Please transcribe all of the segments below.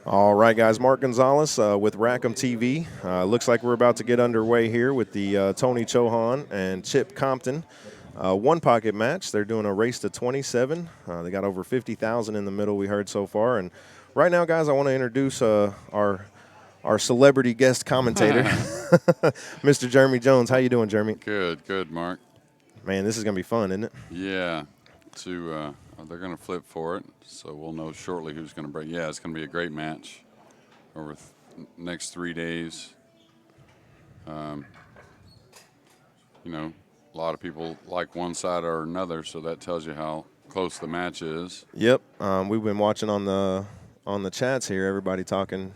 All right, guys. Mark Gonzalez with Rackham TV. Looks like we're about to get underway here with the Tony Chohan and Chip Compton one pocket match. They're doing a race to 27. They got over 50,000 in the middle, we heard so far. And right now, guys, I want to introduce our celebrity guest commentator, Mr. Jeremy Jones. How you doing, Jeremy? Good, Mark. Man, this is going to be fun, isn't it? Yeah. They're going to flip for it, so we'll know shortly who's going to break. Yeah, it's going to be a great match over next 3 days. A lot of people like one side or another, so that tells you how close the match is. Yep. We've been watching on the chats here. Everybody talking.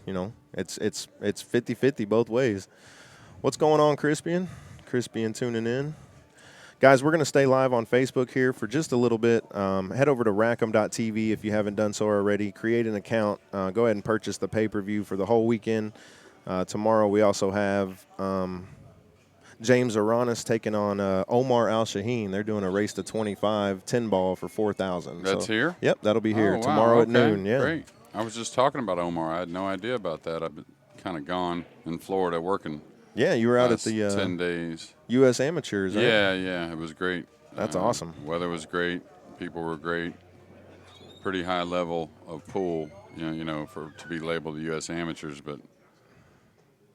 It's 50-50 both ways. What's going on, Crispian? Crispian tuning in. Guys, we're going to stay live on Facebook here for just a little bit. Head over to rackham.tv if you haven't done so already. Create an account. Go ahead and purchase the pay-per-view for the whole weekend. Tomorrow we also have James Aranis taking on Omar Al-Shaheen. They're doing a race to 25, 10 ball for 4,000. That's here? Yep, that'll be here wow. tomorrow at Okay, noon. Yeah, great. I was just talking about Omar. I had no idea about that. I've been kind of gone in Florida working. Yeah, you were out at the 10 days. U.S. Amateurs, right? Yeah, it was great. That's awesome. Weather was great. People were great. Pretty high level of pool, to be labeled the U.S. Amateurs, but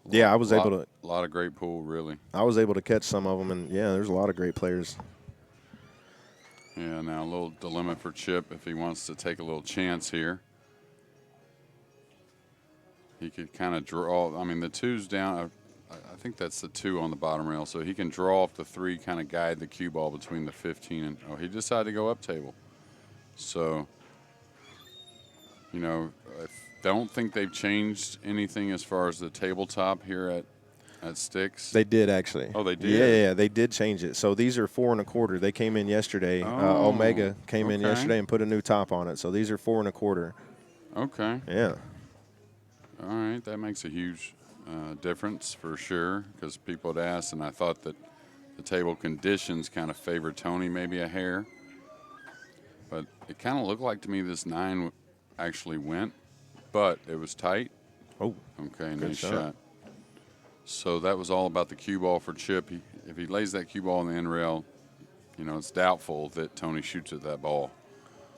yeah, I was able to. A lot of great pool, really. I was able to catch some of them, and yeah, there's a lot of great players. Yeah, now a little dilemma for Chip if he wants to take a little chance here. He could kind of draw. I mean, the two's down. I think that's the 2 on the bottom rail, so he can draw off the 3, kind of guide the cue ball between the 15 and. Oh, he decided to go up table. So, I don't think they've changed anything as far as the tabletop here at Stixx. They did, actually. Oh, they did? Yeah, they did change it. So these are 4 1/4. They came in yesterday. Omega came in yesterday and put a new top on it. So these are 4 1/4. Okay. Yeah. All right, that makes a huge difference for sure, because people had asked, and I thought that the table conditions kind of favored Tony maybe a hair. But it kind of looked like to me this 9 actually went, but it was tight. Oh, okay, nice shot. So that was all about the cue ball for Chip. If he lays that cue ball on the end rail, it's doubtful that Tony shoots at that ball.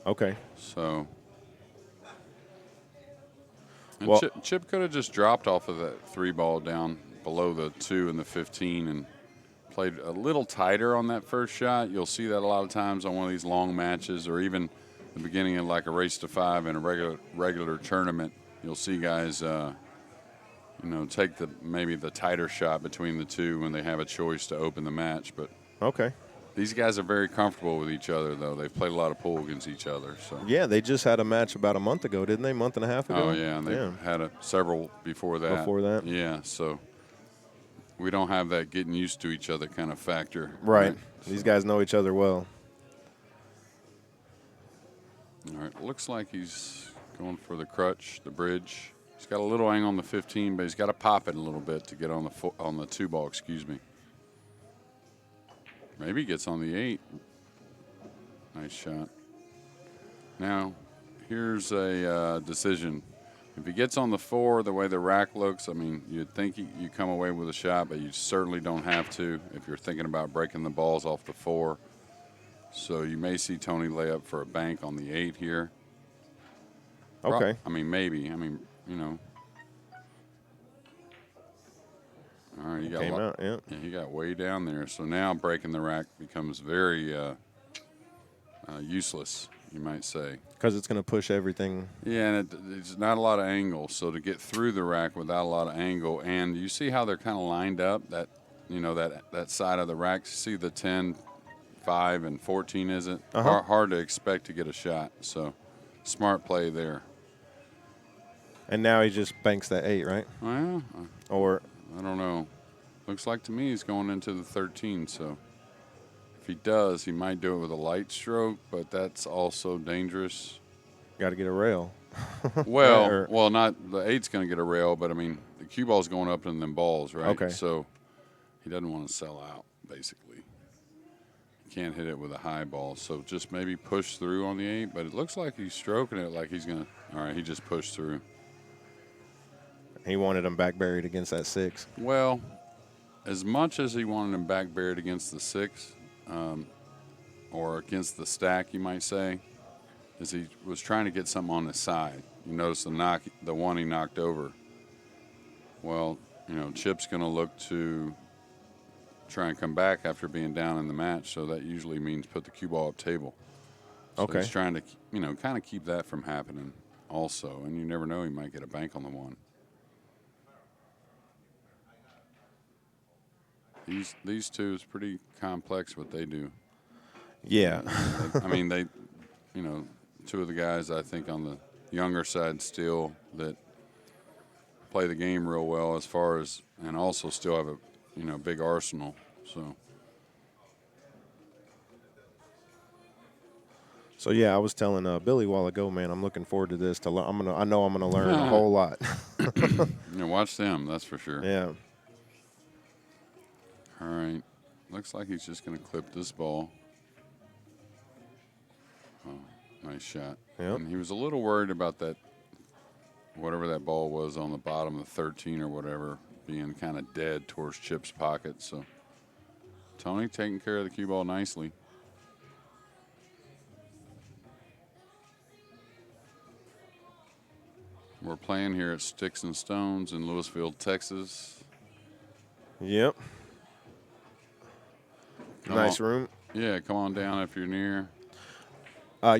Okay. So. And well, Chip could have just dropped off of that 3 ball down below the 2 and the 15 and played a little tighter on that first shot. You'll see that a lot of times on one of these long matches, or even the beginning of like a race to 5 in a regular tournament. You'll see guys, take maybe the tighter shot between the 2 when they have a choice to open the match. But okay. These guys are very comfortable with each other, though. They've played a lot of pool against each other. So yeah, they just had a match about a month ago, didn't they? Month and a half ago? Oh, yeah, and they had several before that. Before that? Yeah, so we don't have that getting used to each other kind of factor. Right. These guys know each other well. All right, looks like he's going for the crutch, the bridge. He's got a little hang on the 15, but he's got to pop it a little bit to get on the 2 ball, excuse me. Maybe he gets on the 8. Nice shot. Now, here's a decision. If he gets on the 4, the way the rack looks, I mean, you'd think you come away with a shot, but you certainly don't have to if you're thinking about breaking the balls off the 4. So you may see Tony lay up for a bank on the 8 here. Okay. Maybe. All right, he got way down there. So now breaking the rack becomes very useless, you might say. Because it's going to push everything. Yeah, and it's not a lot of angle. So to get through the rack without a lot of angle, and you see how they're kind of lined up, that side of the rack. See the 10, 5, and 14 isn't? Hard to expect to get a shot. So smart play there. And now he just banks that 8, right? Well, or I don't know. Looks like to me he's going into the 13, so if he does, he might do it with a light stroke, but that's also dangerous. Got to get a rail. well, not the 8's going to get a rail, but I mean the cue ball's going up in them balls, right? Okay. So he doesn't want to sell out, basically. He can't hit it with a high ball, so just maybe push through on the 8. But it looks like he's stroking it like he's going to. All right, he just pushed through. He wanted him back buried against that 6. Well, as much as he wanted him back buried against the 6, or against the stack, you might say, is he was trying to get something on his side. You notice the one he knocked over. Well, Chip's going to look to try and come back after being down in the match, so that usually means put the cue ball up table. So Okay. he's trying to, kind of keep that from happening also, and you never know, he might get a bank on the 1. These two is pretty complex what they do. Yeah. I mean, they, 2 of the guys I think on the younger side still that play the game real well as far as, and also still have a, big arsenal. So yeah, I was telling Billy a while ago, man, I'm looking forward to this. I know I'm gonna learn a whole lot. Watch them, that's for sure. Yeah. All right. Looks like he's just going to clip this ball. Oh, nice shot. Yep. And he was a little worried about that, whatever that ball was on the bottom of 13 or whatever, being kind of dead towards Chip's pocket. So Tony taking care of the cue ball nicely. We're playing here at Stixx and Stones in Lewisville, Texas. Yep. Nice room. Yeah, come on down if you're near.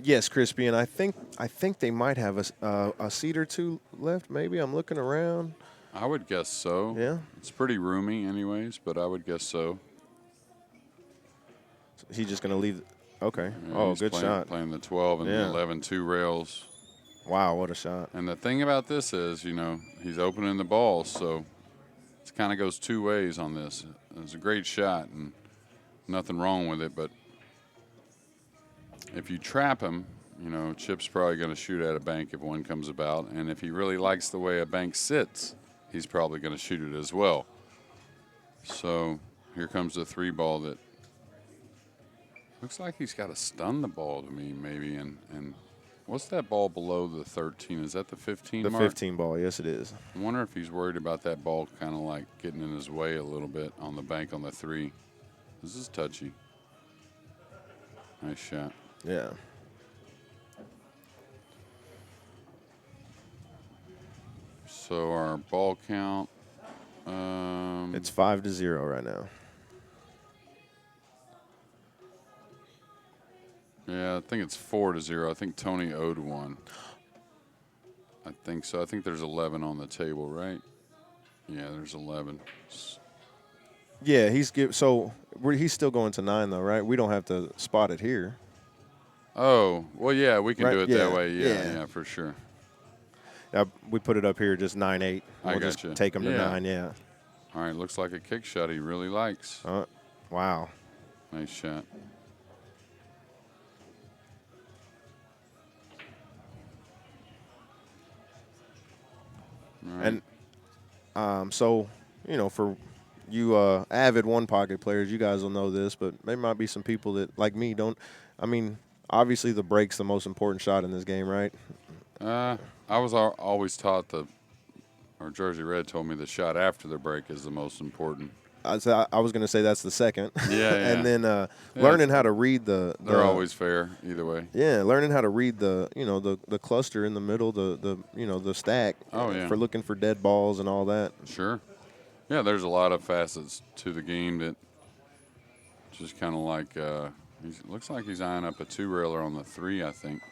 Yes, Crispy, and I think they might have a seat or 2 left. Maybe I'm looking around. I would guess so. Yeah. It's pretty roomy, anyways, but I would guess so. He's just gonna leave. Okay. Yeah, Good shot. Playing the 12 and the 11 2 rails. Wow, what a shot. And the thing about this is, he's opening the ball, so it kind of goes 2 ways on this. It's a great shot and nothing wrong with it, but if you trap him, Chip's probably going to shoot at a bank if one comes about, and if he really likes the way a bank sits, he's probably going to shoot it as well. So here comes the 3 ball that looks like he's got to stun the ball to me, maybe, and what's that ball below the 13? Is that the 15 The mark? 15 ball, yes it is. I wonder if he's worried about that ball kind of like getting in his way a little bit on the bank on the 3. This is touchy. Nice shot. Yeah. So our ball count. It's 5-0 right now. Yeah, I think it's 4-0. I think Tony owed 1. I think so. I think there's 11 on the table, right? Yeah, there's 11. Yeah, he's still going to 9 though, right? We don't have to spot it here. Oh, well, yeah, we can do it that way. Yeah. Yeah, for sure. Now we put it up here just 9-8. I We'll just gotcha. take him to 9. Yeah. All right, looks like a kick shot he really likes. Wow. Nice shot. Right. And so, for you avid one pocket players, you guys will know this, but there might be some people that, like me, don't. I mean, obviously the break's the most important shot in this game, right? I was always taught or Jersey Red told me the shot after the break is the most important. I was going to say that's the second. Yeah. And then learning how to read they're always fair either way. Yeah, learning how to read the cluster in the middle, the stack. Oh, yeah. For looking for dead balls and all that. Sure. Yeah, there's a lot of facets to the game that just kind of like looks like he's eyeing up a 2-railer on the 3, I think.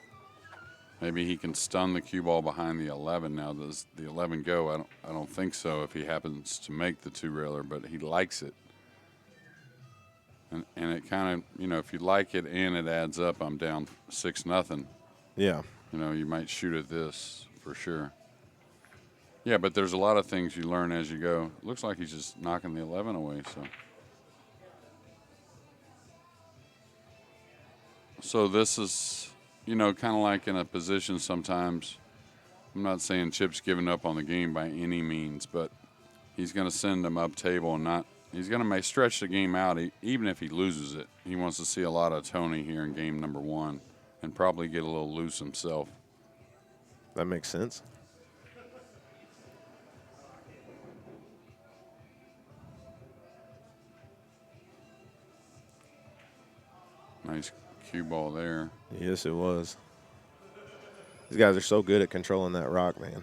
Maybe he can stun the cue ball behind the 11. Now, does the 11 go? I don't think so if he happens to make the 2-railer, but he likes it. And it kind of, if you like it and it adds up, I'm down 6-0. Yeah. You might shoot at this for sure. Yeah, but there's a lot of things you learn as you go. It looks like he's just knocking the 11 away, So this is, kind of like in a position sometimes. I'm not saying Chip's giving up on the game by any means, but he's going to send them up table and he's going to stretch the game out even if he loses it. He wants to see a lot of Tony here in game number 1 and probably get a little loose himself. That makes sense. Nice cue ball there. Yes, it was. These guys are so good at controlling that rock, man.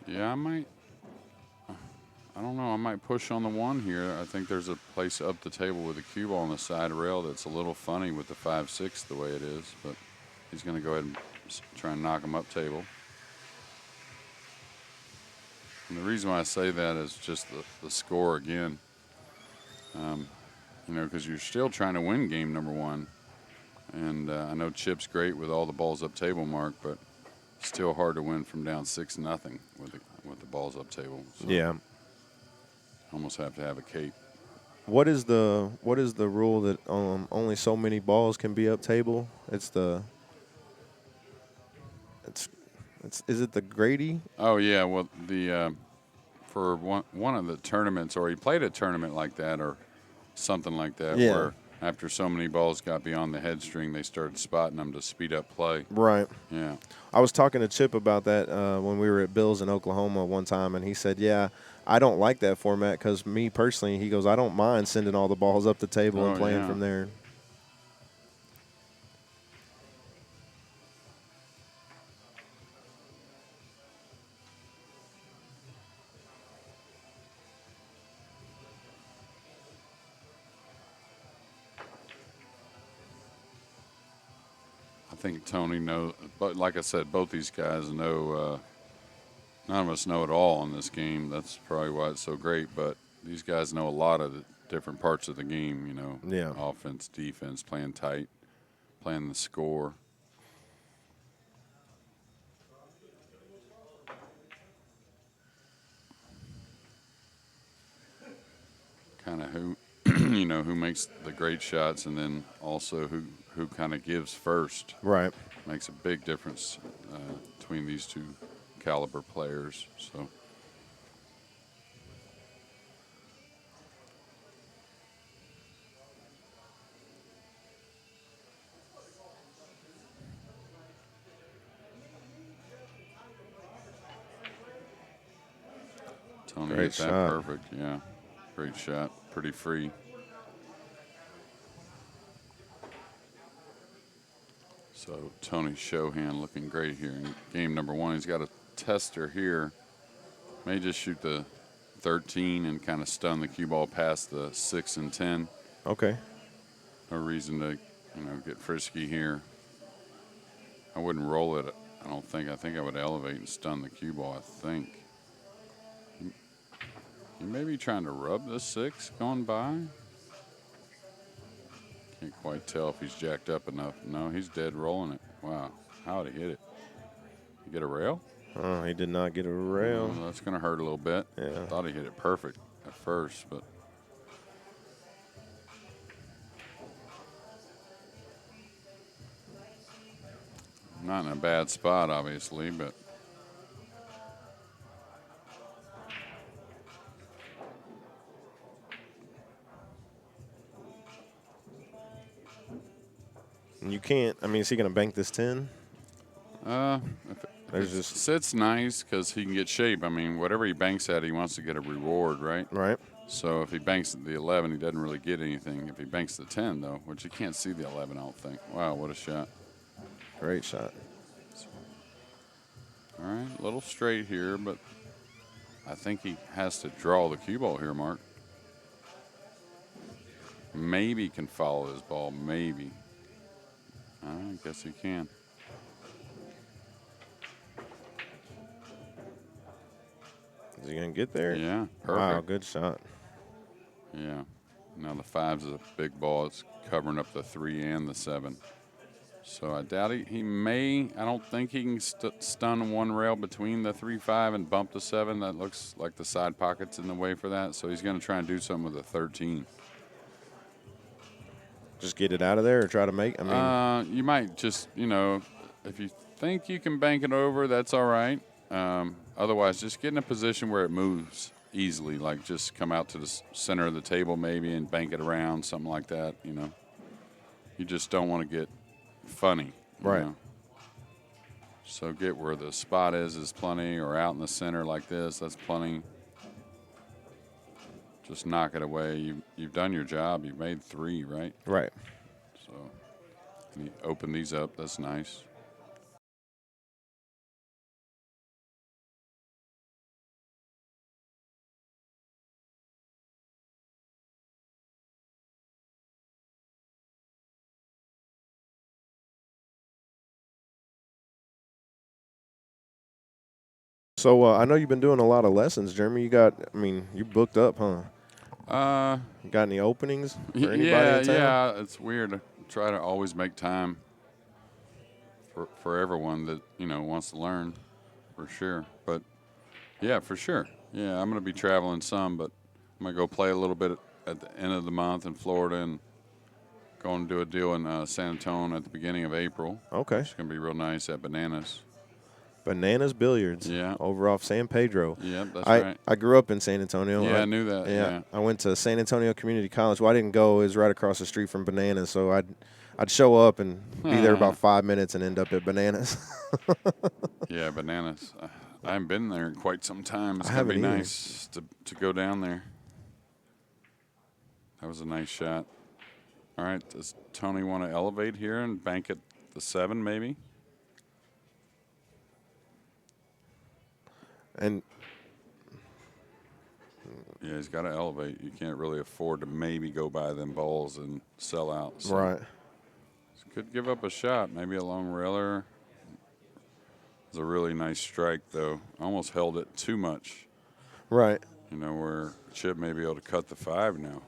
Yeah, I don't know. I might push on the one here. I think there's a place up the table with a cue ball on the side rail that's a little funny with the 5-6 the way it is, but he's going to go ahead and try and knock him up table. And the reason why I say that is just the score again. Because you're still trying to win game number one. And I know Chip's great with all the balls up table, Mark, but still hard to win from down 6-0 with the balls up table. So Yeah. almost have to have a cape. What is the rule that only so many balls can be up table? Is it the Grady? Oh yeah, well for one of the tournaments, or he played a tournament like that or something like that, Yeah. where after so many balls got beyond the head string, they started spotting them to speed up play. Right. Yeah. I was talking to Chip about that when we were at Bill's in Oklahoma one time, and he said, "Yeah, I don't like that format because me personally," he goes, "I don't mind sending all the balls up the table and playing from there." I think Tony knows, but like I said, both these guys know. None of us know it all in this game. That's probably why it's so great. But these guys know a lot of the different parts of the game. Yeah. Offense, defense, playing tight, playing the score. Kind of who, who makes the great shots, and then also who kind of gives first. Right. Makes a big difference between these two caliber players. So. Tony Great hit that shot. perfect. Yeah, great shot. Pretty free. So Tony Chohan looking great here in game number one. He's got a tester here. May just shoot the 13 and kind of stun the cue ball past the 6 and 10. Okay. No reason to, get frisky here. I wouldn't roll it. I don't think. I think I would elevate and stun the cue ball. I think. He may be trying to rub the 6 going by. Can't quite tell if he's jacked up enough. No, he's dead rolling it. Wow. How'd he hit it? You get a rail? Oh, he did not get a rail. Well, that's going to hurt a little bit. Yeah. I thought he hit it perfect at first, but. Not in a bad spot, obviously, but. And you can't. I mean, is he going to bank this 10? If it sits nice because he can get shape. I mean, whatever he banks at, he wants to get a reward, right? Right. So if he banks the 11, he doesn't really get anything. If he banks the 10, though, which you can't see the 11, I don't think. Wow, what a shot. Great shot. All right, a little straight here, but I think he has to draw the cue ball here, Mark. Maybe can follow his ball, maybe. I guess he can. Is he going to get there? Yeah, perfect. Wow, good shot. Yeah. Now the 5's a big ball. It's covering up the 3 and the 7. So I doubt he may. I don't think he can stun one rail between the 3-5 and bump the 7. That looks like the side pocket's in the way for that. So he's going to try and do something with the 13. Just get it out of there or try to make? I mean, you might just, if you think you can bank it over, that's all right. Otherwise, just get in a position where it moves easily, like just come out to the center of the table maybe and bank it around, something like that, You just don't want to get funny. Right. So get where the spot is plenty, or out in the center like this, that's plenty. Just knock it away. You've done your job. You've made 3, right? Right. So can you open these up? That's nice. So I know you've been doing a lot of lessons, Jeremy. You booked up, huh? Uh, You got any openings for anybody yeah, in town? yeah. It's weird. I try to always make time for everyone that wants to learn, for sure. But yeah, for sure. Yeah, I'm gonna be traveling some, but I'm gonna go play a little bit at the end of the month in Florida and going to do a deal in San Antonio at the beginning of April. Okay. It's gonna be real nice at Bananas. Bananas Billiards Yeah, over off San Pedro. yeah, that's I, right. I grew up in San Antonio. Yeah, I knew that. Yeah, Yeah. I went to San Antonio Community College. Well, I didn't go. It was right across the street from Bananas. So I'd show up and be there about 5 minutes and end up at Bananas. Yeah, Bananas. I haven't been there in quite some time. It's I gonna be haven't either. nice to go down there. That was a nice shot. All right, does Tony want to elevate here and bank at the 7 maybe? And Yeah, he's got to elevate. You can't really afford to maybe go by them balls and sell out. So right. could give up a shot, maybe a long railer. It's a really nice strike, though. Almost held it too much. Right. Where Chip may be able to cut the 5 now.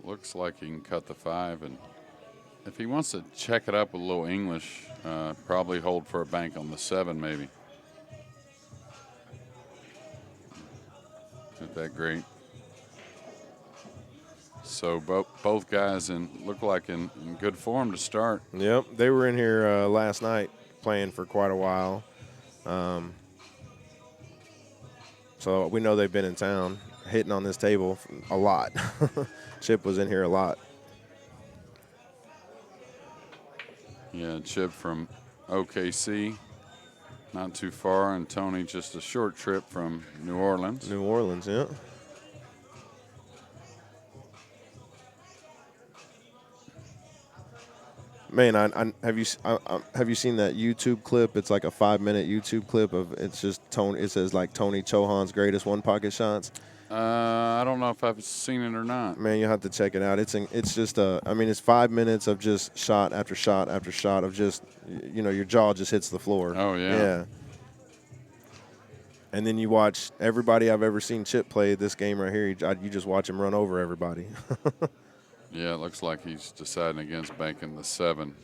Looks like he can cut the 5, and if he wants to check it up with a little English, probably hold for a bank on the 7 maybe. Not that great. So both guys look like in good form to start. Yep. They were in here last night playing for quite a while. So we know they've been in town hitting on this table a lot. Chip was in here a lot. Yeah, Chip from OKC, not too far, and Tony just a short trip from New Orleans. New Orleans, yeah. Man, have you seen that YouTube clip? It's like a 5-minute YouTube clip of it's just Tony. It says like Tony Chohan's greatest one pocket shots. I don't know if I've seen it or not. Man, you have to check it out. It's just it's 5 minutes of just shot after shot after shot of just your jaw just hits the floor. Oh yeah. Yeah. And then you watch everybody I've ever seen Chip play this game right here. You just watch him run over everybody. Yeah, it looks like he's deciding against banking the 7.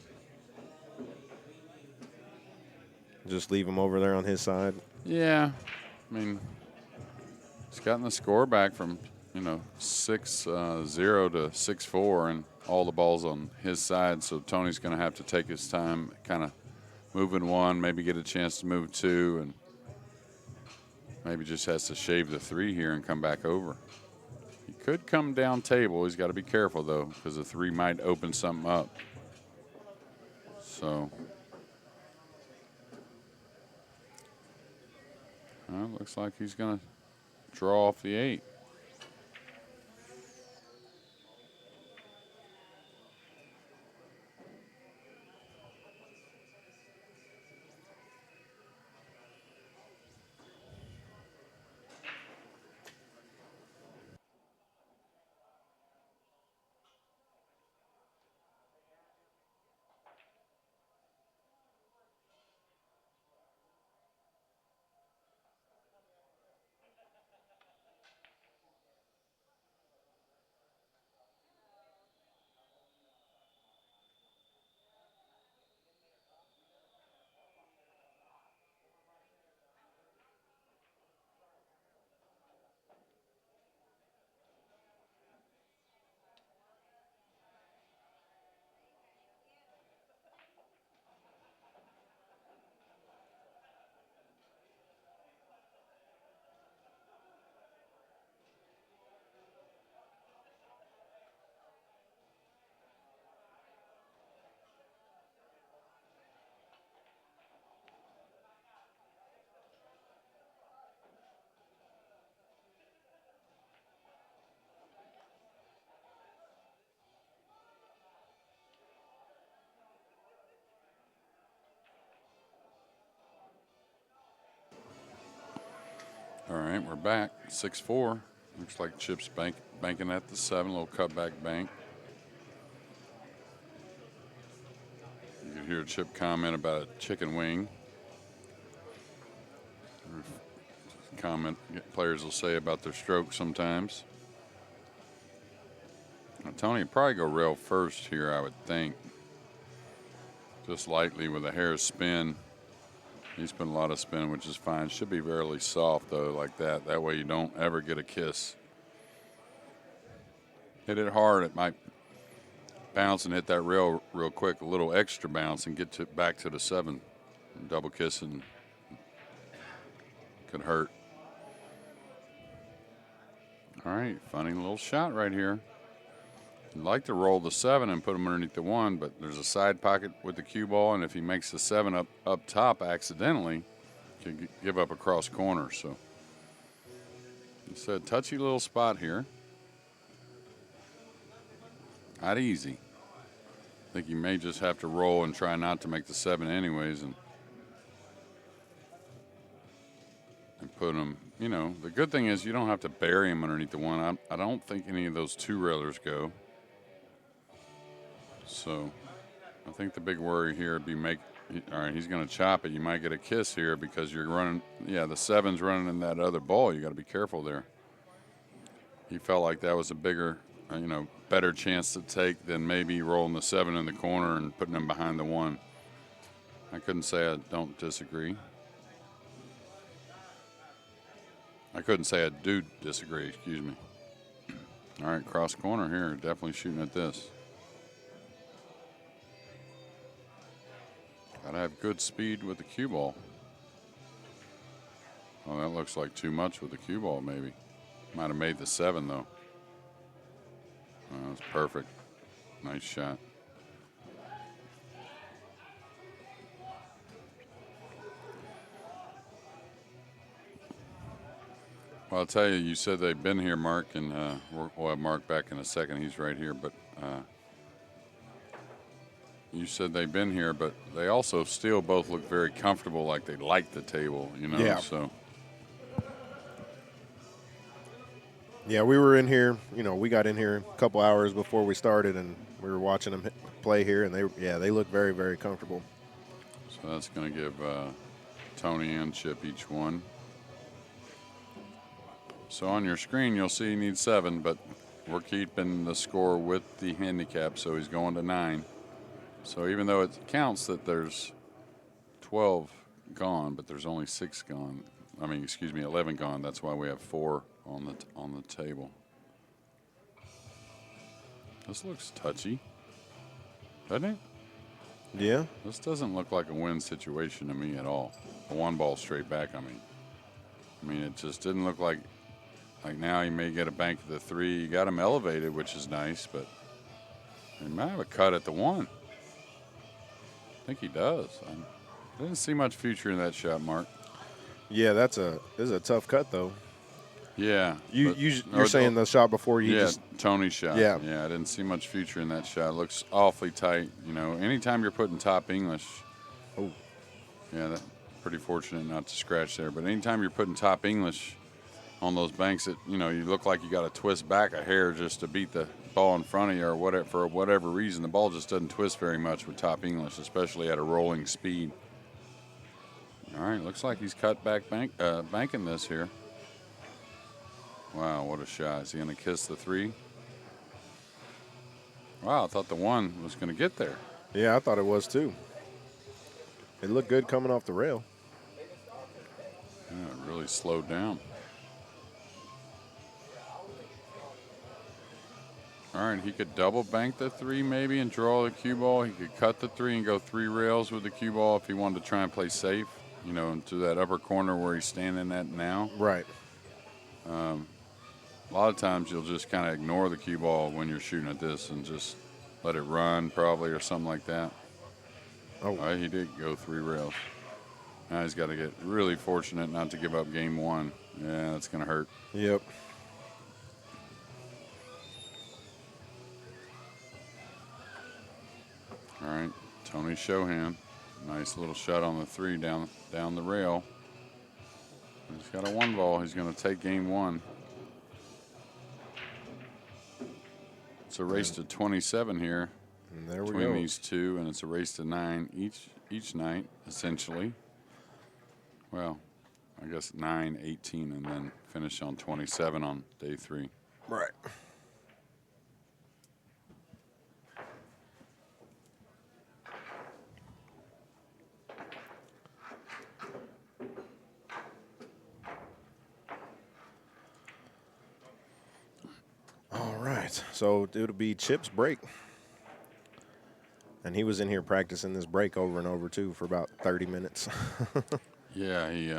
Just leave him over there on his side. Yeah, I mean, he's gotten the score back from 6-0 to 6-4, and all the balls on his side. So Tony's going to have to take his time, kind of moving 1, maybe get a chance to move 2, and maybe just has to shave the 3 here and come back over. He could come down table. He's got to be careful, though, because the 3 might open something up. So, looks like he's going to draw off the 8. All right, we're back. 6-4. Looks like Chip's banking at the 7, little cutback bank. You can hear Chip comment about a chicken wing. Comment players will say about their stroke sometimes. Now, Tony would probably go rail first here, I would think. Just lightly with a hair spin. He's putting a lot of spin, which is fine. Should be fairly soft, though, like that. That way you don't ever get a kiss. Hit it hard. It might bounce and hit that rail real quick. A little extra bounce and get back to the 7. Double kissing could hurt. All right, funny little shot right here. I'd like to roll the 7 and put him underneath the 1, but there's a side pocket with the cue ball, and if he makes the 7 up top accidentally, he can give up a cross corner. So it's a touchy little spot here. Not easy. I think you may just have to roll and try not to make the 7 anyways, and put him. You know, the good thing is you don't have to bury him underneath the 1. I don't think any of those 2 railers go. So I think the big worry here would be all right, he's going to chop it. You might get a kiss here because you're running. Yeah, the 7's running in that other ball. You got to be careful there. He felt like that was a bigger, better chance to take than maybe rolling the 7 in the corner and putting him behind the 1. I couldn't say I don't disagree. I couldn't say I do disagree, excuse me. All right, cross corner here. Definitely shooting at this. Gotta have good speed with the cue ball. Oh, that looks like too much with the cue ball, maybe. Might have made the 7, though. Oh, that's perfect. Nice shot. Well, I'll tell you, you said they've been here, Mark, and we'll have Mark back in a second. He's right here, but you said they've been here, but they also still both look very comfortable, like they like the table, Yeah. So. Yeah, we were in here, we got in here a couple hours before we started, and we were watching them play here, and they look very, very comfortable. So that's going to give Tony and Chip each 1. So on your screen, you'll see he needs 7, but we're keeping the score with the handicap, so he's going to 9. So even though it counts that there's 12 gone, but there's only 6 gone. 11 gone. That's why we have 4 on the table. This looks touchy, doesn't it? Yeah. This doesn't look like a win situation to me at all. A 1 ball straight back, I mean, it just didn't look like now he may get a bank at the 3. You got him elevated, which is nice, but he might have a cut at the 1. I think he does. I didn't see much future in that shot, Mark. Yeah, this is a tough cut, though. Yeah. You're saying the shot before you just... Tony's shot. Yeah. Yeah, I didn't see much future in that shot. It looks awfully tight. Anytime you're putting top English... Oh. Yeah, that's pretty fortunate not to scratch there. But anytime you're putting top English on those banks, that you look like you got to twist back a hair just to beat the ball in front of you, or whatever. For whatever reason, the ball just doesn't twist very much with top English, especially at a rolling speed. All right, looks like he's cut back banking this here. Wow, what a shot. Is he going to kiss the 3? Wow, I thought the 1 was going to get there. Yeah, I thought it was too. It looked good coming off the rail. Yeah, it really slowed down. All right, he could double bank the 3 maybe and draw the cue ball. He could cut the 3 and go 3 rails with the cue ball if he wanted to try and play safe, into that upper corner where he's standing at now. Right. A lot of times you'll just kind of ignore the cue ball when you're shooting at this and just let it run probably or something like that. Oh. All right, he did go 3 rails. Now he's got to get really fortunate not to give up game 1. Yeah, that's going to hurt. Yep. All right, Tony Chohan. Nice little shot on the 3 down the rail. He's got a 1 ball. He's going to take game 1. It's a race to 27 here And there we between go. these two, and it's a race to 9 each night, essentially. Well, I guess 9, 18, and then finish on 27 on day 3. Right. All right. So it'll be Chip's break. And he was in here practicing this break over and over, too, for about 30 minutes. Yeah, he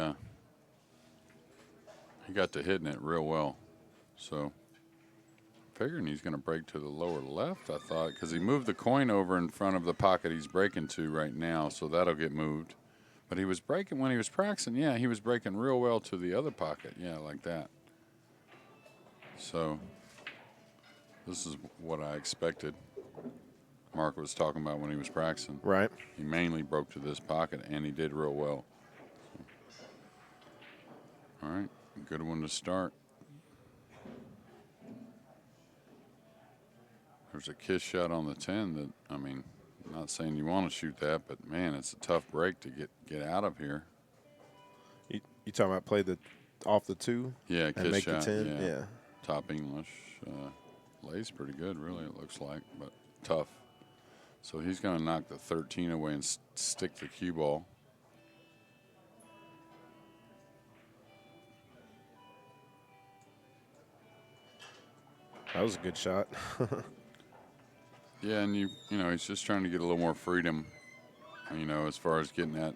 got to hitting it real well. So figuring he's going to break to the lower left, I thought, because he moved the coin over in front of the pocket he's breaking to right now, so that'll get moved. But he was breaking when he was practicing. Yeah, he was breaking real well to the other pocket. Yeah, like that. So this is what I expected. Mark was talking about when he was practicing. Right. He mainly broke to this pocket, and he did real well. All right, good one to start. There's a kiss shot on the 10 that, I mean, I'm not saying you want to shoot that, but, man, it's a tough break to get out of here. You talking about play off the 2? Yeah, and kiss make shot. the 10? Yeah. Top English. Lays pretty good, really, it looks like, but tough. So he's going to knock the 13 away and stick the cue ball. That was a good shot. Yeah, and you know, he's just trying to get a little more freedom, you know, as far as getting at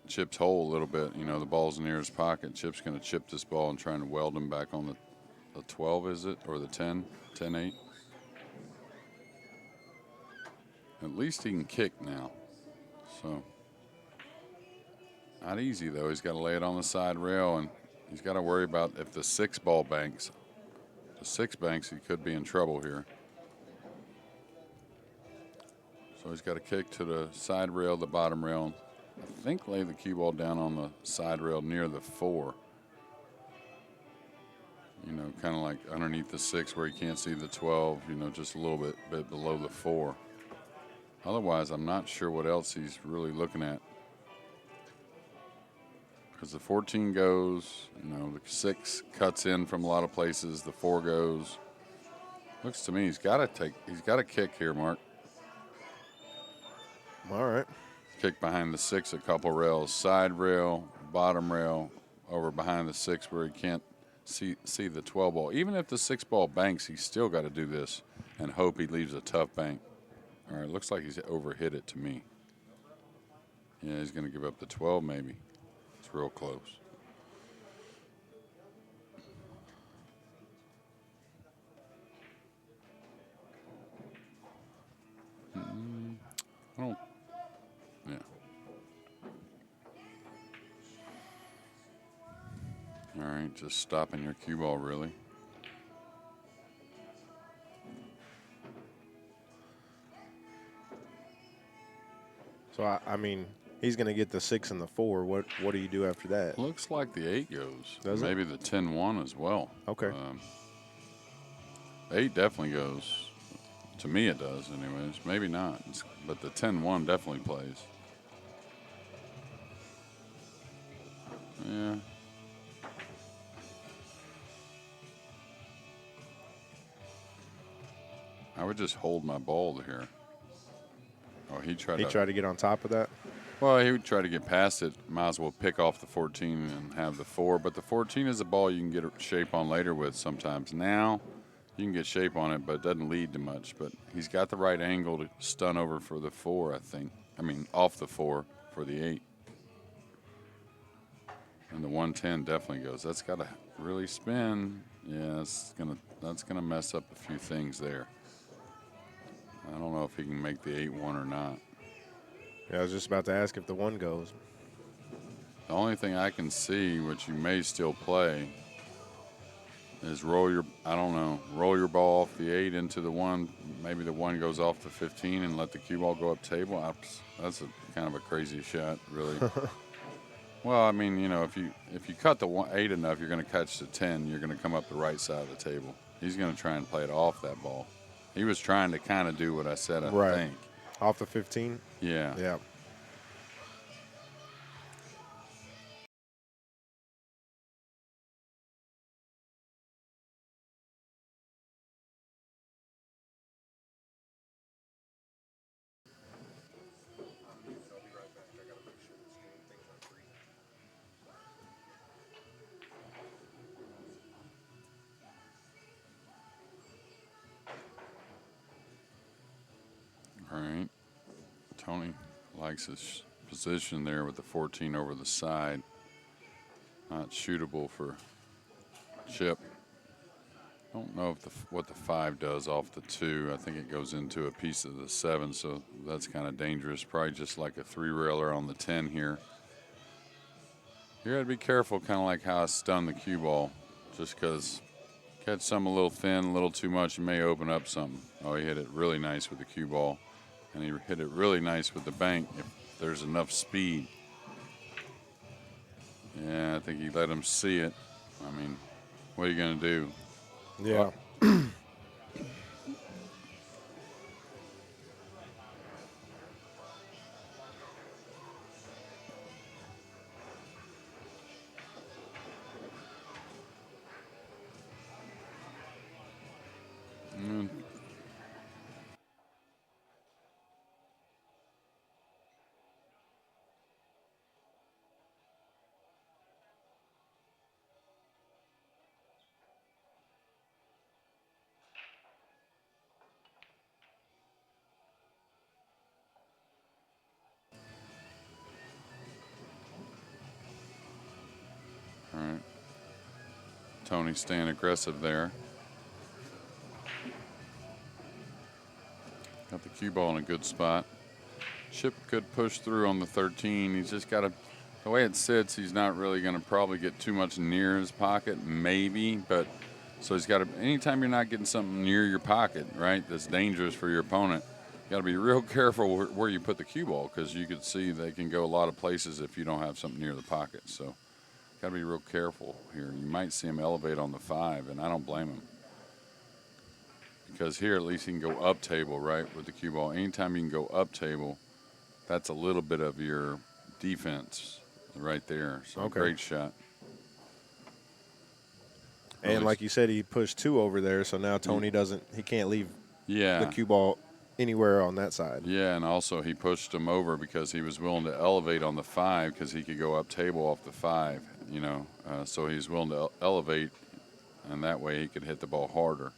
Chip's hole a little bit. You know, the ball's near his pocket. Chip's going to chip this ball and trying to weld him back on the 12, is it? Or the 10? 10-8? At least he can kick now. So, not easy, though. He's got to lay it on the side rail, and he's got to worry about if the 6 ball banks. The 6 banks, he could be in trouble here. So he's got to kick to the side rail, the bottom rail. I think lay the cue ball down on the side rail near the 4. You know, kind of like underneath the 6 where you can't see the 12, you know, just a little bit below the 4. Otherwise, I'm not sure what else he's really looking at. Because the 14 goes, you know, the 6 cuts in from a lot of places, the 4 goes. Looks to me he's got to kick here, Mark. All right. Kick behind the 6 a couple rails, side rail, bottom rail, over behind the 6 where he can't see the 12 ball. Even if the 6 ball banks, he's still got to do this and hope he leaves a tough bank. All right, looks like he's overhit it to me. Yeah, he's going to give up the 12 maybe. It's real close. I don't. Yeah. All right, just stopping your cue ball, really. So, I mean, he's going to get the 6 and the 4. What do you do after that? Looks like the 8 goes. Does it? Maybe the 10-1 as well. Okay. 8 definitely goes. To me it does, anyways. Maybe not. But the 10-1 definitely plays. Yeah. I would just hold my ball here. Oh, he tried to get on top of that? Well, he would try to get past it. Might as well pick off the 14 and have the 4. But the 14 is a ball you can get shape on later with sometimes. Now, you can get shape on it, but it doesn't lead to much. But he's got the right angle to stun over for the 4, I think. I mean, off the 4 for the 8. And the 110 definitely goes. That's got to really spin. Yeah, that's gonna mess up a few things there. I don't know if he can make the 8-1 or not. Yeah, I was just about to ask if the 1 goes. The only thing I can see, which you may still play, is roll your ball off the 8 into the 1. Maybe the 1 goes off the 15 and let the cue ball go up table. That's kind of a crazy shot, really. Well, I mean, if you cut the 8 enough, you're going to catch the 10. You're going to come up the right side of the table. He's going to try and play it off that ball. He was trying to kind of do what I said, I Right. think. Off the 15? Yeah. Yeah. All right. Tony likes his position there with the 14 over the side. Not shootable for Chip. Don't know if what the 5 does off the 2. I think it goes into a piece of the 7, so that's kind of dangerous. Probably just like a 3-railer on the 10 here. You got to be careful, kind of like how I stunned the cue ball, just because catch some a little thin, a little too much, you may open up something. Oh, he hit it really nice with the cue ball, and he hit it really nice with the bank if there's enough speed. Yeah, I think he let him see it. I mean, what are you going to do? Yeah. Mm, all right. Tony staying aggressive there. Got the cue ball in a good spot. Chip could push through on the 13. He's just got to, the way it sits, he's not really going to probably get too much near his pocket, maybe, but so he's got to, anytime you're not getting something near your pocket, right, that's dangerous for your opponent, you got to be real careful where you put the cue ball, because you could see they can go a lot of places if you don't have something near the pocket. So got to be real careful here. You might see him elevate on the 5, and I don't blame him. Because here at least he can go up table, right, with the cue ball. Anytime you can go up table, that's a little bit of your defense right there. So Okay. great shot. And like you said, he pushed 2 over there, so now Tony he can't leave the cue ball anywhere on that side. Yeah, and also he pushed him over because he was willing to elevate on the 5 because he could go up table off the 5, so he's willing to elevate, and that way he could hit the ball harder.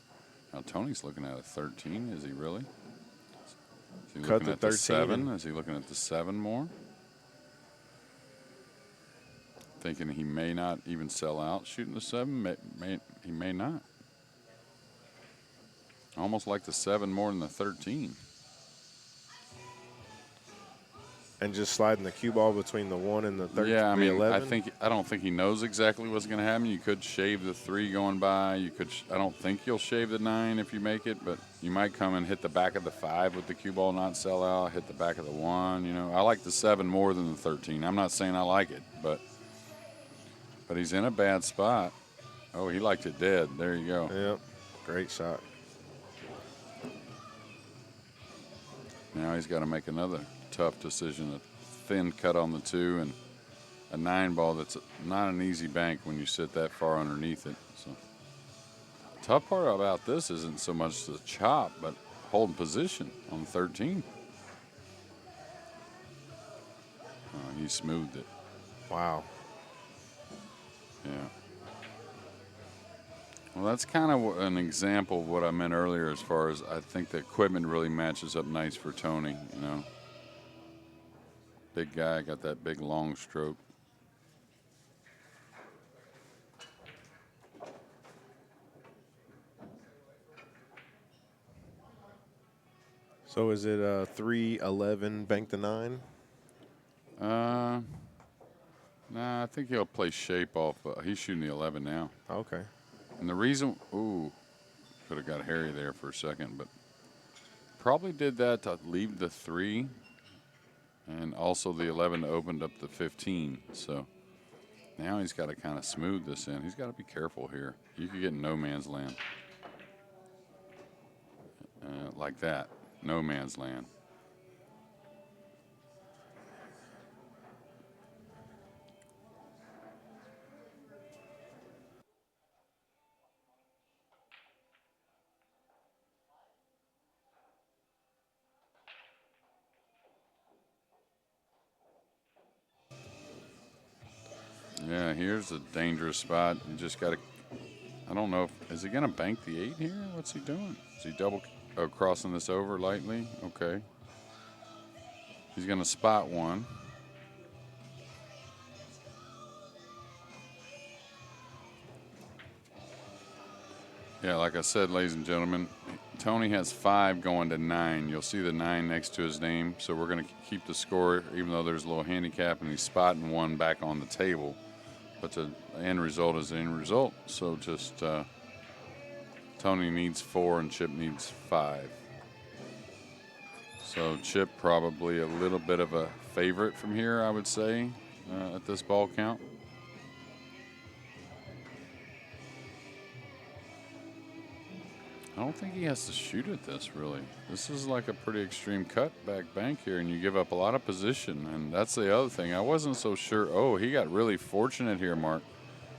Now Tony's looking at a 13. Is he really? Is he Cut looking the at the 13 7? Is he looking at the 7 more? Thinking he may not even sell out shooting the 7. He may not. Almost like the 7 more than the 13. And just sliding the cue ball between the 1 and the 13. Yeah, I mean, 11. I don't think he knows exactly what's going to happen. You could shave the 3 going by. You could. I don't think you'll shave the 9 if you make it, but you might come and hit the back of the 5 with the cue ball, not sell out. Hit the back of the 1. I like the 7 more than the 13. I'm not saying I like it, but he's in a bad spot. Oh, he liked it dead. There you go. Yep. Great shot. Now he's got to make another tough decision. A thin cut on the 2 and a 9 ball that's not an easy bank when you sit that far underneath it. So tough part about this isn't so much the chop, but holding position on 13. Oh, he smoothed it. Wow. Yeah. Well, that's kind of an example of what I meant earlier as far as I think the equipment really matches up nice for Tony, Big guy, got that big long stroke. So is it 3-11, bank the 9? Nah, I think he'll play shape off. He's shooting the 11 now. Okay. And the reason, could have got hairy there for a second, but probably did that to leave the 3, and also the 11 opened up the 15. So Now he's got to kind of smooth this in. He's got to be careful here. You could get in no man's land. Like that. No man's land. Yeah, here's a dangerous spot. You just got to. I don't know if. Is he going to bank the 8 here? What's he doing? Is he crossing this over lightly? Okay. He's going to spot one. Yeah, like I said, ladies and gentlemen, Tony has 5 going to 9. You'll see the 9 next to his name. So we're going to keep the score, even though there's a little handicap, and he's spotting one back on the table. But the end result is the end result. So just Tony needs 4 and Chip needs 5. So Chip probably a little bit of a favorite from here, I would say, at this ball count. I don't think he has to shoot at this, really. This is like a pretty extreme cutback bank here, and you give up a lot of position, and that's the other thing. I wasn't so sure. Oh, he got really fortunate here, Mark.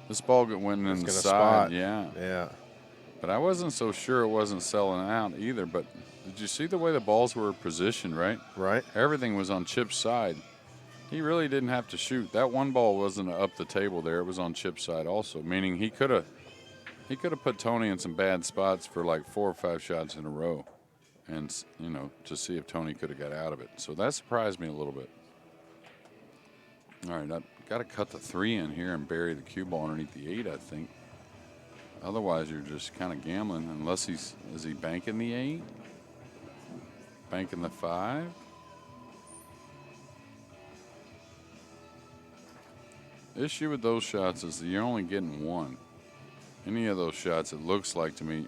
This ball went in the side. Spot. Yeah. Yeah. But I wasn't so sure it wasn't selling out either. But did you see the way the balls were positioned, right? Right. Everything was on Chip's side. He really didn't have to shoot. That one ball wasn't up the table there. It was on Chip's side also, meaning he could have put Tony in some bad spots for like 4 or 5 shots in a row, and to see if Tony could have got out of it. So that surprised me a little bit. All right, I've got to cut the 3 in here and bury the cue ball underneath the 8, I think. Otherwise, you're just kind of gambling. Unless is he banking the 8? Banking the 5? Issue with those shots is that you're only getting 1. Any of those shots, it looks like to me,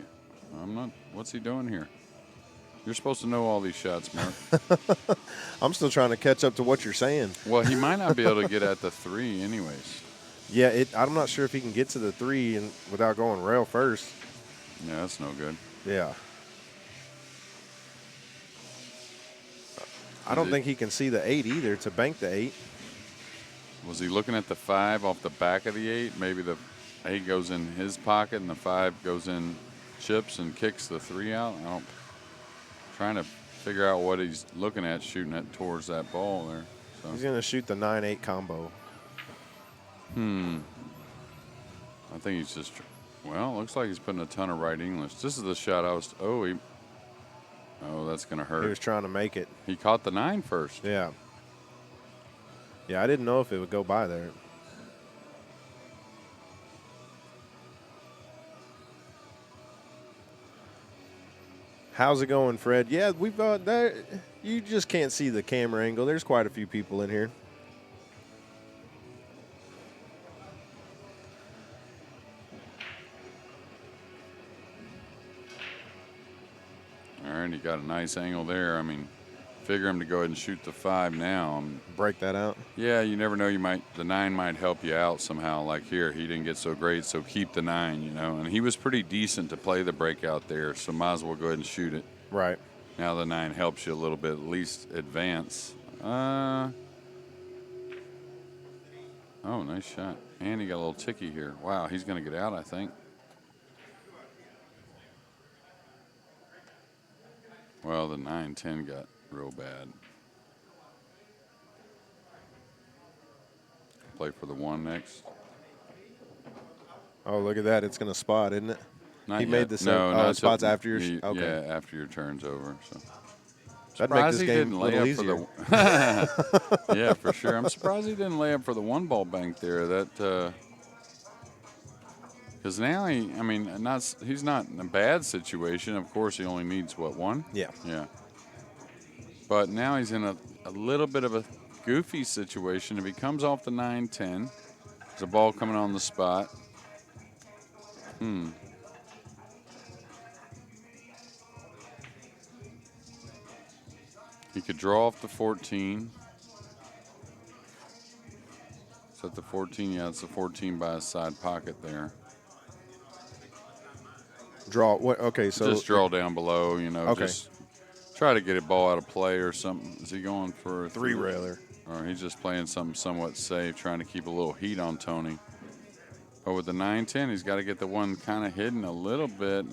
what's he doing here? You're supposed to know all these shots, Mark. I'm still trying to catch up to what you're saying. Well, he might not be able to get at the 3 anyways. Yeah, I'm not sure if he can get to the 3 without going rail first. Yeah, that's no good. Yeah. I don't think he can see the 8 either to bank the 8. Was he looking at the 5 off the back of the 8? Maybe the 8 goes in his pocket and the 5 goes in Chip's and kicks the 3 out. Trying to figure out what he's looking at, shooting it towards that ball there. So. He's going to shoot the 9-8 combo. I think he's just, well, it looks like he's putting a ton of right English. This is the shot I was, that's going to hurt. He was trying to make it. He caught the 9 first. Yeah. Yeah, I didn't know if it would go by there. How's it going, Fred? Yeah, we've there. You just can't see the camera angle. There's quite a few people in here. All right, he got a nice angle there. I mean, figure him to go ahead and shoot the 5 now. Break that out. Yeah, you never know. The 9 might help you out somehow. Like here, he didn't get so great, so keep the 9. And he was pretty decent to play the breakout there, so might as well go ahead and shoot it. Right. Now the 9 helps you a little bit, at least advance. Oh, nice shot. And he got a little ticky here. Wow, he's going to get out, I think. Well, the 9-10 got real bad. Play for the 1 next. Oh, look at that. It's going to spot, isn't it? Not he yet. made the same. No, spots after your. Okay. Yeah, after your turn's over. So. That'd make this game a little easier. Yeah, for sure. I'm surprised he didn't lay up for the 1-ball bank there. That because now he's not in a bad situation. Of course, he only needs 1? Yeah. Yeah. But now he's in a little bit of a goofy situation. If he comes off the 9-10, there's a ball coming on the spot. He could draw off the 14. Is that the 14? Yeah, it's the 14 by his side pocket there. Draw. What? Okay, so Just draw down below, Okay. just try to get a ball out of play or something. Is he going for a three railer. Or he's just playing something somewhat safe, trying to keep a little heat on Tony. But with the 9-10, he's got to get the one kind of hidden a little bit.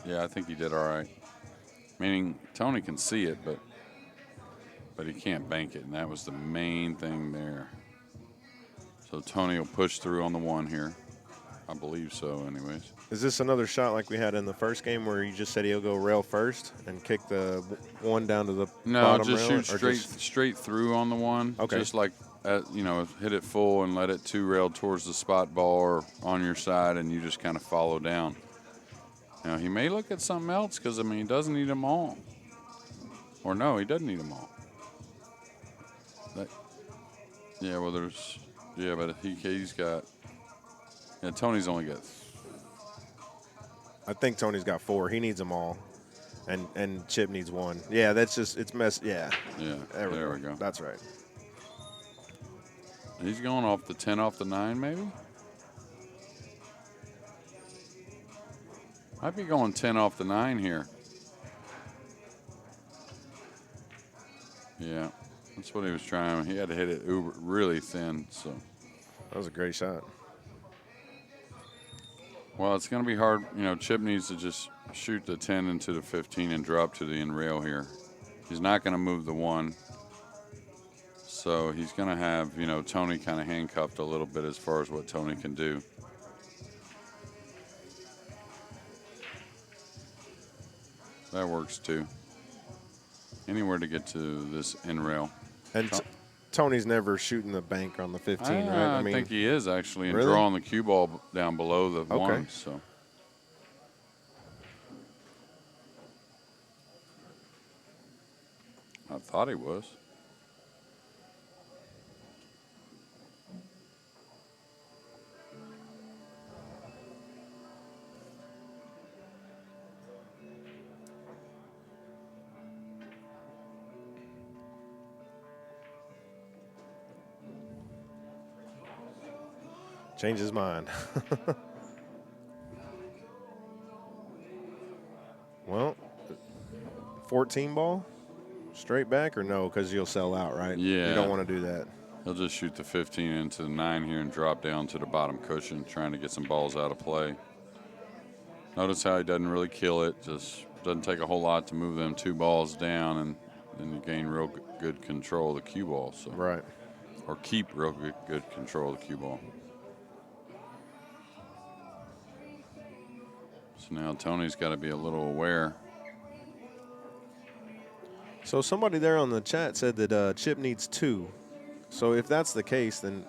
I think he did all right. Meaning Tony can see it, but he can't bank it, and that was the main thing there. So Tony will push through on the one here. I believe so, anyways. Is this another shot like we had in the first game where you just said he'll go rail first and kick the one down to the bottom just rail? shoot straight through on the one. Okay. Just like, hit it full and let it two rail towards the spot ball or on your side, and you just kind of follow down. Now, he may look at something else because, he doesn't need them all. Or no, he doesn't need them all. But he's got, Tony's only got. I think Tony's got 4. He needs them all, and Chip needs 1. Yeah, that's just it's mess. Yeah. Yeah. There we go. That's right. He's going off the 10 off the 9, maybe. Might be going 10 off the 9 here. Yeah, that's what he was trying. He had to hit it really thin. So that was a great shot. Well, it's going to be hard. Chip needs to just shoot the 10 into the 15 and drop to the in rail here. He's not going to move the 1. So he's going to have, Tony kind of handcuffed a little bit as far as what Tony can do. That works too. Anywhere to get to this in rail. And Tony's never shooting the bank on the 15, right? I think he is actually, and really? drawing the cue ball down below the 1. So. I thought he was. Change his mind. Well, 14 ball, straight back or no? Because you'll sell out, right? Yeah. You don't want to do that. He'll just shoot the 15 into the 9 here and drop down to the bottom cushion, trying to get some balls out of play. Notice how he doesn't really kill it. Just doesn't take a whole lot to move them 2 balls down, and then you gain real good control of the cue ball. So. Right. Or keep real good control of the cue ball. So now Tony's got to be a little aware. So somebody there on the chat said that Chip needs 2. So if that's the case, then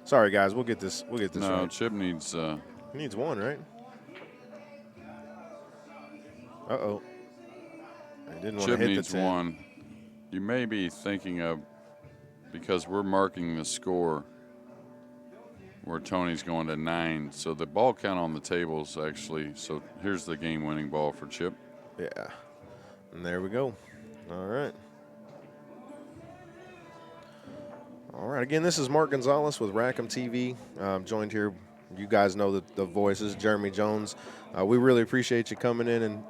sorry guys, we'll get this right. No, Chip needs. He needs 1, right? Uh-oh. I didn't want to hit the 10. Chip needs 1. You may be thinking of, because we're marking the score where Tony's going to 9. So the ball count on the tables actually. So here's the game-winning ball for Chip. Yeah. And there we go. All right. All right. Again, this is Mark Gonzalez with Rackham TV. Joined here. You guys know the voices. Jeremy Jones. We really appreciate you coming in and.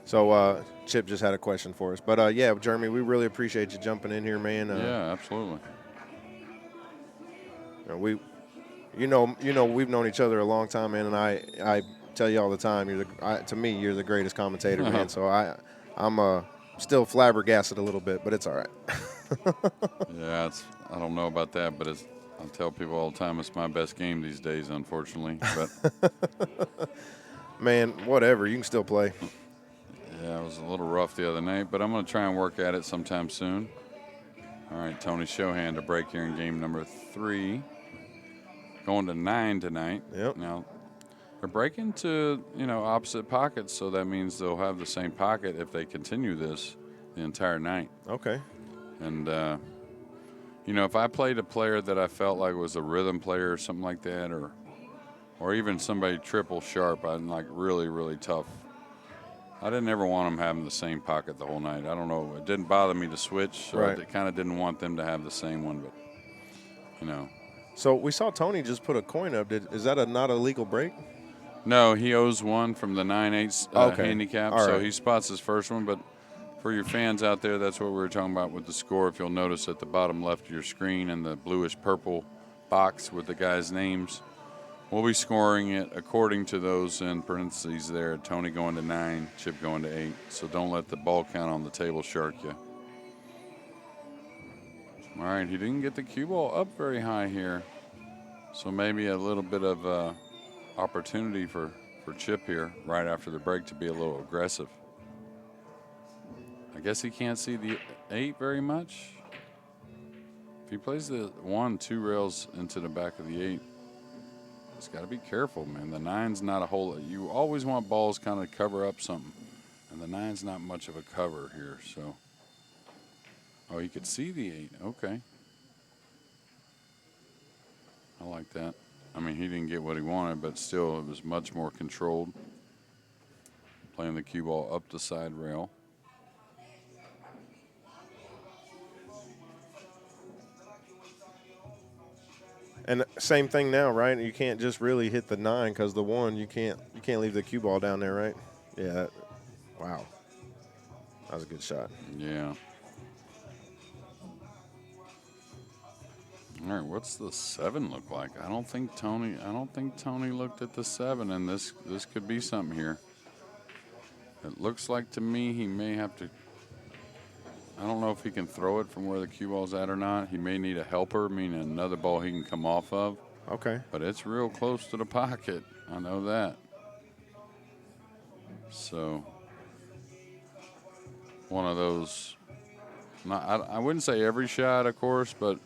So Chip just had a question for us, but yeah, Jeremy, we really appreciate you jumping in here, man. Yeah, absolutely. We've known each other a long time, man, and I tell you all the time, to me, you're the greatest commentator, man. So I'm still flabbergasted a little bit, but it's all right. Yeah, I don't know about that, but I tell people all the time it's my best game these days, unfortunately. But man, whatever, you can still play. Yeah, it was a little rough the other night, but I'm going to try and work at it sometime soon. All right, Tony Chohan to break here in game number 3. Going to 9 tonight. Yep. Now, they're breaking to, opposite pockets, so that means they'll have the same pocket if they continue this the entire night. Okay. And, if I played a player that I felt like was a rhythm player or something like that, or even somebody triple sharp, I'm like really, really tough. I didn't ever want them having the same pocket the whole night. I don't know. It didn't bother me to switch, so Right. I kind of didn't want them to have the same one. But, you know. So we saw Tony just put a coin up. Is that not a legal break? No, he owes one from the 9/8 Okay. handicap, All so right. he spots his first one. But for your fans out there, that's what we were talking about with the score. If you'll notice at the bottom left of your screen in the bluish-purple box with the guys' names, we'll be scoring it according to those in parentheses there. Tony going to 9, Chip going to 8. So don't let the ball count on the table shark you. All right, he didn't get the cue ball up very high here. So maybe a little bit of opportunity for Chip here right after the break to be a little aggressive. I guess he can't see the 8 very much. If he plays the 1 2 rails into the back of the 8, he's got to be careful, man. The 9's not a whole. You always want balls kind of cover up something, and the 9's not much of a cover here. So, oh, he could see the 8. Okay, I like that. I mean, he didn't get what he wanted, but still, it was much more controlled. Playing the cue ball up the side rail. And same thing now, right? You can't just really hit the 9 because the 1 you can't leave the cue ball down there, right? Yeah. Wow. That was a good shot. Yeah. All right, what's the 7 look like? I don't think Tony looked at the 7, and this could be something here. It looks like to me he may have to. I don't know if he can throw it from where the cue ball's at or not. He may need a helper, meaning another ball he can come off of. Okay. But it's real close to the pocket. I know that. So one of those. I wouldn't say every shot, of course, but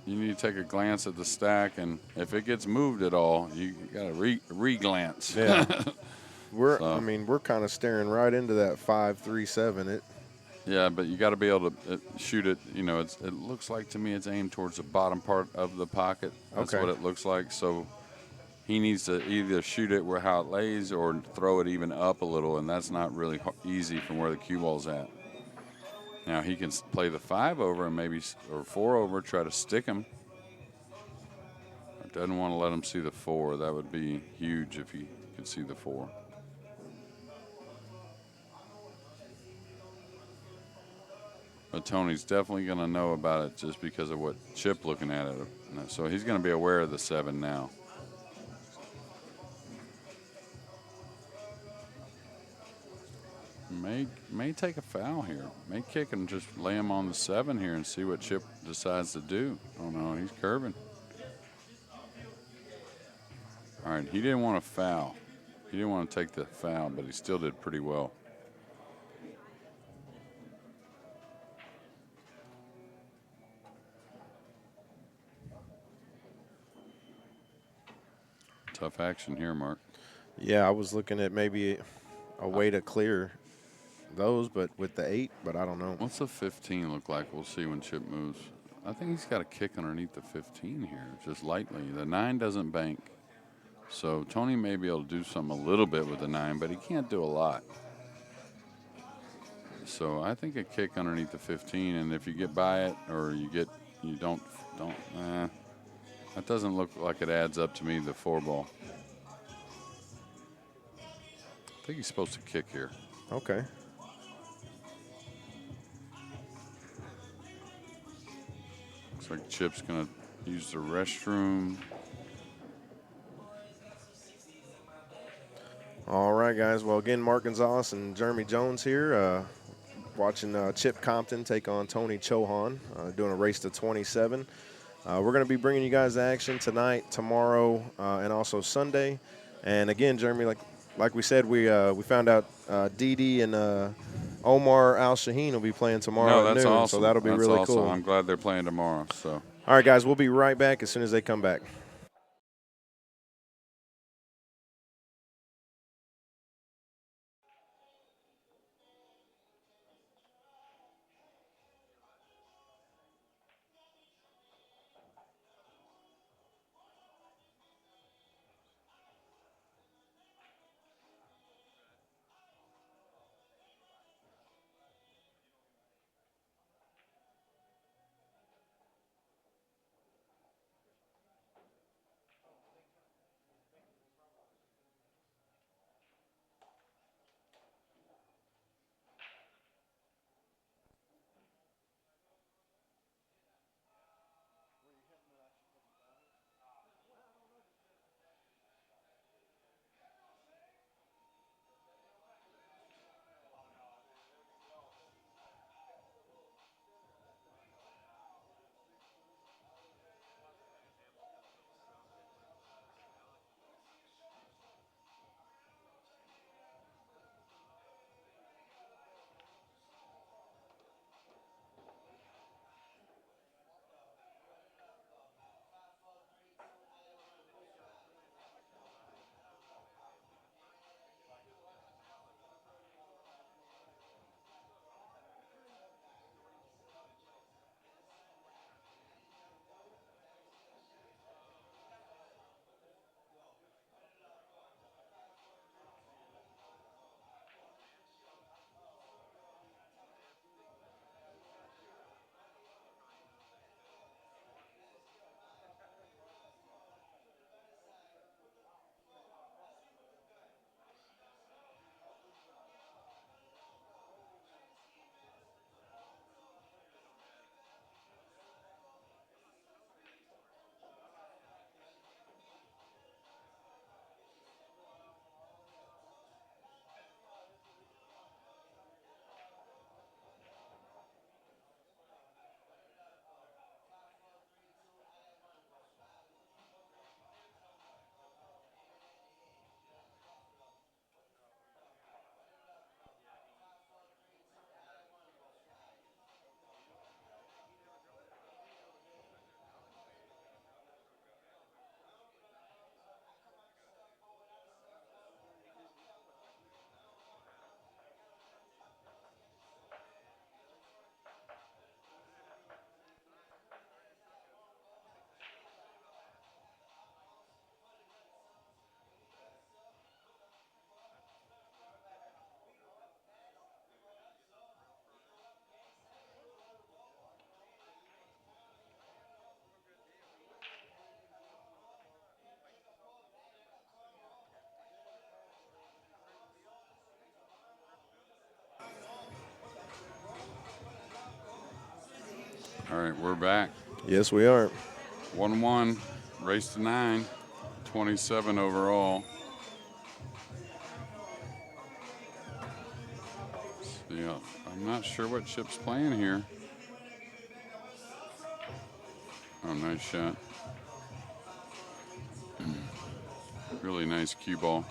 you need to take a glance at the stack, and if it gets moved at all, you got to re-glance. Yeah. We're kind of staring right into that 5-3-7. Yeah, but you got to be able to shoot it. You know, it looks like to me it's aimed towards the bottom part of the pocket. That's Okay. what it looks like. So he needs to either shoot it where how it lays or throw it even up a little, and that's not really easy from where the cue ball's at. Now he can play the 5 over and maybe or 4 over, try to stick him. Doesn't want to let him see the 4. That would be huge if he could see the 4. But Tony's definitely going to know about it just because of what Chip looking at it. So he's going to be aware of the 7 now. May take a foul here. May kick and just lay him on the 7 here and see what Chip decides to do. Oh, no, he's curving. All right, he didn't want to foul. He didn't want to take the foul, but he still did pretty well. Tough action here, Mark. Yeah, I was looking at maybe a way to clear those, but with the 8, but I don't know. What's the 15 look like? We'll see when Chip moves. I think he's got a kick underneath the 15 here, just lightly. The 9 doesn't bank. So Tony may be able to do something a little bit with the 9, but he can't do a lot. So I think a kick underneath the 15, and if you get by it or you don't, that doesn't look like it adds up to me, the 4 ball. I think he's supposed to kick here. Okay. Looks like Chip's going to use the restroom. All right, guys. Well, again, Mark Gonzalez and Jeremy Jones here watching Chip Compton take on Tony Chohan, doing a race to 27. We're going to be bringing you guys action tonight, tomorrow, and also Sunday. And again, Jeremy, like we said, we found out Didi and Omar Al-Shaheen will be playing tomorrow at noon. Awesome. So that'll be really awesome. cool. I'm glad they're playing tomorrow. So. All right, guys, we'll be right back as soon as they come back. All right, we're back. Yes, we are. 1-1, race to 9, 27 overall. Yeah, I'm not sure what Chip's playing here. Oh, nice shot. Really nice cue ball.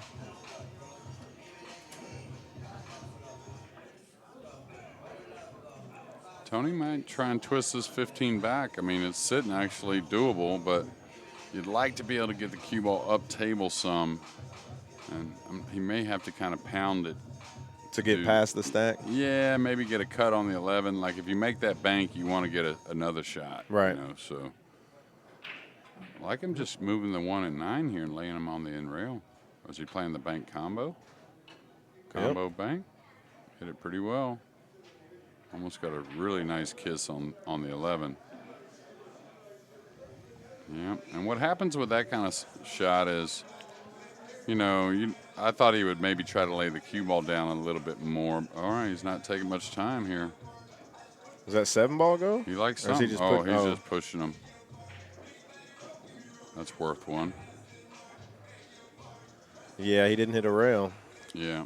Tony might try and twist this 15 back. I mean, it's sitting actually doable, but you'd like to be able to get the cue ball up table some. And he may have to kind of pound it. To get past the stack? Yeah, maybe get a cut on the 11. Like if you make that bank, you want to get another shot. Right. You know, so I like him just moving the 1 and 9 here and laying him on the end rail. Was he playing the bank combo? Combo bank. Hit it pretty well. Almost got a really nice kiss on the 11. Yeah, and what happens with that kind of shot is, you know, I thought he would maybe try to lay the cue ball down a little bit more. All right, he's not taking much time here. Is that 7-ball go? He likes Or is something. he He's just pushing him. That's worth one. Yeah, he didn't hit a rail. Yeah.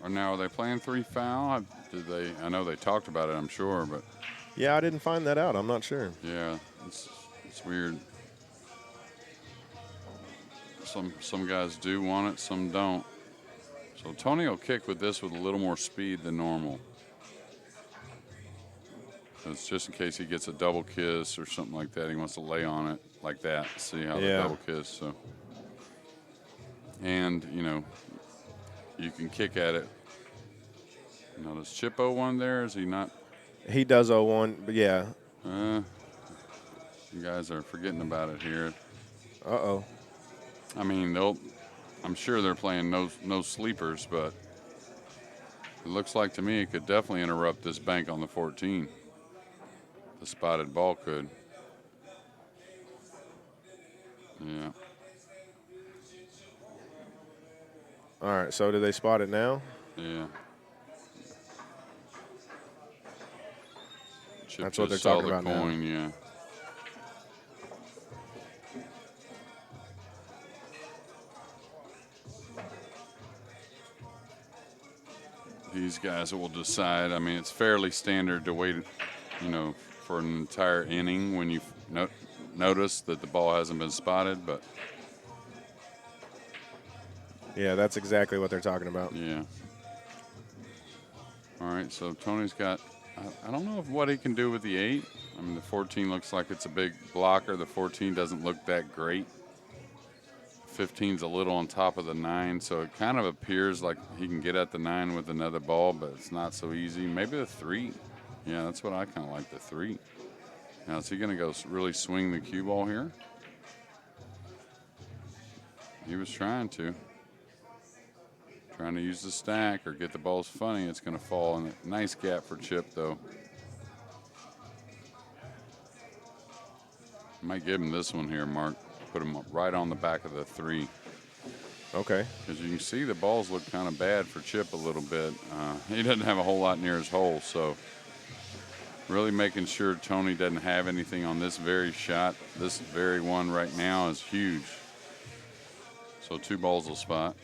Or now, are they playing 3 foul? Did they? I know they talked about it, I'm sure, but. Yeah, I didn't find that out. I'm not sure. Yeah, it's weird. Some guys do want it, some don't. So Tony will kick with this with a little more speed than normal. It's just in case he gets a double kiss or something like that. He wants to lay on it like that. See how the double kiss. So, and you know, you can kick at it. Now does Chip 0-1 there? Is he not? He does 0-1, but yeah. You guys are forgetting about it here. Uh-oh. I mean, I'm sure they're playing no sleepers, but it looks like to me it could definitely interrupt this bank on the 14. The spotted ball could. Yeah. All right, so do they spot it now? Yeah. Chip That's what they're just saw talking the about coin, now. yeah. These guys will decide. I mean, it's fairly standard to wait, you know, for an entire inning when you notice that the ball hasn't been spotted, but. Yeah, that's exactly what they're talking about. Yeah. All right, so Tony's got, I don't know what he can do with the 8. I mean, the 14 looks like it's a big blocker. The 14 doesn't look that great. 15's a little on top of the 9, so it kind of appears like he can get at the 9 with another ball, but it's not so easy. Maybe the 3. Yeah, that's what I kind of like, the 3. Now, is he going to go really swing the cue ball here? He was trying to. Trying to use the stack or get the balls funny. It's going to fall in a nice gap for Chip, though. Might give him this one here, Mark. Put him right on the back of the 3. Okay. Because you can see the balls look kind of bad for Chip a little bit. He doesn't have a whole lot near his hole, so really making sure Tony doesn't have anything on this very shot. This very one right now is huge. So 2 balls will spot.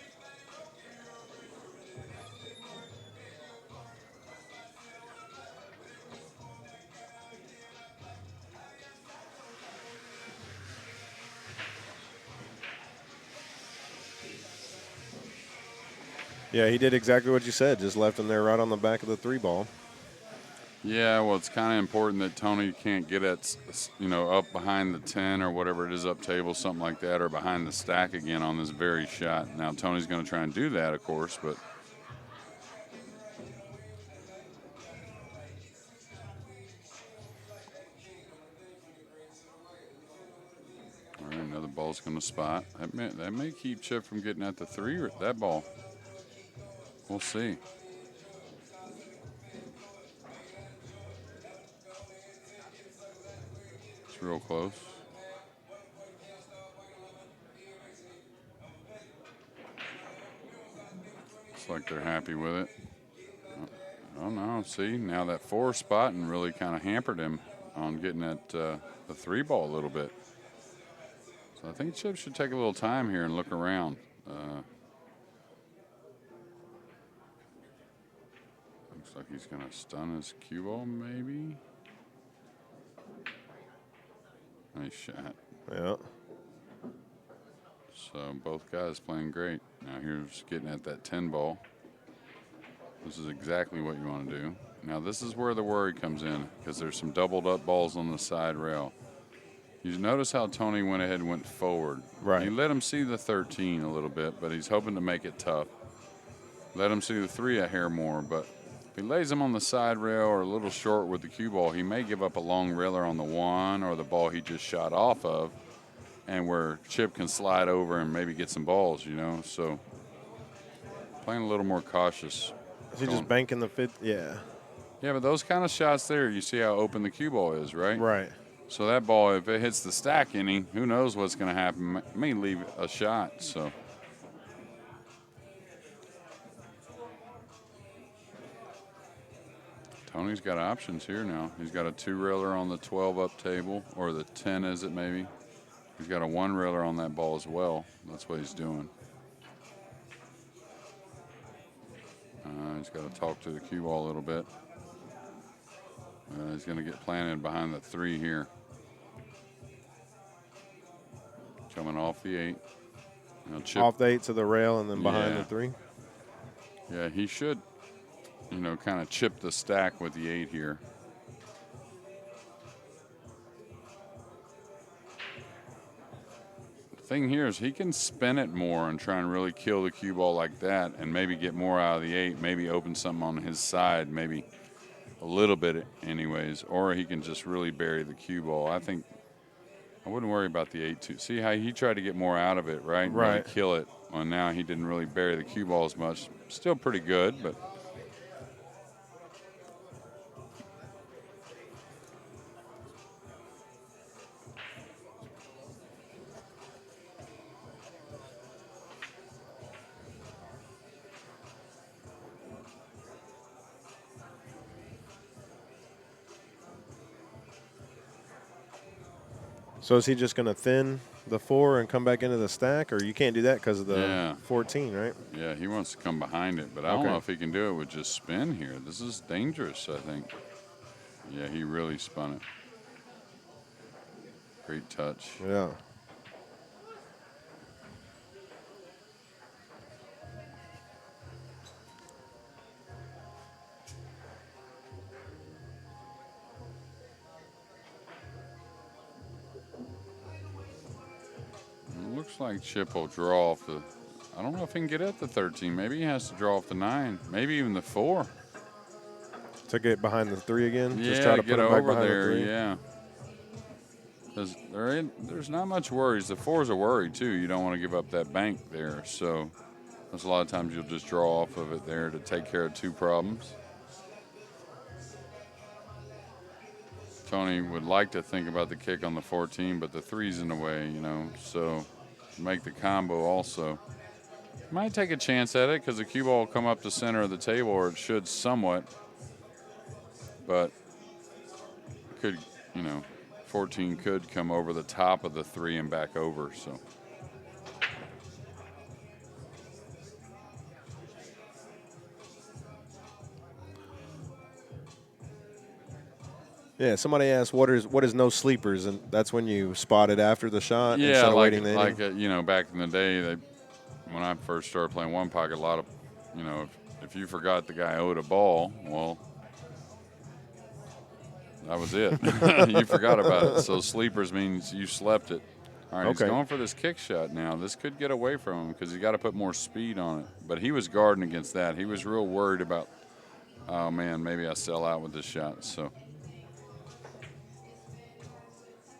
Yeah, he did exactly what you said. Just left him there right on the back of the 3 ball. Yeah, well, it's kind of important that Tony can't get at, you know, up behind the 10 or whatever it is, up table, something like that, or behind the stack again on this very shot. Now, Tony's going to try and do that, of course, but. All right, another ball's going to spot. That may keep Chip from getting at the 3 or that ball. We'll see. It's real close. Looks like they're happy with it. Oh no, see, now that 4 spotting really kind of hampered him. on getting at the 3-ball a little bit. So I think Chip should take a little time here and look around. Looks like he's going to stun his cue ball, maybe. Nice shot. Yeah. So both guys playing great. Now here's getting at that 10-ball. This is exactly what you want to do. Now this is where the worry comes in because there's some doubled up balls on the side rail. You notice how Tony went ahead and went forward. Right. He let him see the 13 a little bit, but he's hoping to make it tough. Let him see the 3 a hair more, but if he lays him on the side rail or a little short with the cue ball, he may give up a long railer on the 1 or the ball he just shot off of, and where Chip can slide over and maybe get some balls, you know. So playing a little more cautious. Is he just banking the 5th? Yeah. Yeah, but those kind of shots there, you see how open the cue ball is, right? Right. So that ball, if it hits the stack inning, who knows what's going to happen? May leave a shot. So Tony's got options here now. He's got a 2-railer on the 12 up table, or the 10 is it maybe? He's got a 1-railer on that ball as well. That's what he's doing. He's got to talk to the cue ball a little bit. He's going to get planted behind the 3 here. Coming off the 8. Chip. Off the 8 to the rail and then behind Yeah. the 3. Yeah, he should, you know, kind of chip the stack with the 8 here. The thing here is he can spin it more and try and really kill the cue ball like that and maybe get more out of the 8, maybe open something on his side, maybe a little bit anyways, or he can just really bury the cue ball. I think I wouldn't worry about the 8 too. See how he tried to get more out of it, right? Right. Really kill it. Well, now he didn't really bury the cue ball as much. Still pretty good, but So is he just going to thin the 4 and come back into the stack, or you can't do that because of the Yeah. 14, right? yeah, he wants to come behind it, but I don't Okay. know if he can do it with just spin here. This is dangerous, I think. Yeah, he really spun it. Great touch. Yeah. It looks like Chip will draw off the. I don't know if he can get at the 13. Maybe he has to draw off the 9. Maybe even the 4. To get behind the 3 again? Yeah, Just try to get put him back over behind there. the 3? Yeah. Because there's not much worries. The 4's a worry too. You don't want to give up that bank there. So there's a lot of times you'll just draw off of it there to take care of 2 problems. Tony would like to think about the kick on the 14, but the 3's in the way, you know. So to make the combo also. Might take a chance at it because the cue ball will come up the center of the table, or it should somewhat. But could, you know, 14 could come over the top of the 3 and back over. So Yeah, somebody asked what is no sleepers, and that's when you spot it after the shot yeah, instead of like waiting the inning. you know, back in the day, when I first started playing one pocket, a lot of, you know, if you forgot the guy owed a ball, well, that was it. You forgot about it. So sleepers means you slept it. All right, Okay. He's going for this kick shot now. This could get away from him because he's got to put more speed on it. But he was guarding against that. He was real worried about, oh, man, maybe I sell out with this shot. So,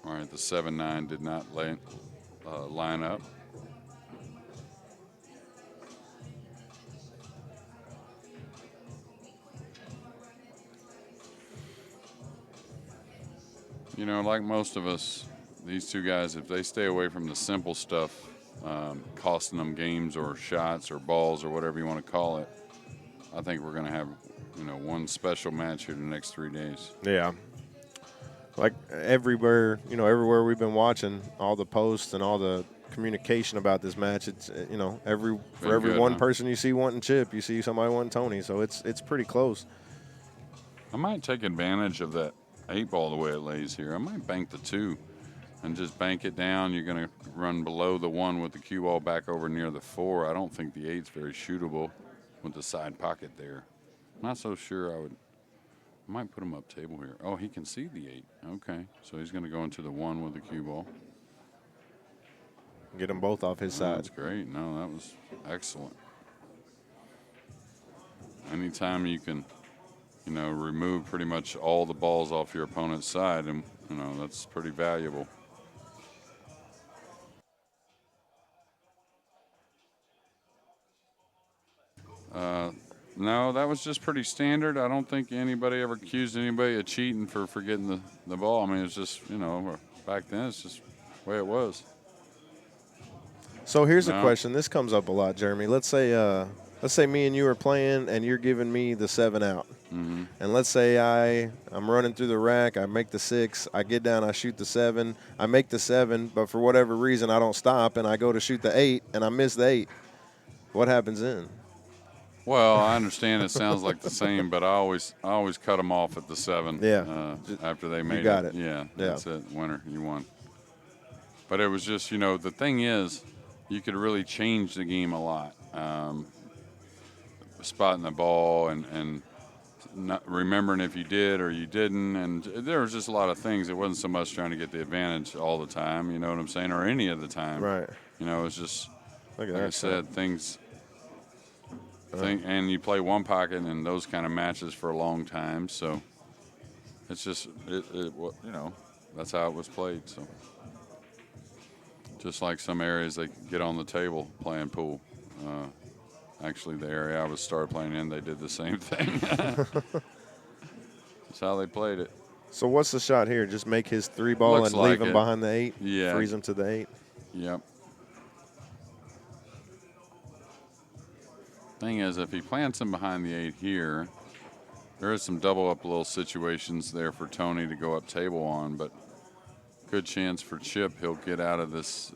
all right, the 7-9 did not line up. You know, like most of us, these 2 guys, if they stay away from the simple stuff, costing them games or shots or balls or whatever you want to call it, I think we're going to have, you know, one special match here the next 3 days. Yeah. like everywhere, everywhere we've been watching, all the posts and all the communication about this match, it's for Been every good, one huh? person you see wanting Chip, you see somebody wanting Tony. So it's pretty close. I might take advantage of that 8 ball the way it lays here. I might bank the 2 and just bank it down. You're going to run below the 1 with the cue ball back over near the 4. I don't think the 8's very shootable with the side pocket there. Not so sure I would. I might put him up table here. Oh, he can see the 8. Okay, so he's going to go into the 1 with the cue ball. Get them both off his Oh, side. that's great. No, that was excellent. Anytime you can, remove pretty much all the balls off your opponent's side, and that's pretty valuable. No, that was just pretty standard. I don't think anybody ever accused anybody of cheating for forgetting the ball. I mean, it's just, back then it's just the way it was. So here's a No. question. This comes up a lot, Jeremy. Let's say me and you are playing, and you're giving me the 7 out. Mm-hmm. And let's say I'm running through the rack. I make the 6. I get down. I shoot the 7. I make the 7, but for whatever reason I don't stop, and I go to shoot the 8, and I miss the 8. What happens then? Well, I understand it sounds like the same, but I always cut them off at the 7. Yeah. After they made got it. Yeah, Yeah. that's it. Winner, you won. But it was just, the thing is, you could really change the game a lot. Spotting the ball and not remembering if you did or you didn't, and there was just a lot of things. It wasn't so much trying to get the advantage all the time, you know what I'm saying, or any of the time. Right. It was just Look at like I that said, shot. and you play one pocket in those kind of matches for a long time, so it's just that's how it was played. So just like some areas they get on the table playing pool. Actually, the area I was started playing in, they did the same thing. That's how they played it. So what's the shot here? Just make his 3 ball Looks and leave like him it. behind the 8? Yeah. Freeze him to the 8? Yep. Thing is, if he plants him behind the 8 here, there is some double up little situations there for Tony to go up table on, but good chance for Chip. He'll get out of this,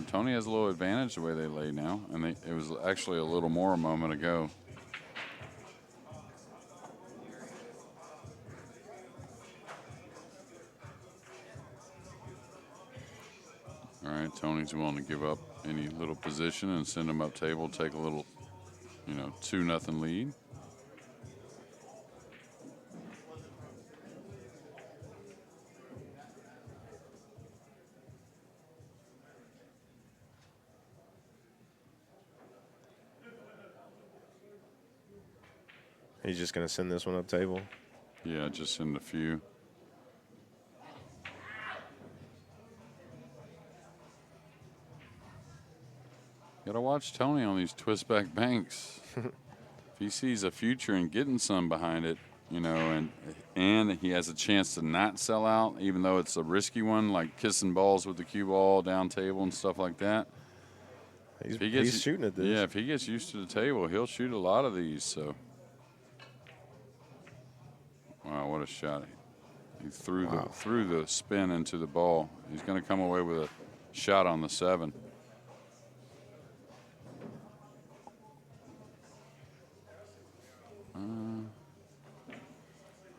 Tony has a little advantage the way they lay now, and it was actually a little more a moment ago. All right, Tony's willing to give up any little position and send him up table, take a little, 2-0 lead. He's just going to send this one up table? Yeah, just send a few. Gotta watch Tony on these twist back banks. If he sees a future in getting some behind it, and he has a chance to not sell out, even though it's a risky one, like kissing balls with the cue ball down table and stuff like that. He's shooting at this. Yeah, if he gets used to the table, he'll shoot a lot of these. So, wow, what a shot! He threw the spin into the ball. He's going to come away with a shot on the 7.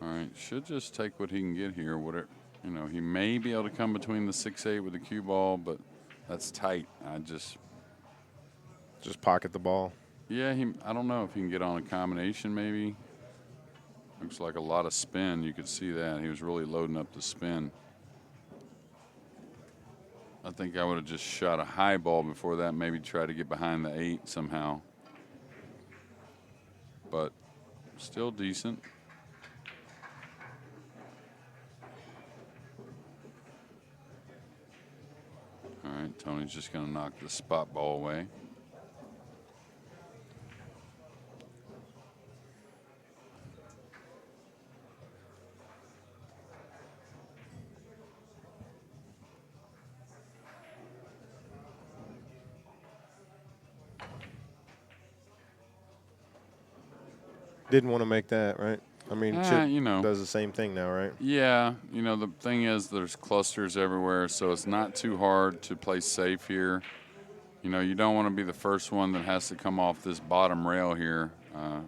All right, should just take what he can get here. Whatever, he may be able to come between the 6-8 with the cue ball, but that's tight. Just pocket the ball. Yeah, I don't know if he can get on a combination maybe. Looks like a lot of spin. You could see that. He was really loading up the spin. I think I would have just shot a high ball before that, maybe try to get behind the 8 somehow. But still decent. All right, Tony's just going to knock the spot ball away. Didn't want to make that, right? I mean, Chip You know. does the same thing now, right? Yeah, you know, the thing is there's clusters everywhere, so it's not too hard to play safe here. You know, you don't want to be the first one that has to come off this bottom rail here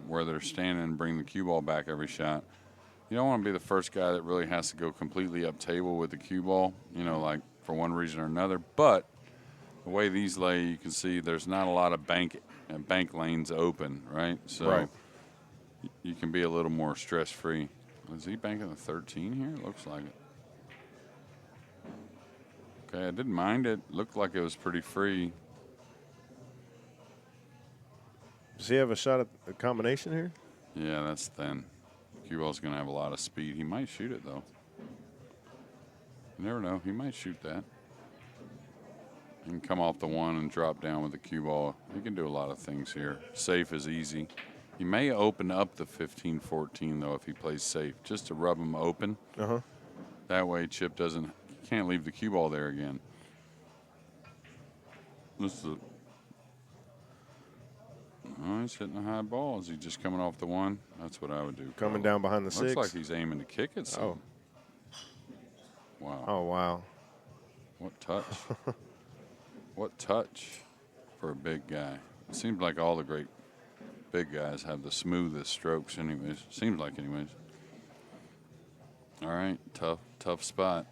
where they're standing and bring the cue ball back every shot. You don't want to be the first guy that really has to go completely up table with the cue ball, you know, like for one reason or another. But the way these lay, you can see there's not a lot of bank lanes open, right? So Right. you can be a little more stress-free. Is he banking the 13 here? Looks like it. Okay, I didn't mind it. Looked like it was pretty free. Does he have a shot at a combination here? Yeah, that's thin. Cue ball's going to have a lot of speed. He might shoot it, though. You never know. He might shoot that. He can come off the one and drop down with the cue ball. He can do a lot of things here. Safe is easy. He may open up the 15-14, though, if he plays safe, just to rub him open. Uh-huh. That way Chip can't leave the cue ball there again. This is he's hitting a high ball. Is he just coming off the one? That's what I would do. Coming down behind the six. Looks like he's aiming to kick it. Oh. Wow. Oh, wow. What touch. What touch for a big guy. It seems like all the great big guys have the smoothest strokes anyways. Seems like anyways. All right. Tough spot.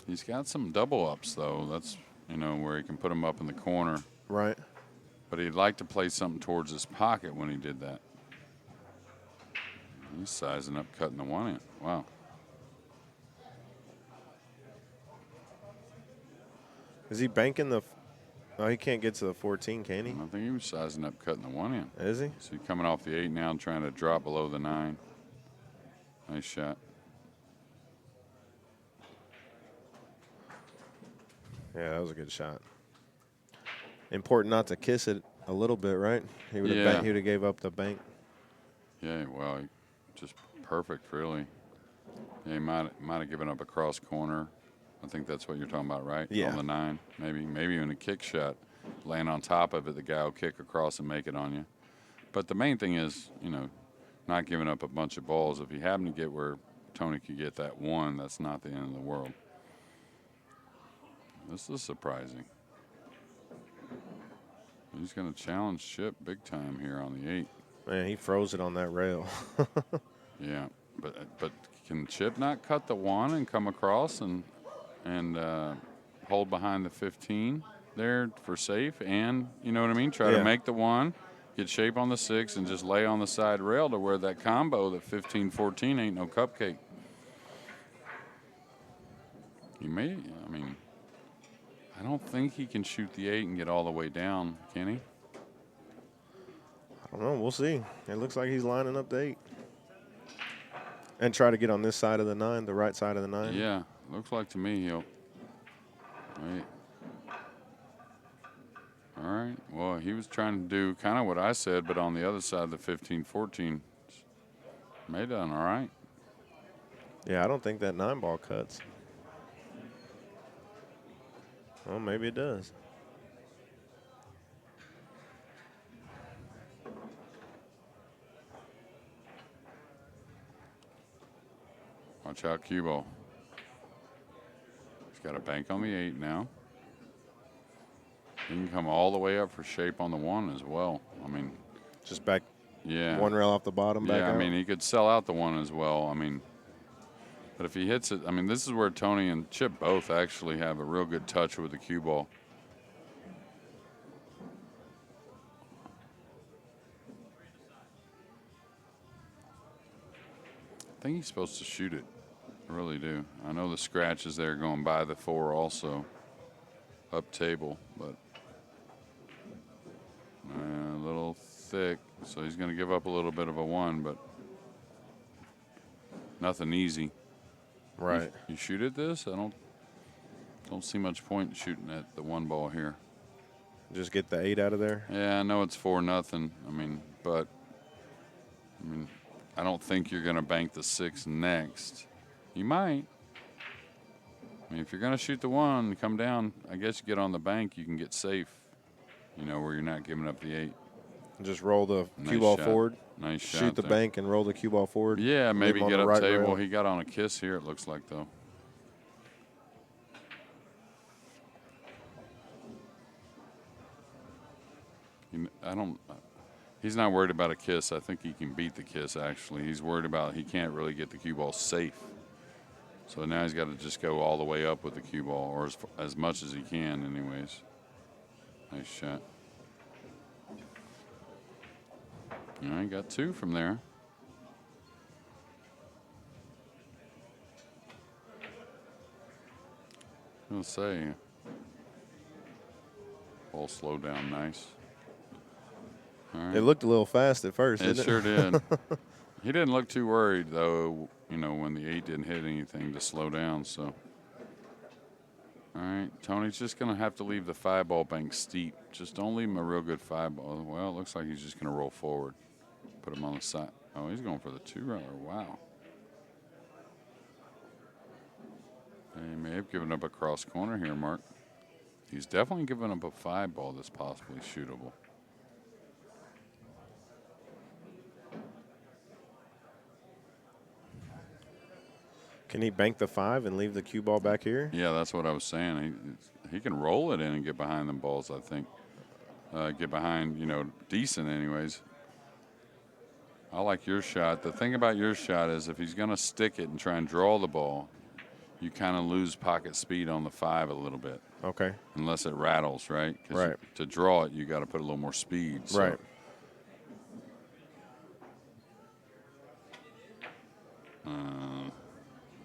He's got some double ups, though. That's, you know, where he can put them up in the corner. Right. But he'd like to play something towards his pocket when he did that. He's sizing up, cutting the one in. Wow. Is he banking the? Oh, he can't get to the 14, can he? I think he was sizing up, cutting the one in. Is he? So he's coming off the 8 now and trying to drop below the 9. Nice shot. Yeah, that was a good shot. Important not to kiss it a little bit, right? He would have Yeah. he would have gave up the bank. Yeah, well, just perfect, really. Yeah, he might have given up a cross corner. I think that's what you're talking about, right? Yeah. On the 9. Maybe even a kick shot. Laying on top of it, the guy will kick across and make it on you. But the main thing is, you know, not giving up a bunch of balls. If you happen to get where Tony could get that one, that's not the end of the world. This is surprising. He's going to challenge Chip big time here on the 8. Man, he froze it on that rail. Yeah, but can Chip not cut the 1 and come across and hold behind the 15 there for safe? And, you know what I mean? Try to make the 1, get shape on the 6, and just lay on the side rail to where that combo, that 15-14, ain't no cupcake. He may, I mean, I don't think he can shoot the 8 and get all the way down, can he? I don't know. We'll see. It looks like he's lining up the 8. And try to get on this side of the 9, the right side of the 9. Yeah, looks like to me he'll. Wait. All right. Well, he was trying to do kind of what I said, but on the other side of the 15-14. May done all right. Yeah, I don't think that 9 ball cuts. Well, maybe it does. Watch out, cue ball. He's got a bank on the 8 now. He can come all the way up for shape on the 1 as well. I mean, just back. Yeah. 1 rail off the bottom. Back yeah, out. I mean, he could sell out the 1 as well. I mean, but if he hits it, I mean, this is where Tony and Chip both actually have a real good touch with the cue ball. I think he's supposed to shoot it. I really do. I know the scratch is there going by the 4 also. Up table, but a little thick. So he's going to give up a little bit of a 1, but nothing easy. Right. You shoot at this? I don't see much point in shooting at the 1 ball here. Just get the 8 out of there. Yeah, I know it's 4-0. But I don't think you're going to bank the 6 next. You might. I mean, if you're going to shoot the 1 and come down, I guess you get on the bank, you can get safe, you know, where you're not giving up the 8. Just roll the Nice cue ball shot. forward. Nice shot. Shoot the there. bank and roll the cue ball forward. Yeah, Leave maybe him on get the up right table. rail. He got on a kiss here, it looks like, though. He's not worried about a kiss. I think he can beat the kiss, actually. He's worried about he can't really get the cue ball safe. So now he's got to just go all the way up with the cue ball, or as much as he can, anyways. Nice shot. All right, got 2 from there. I'll say, ball slowed down nice. All right. It looked a little fast at first, It didn't sure it? did. He didn't look too worried, though, when the 8 didn't hit anything to slow down. So, all right, Tony's just going to have to leave the 5-ball bank steep. Just don't leave him a real good 5-ball. Well, it looks like he's just going to roll forward. Put him on the side. Oh, he's going for the 2-railer. Wow. He may have given up a cross corner here, Mark. He's definitely given up a 5-ball that's possibly shootable. Can he bank the 5 and leave the cue ball back here? Yeah, that's what I was saying. He can roll it in and get behind them balls, I think. Get behind, decent anyways. I like your shot. The thing about your shot is if he's going to stick it and try and draw the ball, you kind of lose pocket speed on the 5 a little bit. Okay. Unless it rattles, right? 'Cause right. To draw it, you got to put a little more speed. So. Right.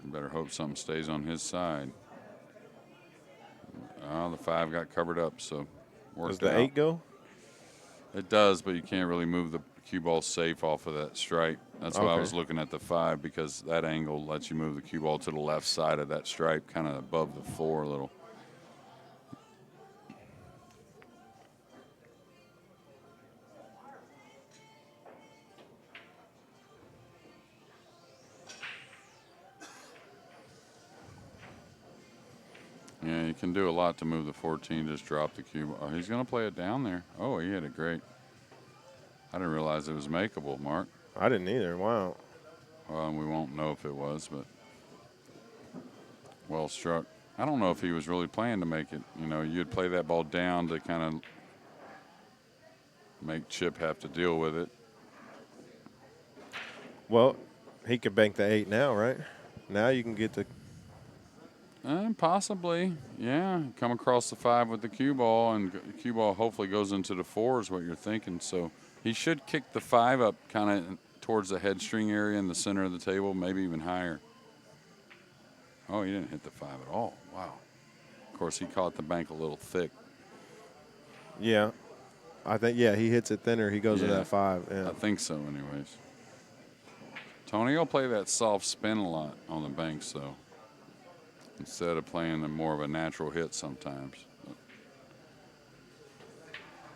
Better hope something stays on his side. The 5 got covered up, so worked Does the out. 8 go? It does, but you can't really move the cue ball safe off of that stripe. That's why I Okay. was looking at the 5, because that angle lets you move the cue ball to the left side of that stripe, kind of above the 4 a little. Yeah, you can do a lot to move the 14. Just drop the cue ball. Oh, he's going to play it down there. Oh, he hit it great. I didn't realize it was makeable, Mark. I didn't either. Wow. Well, we won't know if it was, but well struck. I don't know if he was really planning to make it. You'd play that ball down to kind of make Chip have to deal with it. Well, he could bank the 8 now, right? Now you can get the. Possibly, yeah. Come across the 5 with the cue ball, and the cue ball hopefully goes into the 4 is what you're thinking. So he should kick the 5 up kind of towards the head string area in the center of the table, maybe even higher. Oh, he didn't hit the 5 at all. Wow. Of course, he caught the bank a little thick. Yeah. I think, yeah, he hits it thinner. He goes to Yeah. that 5. Yeah. I think so, anyways. Tony will play that soft spin a lot on the banks, though, instead of playing more of a natural hit sometimes.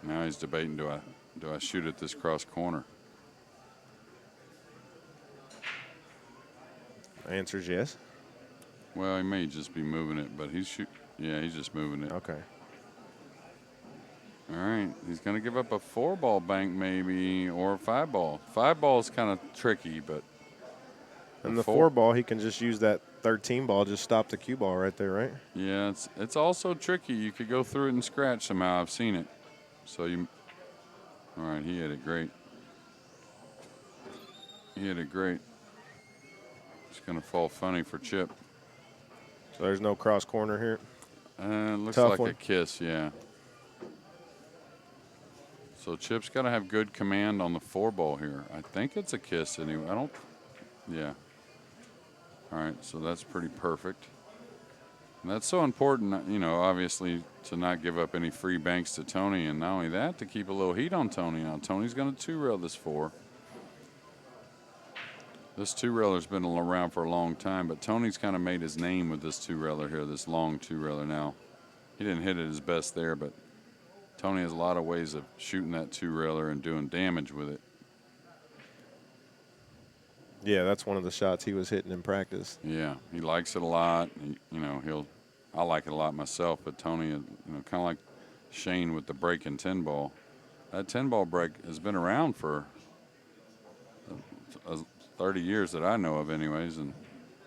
Now he's debating, do I shoot at this cross corner? Answer is yes. Well, he may just be moving it, but he's just moving it. Okay. All right, he's going to give up a 4-ball bank maybe, or a 5-ball. 5-ball is kind of tricky, but. And the 4-ball, he can just use that 13 ball, just stop the cue ball right there, right? Yeah, it's also tricky. You could go through it and scratch somehow. I've seen it. So all right, he hit it great. He hit it great. It's going to fall funny for Chip. So there's no cross corner here. It looks Tough like one. a kiss, yeah. So Chip's got to have good command on the 4-ball here. I think it's a kiss anyway. Yeah. All right, so that's pretty perfect. And that's so important, obviously, to not give up any free banks to Tony, and not only that, to keep a little heat on Tony. Now, Tony's going to 2-rail this 4. This 2-railer's been around for a long time, but Tony's kind of made his name with this 2-railer here, this long 2-railer now. He didn't hit it his best there, but Tony has a lot of ways of shooting that 2-railer and doing damage with it. Yeah, that's one of the shots he was hitting in practice. Yeah, he likes it a lot. I like it a lot myself, but Tony, kind of like Shane with the breaking 10 ball. that 10-ball break has been around for 30 years that I know of, anyways, and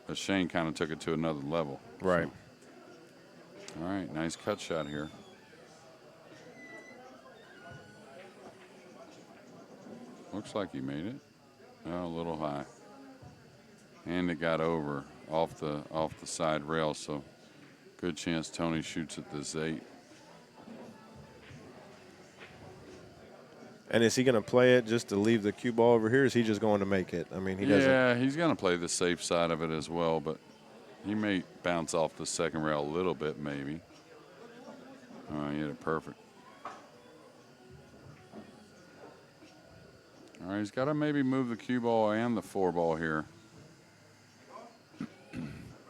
but Shane kind of took it to another level. Right. So. All right, nice cut shot here. Looks like he made it. Oh, a little high, and it got over off the side rail. So good chance Tony shoots at this 8. And is he going to play it just to leave the cue ball over here? Or is he just going to make it? I mean, he doesn't. Yeah, he's going to play the safe side of it as well, but he may bounce off the second rail a little bit, maybe. Oh, he hit it perfect. All right, he's got to maybe move the cue ball and the 4 ball here.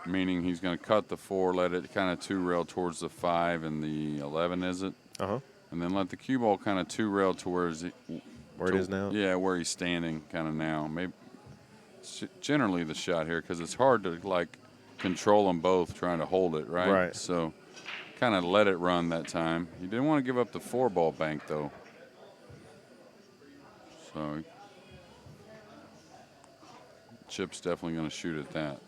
Meaning he's going to cut the 4, let it kind of 2-rail towards the 5 and the 11, is it? Uh-huh. And then let the cue ball kind of 2-rail to where it is now? Yeah, where he's standing kind of now. Maybe generally the shot here, because it's hard to, like, control them both trying to hold it, right? Right. So kind of let it run that time. He didn't want to give up the 4-ball bank, though. So Chip's definitely going to shoot at that.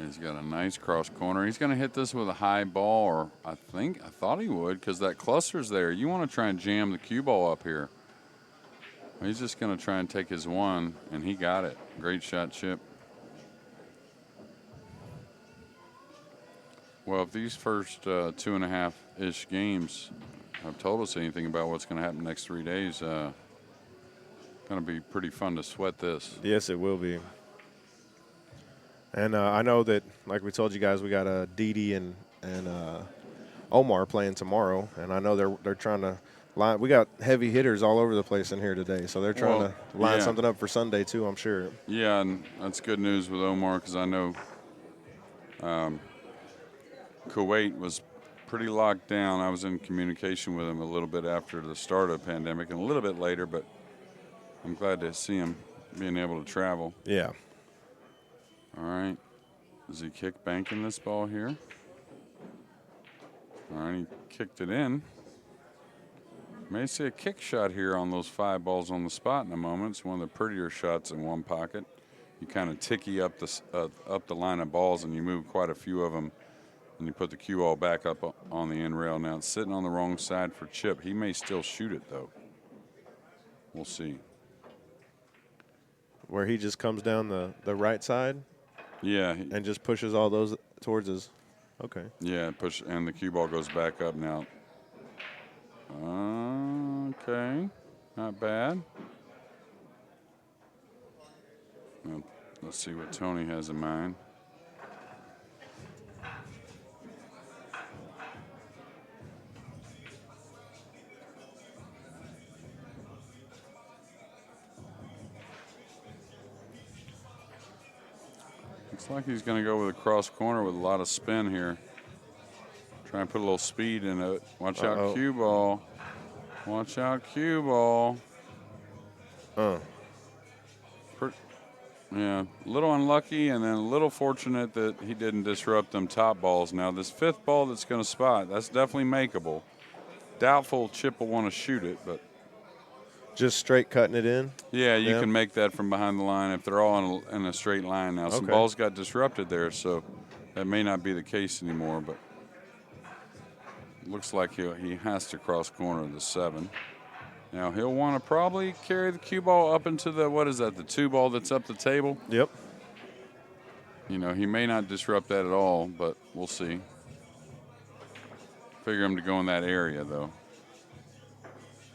He's got a nice cross corner. He's going to hit this with a high ball, or I thought he would, because that cluster's there. You want to try and jam the cue ball up here. He's just going to try and take his 1, and he got it. Great shot, Chip. Well, if these first 2.5-ish games have told us anything about what's going to happen the next 3 days, going to be pretty fun to sweat this. Yes, it will be. And I know that, like we told you guys, we got Didi and Omar playing tomorrow, and I know they're trying to line. We got heavy hitters all over the place in here today, so they're trying to line something up for Sunday too, I'm sure. Yeah, and that's good news with Omar, because I know Kuwait was pretty locked down. I was in communication with him a little bit after the start of the pandemic and a little bit later, but I'm glad to see him being able to travel. Yeah. All right. Does he kick banking this ball here? All right, he kicked it in. May see a kick shot here on those 5 balls on the spot in a moment. It's one of the prettier shots in one pocket. You kind of ticky up the line of balls, and you move quite a few of them, and you put the cue ball back up on the end rail. Now it's sitting on the wrong side for Chip. He may still shoot it, though. We'll see. Where he just comes down the right side? Yeah. And just pushes all those towards his. Okay. Yeah, push, and the cue ball goes back up now. Okay. Not bad. Well, let's see what Tony has in mind. Looks like he's going to go with a cross corner with a lot of spin here. Try and put a little speed in it. Watch out, cue ball. Watch out, cue ball. Yeah, a little unlucky, and then a little fortunate that he didn't disrupt them top balls. Now, this 5th ball that's going to spot, that's definitely makeable. Doubtful Chip will want to shoot it, but. Just straight cutting it in? Yeah, you can make that from behind the line if they're all in a straight line now. Some balls got disrupted there, so that may not be the case anymore, but looks like he has to cross corner the 7. Now he'll want to probably carry the cue ball up into the, what is that, the 2 ball that's up the table? Yep. You know, he may not disrupt that at all, but we'll see. Figure him to go in that area, though.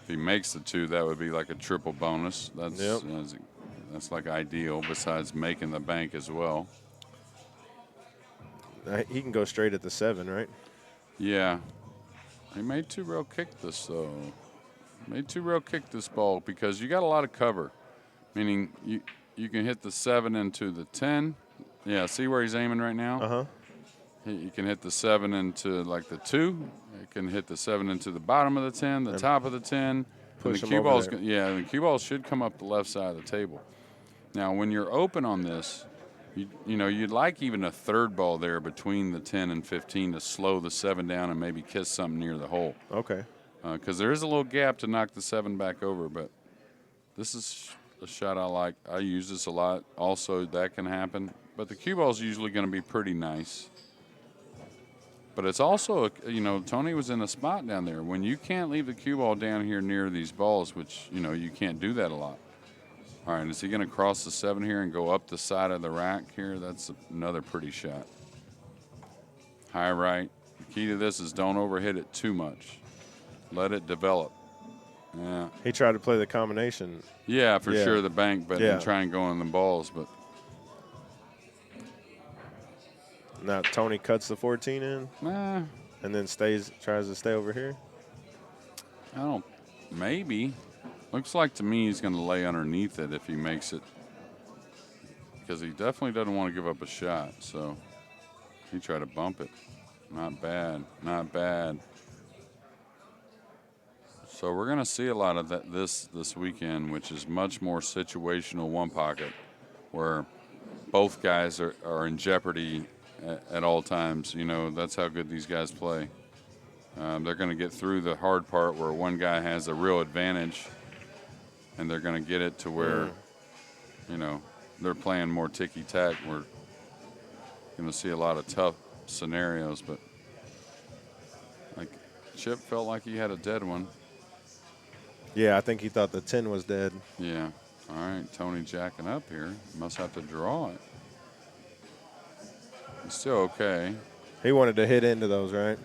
If he makes the 2, that would be like a triple bonus. That's like ideal, besides making the bank as well. He can go straight at the 7, right? Yeah. He made 2-rail kick this, though. Made 2-rail kick this ball because you got a lot of cover, meaning you can hit the 7 into the 10. Yeah, see where he's aiming right now? Uh-huh. You can hit the 7 into like the 2. You can hit the 7 into the bottom of the 10, the top of the 10. Push and the him cue over balls, there. yeah, the cue ball should come up the left side of the table. Now, when you're open on this, you know, you'd like even a third ball there between the 10 and 15 to slow the 7 down and maybe kiss something near the hole. Okay. Because there is a little gap to knock the 7 back over, but this is a shot I like. I use this a lot. Also, that can happen. But the cue ball is usually going to be pretty nice. But it's also, you know, Tony was in a spot down there. When you can't leave the cue ball down here near these balls, which, you know, you can't do that a lot. All right, is he going to cross the 7 here and go up the side of the rack here? That's another pretty shot. High right. The key to this is don't overhit it too much. Let it develop. Yeah. He tried to play the combination. Yeah, for sure, the bank, but Yeah. and try and go on the balls. But Now Tony cuts the 14 in nah, and then tries to stay over here. I don't. Maybe. Looks like to me he's going to lay underneath it if he makes it, because he definitely doesn't want to give up a shot. So he tried to bump it. Not bad. Not bad. So we're going to see a lot of that this weekend, which is much more situational one pocket, where both guys are in jeopardy at all times. You know, that's how good these guys play. They're going to get through the hard part where one guy has a real advantage, and they're going to get it to where, you know, they're playing more ticky-tack. We're going to see a lot of tough scenarios, but like Chip felt like he had a dead one. Yeah, I think he thought the 10 was dead. Yeah. All right, Tony jacking up here. Must have to draw it. He's still okay. He wanted to hit into those, right?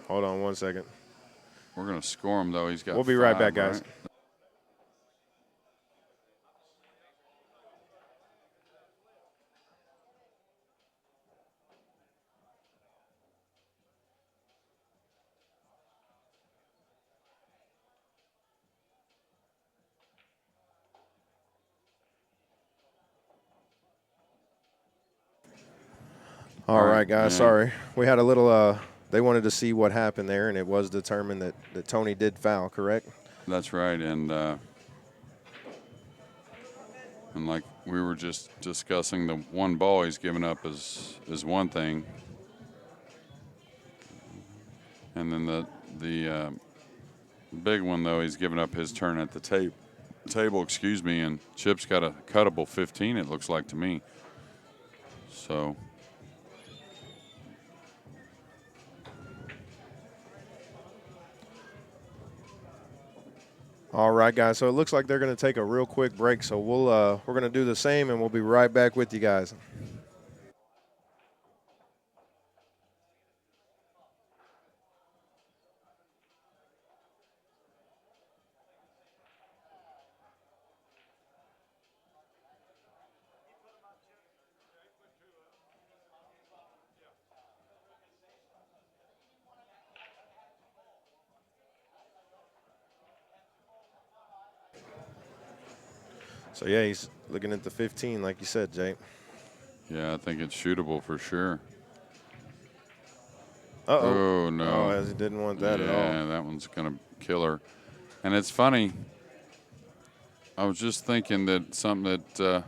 Hold on 1 second. We're going to score him, though. He's got We'll be right 5, back, guys. Right? All right, guys. Yeah. Sorry. We had a little, they wanted to see what happened there, and it was determined that Tony did foul, correct? That's right. And like we were just discussing, the one ball he's given up is one thing. And then the big one, though, he's given up his turn at the table, excuse me, and Chip's got a cuttable 15, it looks like to me. So All right, guys. So it looks like they're going to take a real quick break. So we're going to do the same, and we'll be right back with you guys. So, yeah, he's looking at the 15, like you said, Jake. yeah, I think it's shootable for sure. Uh-oh. Oh, no. Oh, he didn't want that at all. Yeah, that one's going to kill her. And it's funny. I was just thinking that something that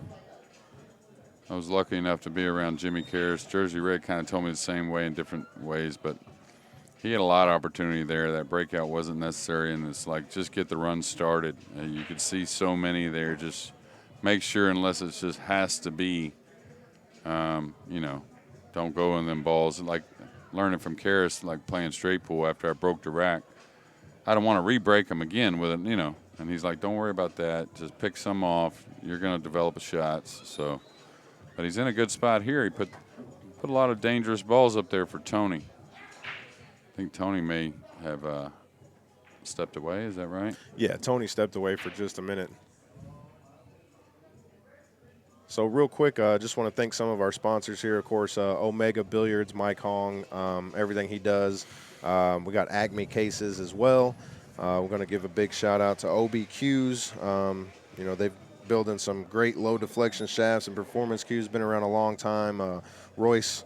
I was lucky enough to be around Jimmy Karras. Jersey Red kind of told me the same way in different ways, but he had a lot of opportunity there. That breakout wasn't necessary, and it's like just get the run started. You could see so many there. Just make sure, unless it just has to be, you know, don't go in them balls. Like learning from Karras, like playing straight pool after I broke the rack. I don't want to re-break them again with it, you know. And he's like, don't worry about that. Just pick some off. You're going to develop shots. So, but he's in a good spot here. He put a lot of dangerous balls up there for Tony. I think Tony may have stepped away. Is that right? Yeah, Tony stepped away for just a minute. So real quick, I just want to thank some of our sponsors here. Of course, Omega Billiards, Mike Hong, everything he does. We got Acme Cases as well. We're going to give a big shout out to OBQs. You know, they've building some great low deflection shafts and performance cues. Been around a long time. Royce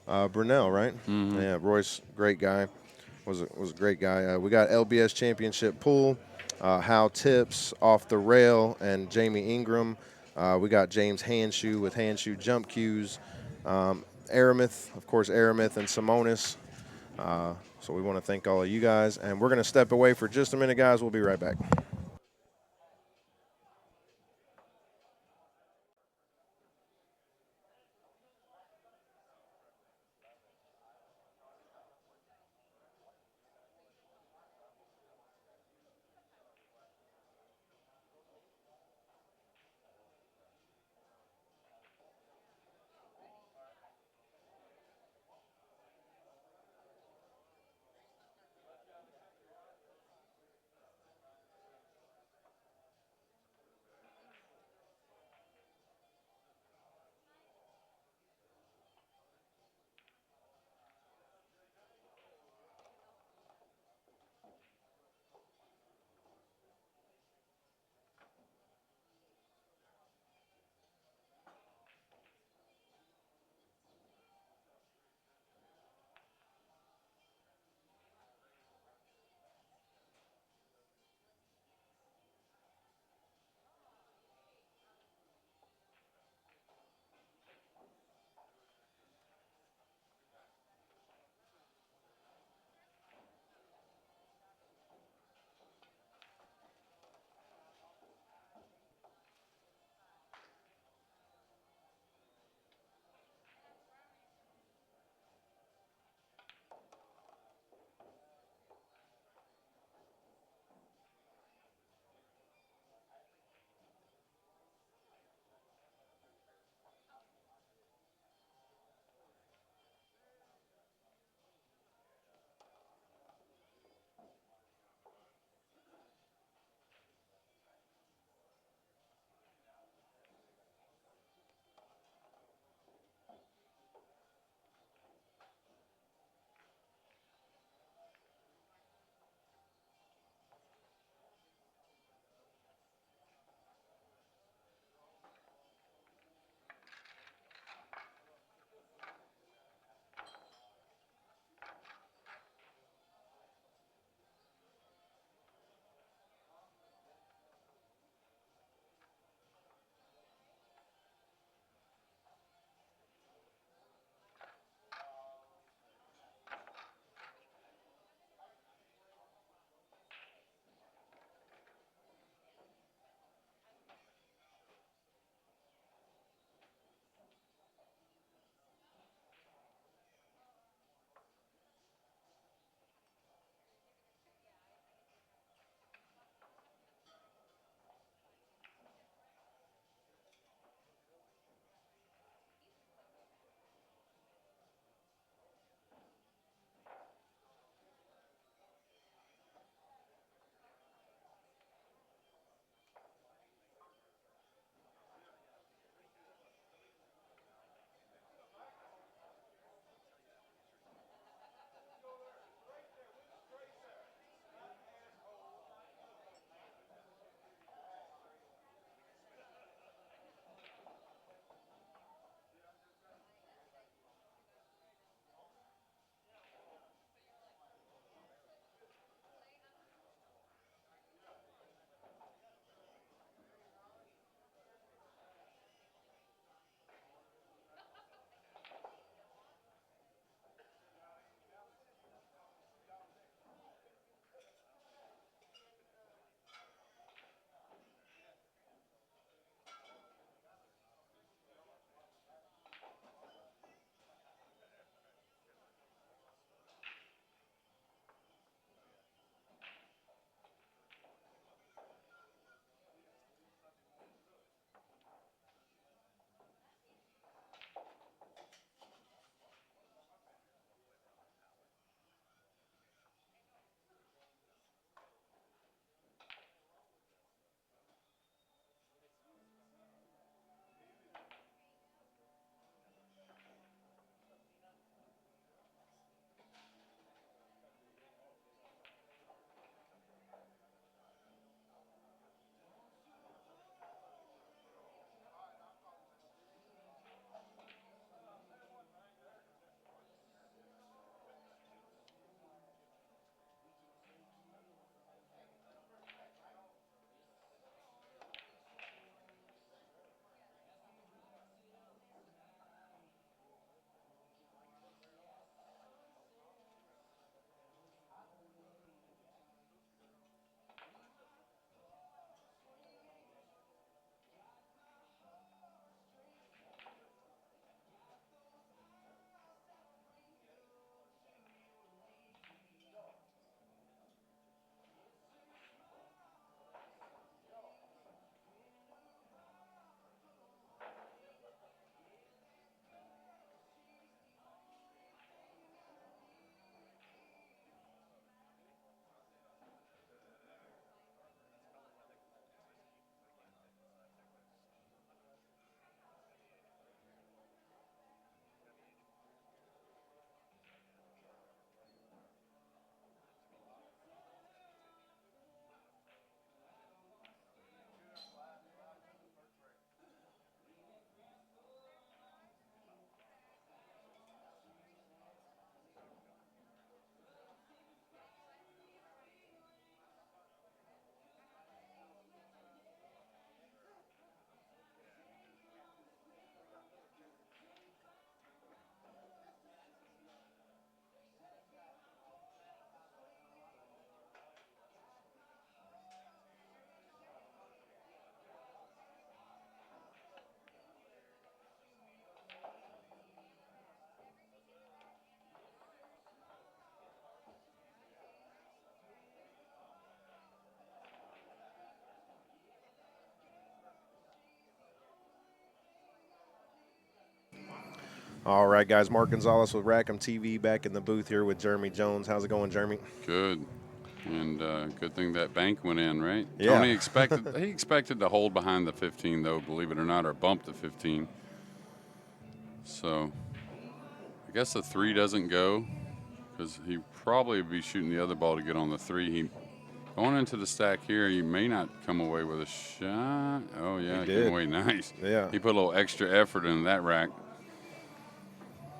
Brunel, right? Mm-hmm. Yeah, Royce, great guy. Was a great guy. We got LBS Championship pool. Hal Tips, Off the Rail, and Jamie Ingram. We got James Handshoe with Handshoe jump cues. Aramith, of course, Aramith and Simonis. So we want to thank all of you guys. And we're going to step away for just a minute, guys. We'll be right back. All right, guys. Mark Gonzalez with Rackham TV back in the booth here with Jeremy Jones. How's it going, Jeremy? Good. And good thing that bank went in, right? Yeah. Tony expected to hold behind the 15, though, believe it or not, or bump the 15. So I guess the 3 doesn't go because he probably would be shooting the other ball to get on the 3. Going into the stack here, he may not come away with a shot. Oh, yeah, He came did. away nice. Yeah. He put a little extra effort into that rack.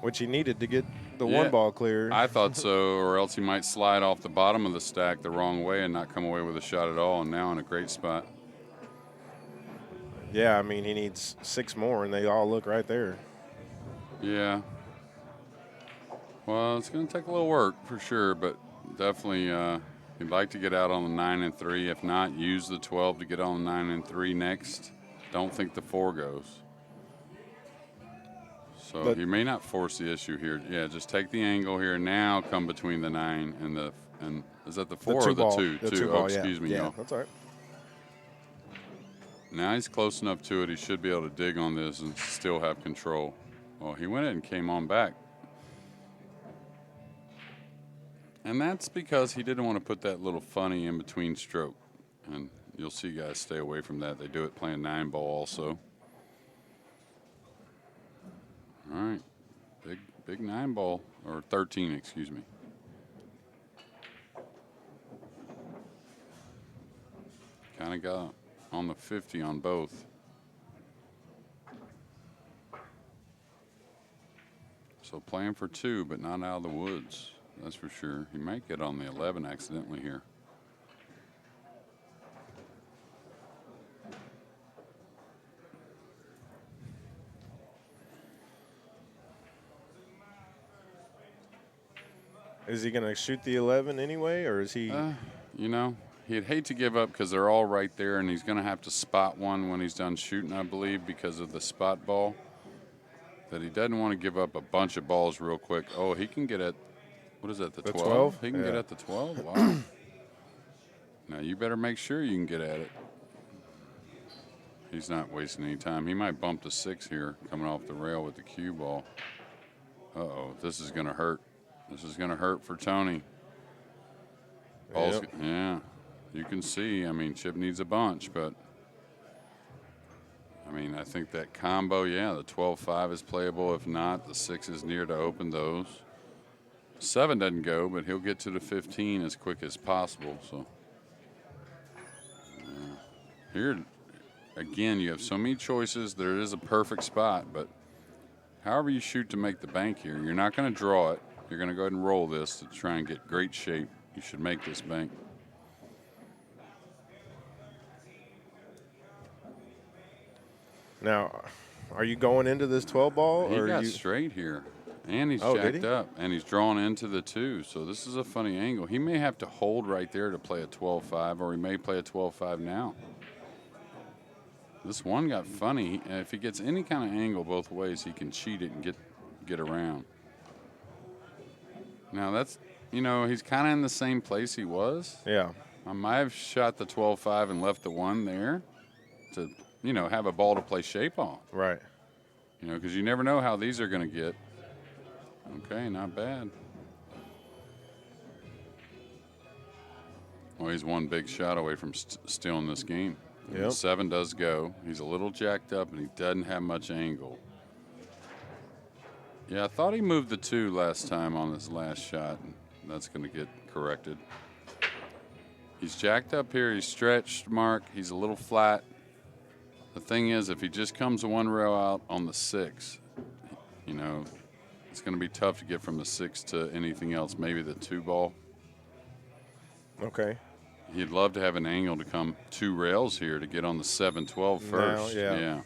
Which he needed to get the Yeah, one ball clear. I thought so, or else he might slide off the bottom of the stack the wrong way and not come away with a shot at all, and now in a great spot. Yeah, I mean, he needs 6 more, and they all look right there. Yeah. Well, it's going to take a little work for sure, but definitely you'd like to get out on the 9 and 3. If not, use the 12 to get on the 9 and 3 next. Don't think the 4 goes. So you may not force the issue here. Yeah, just take the angle here. Now come between the 9 and is that the 4 or the 2? The 2 ball, excuse me, yeah. y'all. That's all right. Now he's close enough to it. He should be able to dig on this and still have control. Well, he went in and came on back. And that's because he didn't want to put that little funny in between stroke. And you'll see guys stay away from that. They do it playing 9 ball also. All right. Big 9 ball, or 13, excuse me. Kind of got on the 50 on both. So playing for 2, but not out of the woods. That's for sure. He might get on the 11 accidentally here. Is he going to shoot the 11 anyway, or is he? You know, he'd hate to give up because they're all right there, and he's going to have to spot one when he's done shooting, I believe, because of the spot ball. That he doesn't want to give up a bunch of balls real quick. Oh, he can get at, what is that, the 12? He can get at the 12? Wow. Now, you better make sure you can get at it. He's not wasting any time. He might bump the 6 here coming off the rail with the cue ball. Uh-oh, this is going to hurt. This is going to hurt for Tony. Yep. Yeah, you can see. I mean, Chip needs a bunch, but I mean, I think that combo, yeah, the 12-5 is playable. If not, the 6 is near to open those. 7 doesn't go, but he'll get to the 15 as quick as possible. So here, again, you have so many choices. There is a perfect spot, but however you shoot to make the bank here, you're not going to draw it. You're going to go ahead and roll this to try and get great shape. You should make this bank. Now, are you going into this 12 ball? He or got you... straight here, and he's did jacked he? up, and he's drawn into the 2. So this is a funny angle. He may have to hold right there to play a 12-5, or he may play a 12-5 now. This one got funny. If he gets any kind of angle both ways, he can cheat it and get around. Now that's, you know, he's kind of in the same place he was. Yeah. I might have shot the 12-5 and left the 1 there to, you know, have a ball to play shape on. Right. You know, because you never know how these are going to get. Okay, not bad. Well, he's one big shot away from stealing this game. Yep. 7 does go. He's a little jacked up, and he doesn't have much angle. Yeah, I thought he moved the 2 last time on this last shot, and that's going to get corrected. He's jacked up here. He's stretched, Mark. He's a little flat. The thing is, if he just comes 1 rail out on the 6, you know, it's going to be tough to get from the 6 to anything else, maybe the 2 ball. Okay. He'd love to have an angle to come 2 rails here to get on the 7-12 first. Now, yeah.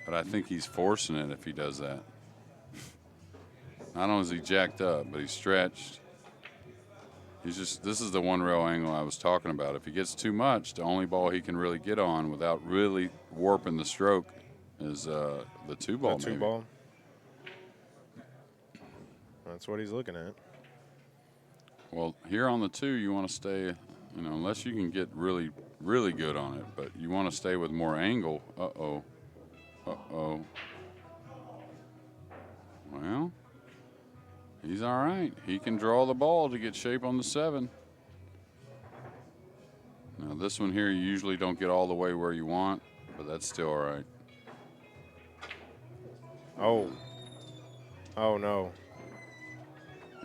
But I think he's forcing it if he does that. Not only is he jacked up, but he's stretched. This is the 1 rail angle I was talking about. If he gets too much, the only ball he can really get on without really warping the stroke is the 2 ball. The 2 ball. That's what he's looking at. Well, here on the 2, you want to stay, you know, unless you can get really, really good on it, but you want to stay with more angle. Uh-oh. Uh-oh. Well, all right. He can draw the ball to get shape on the 7. Now this one here, you usually don't get all the way where you want, but that's still all right. Oh. Oh, no.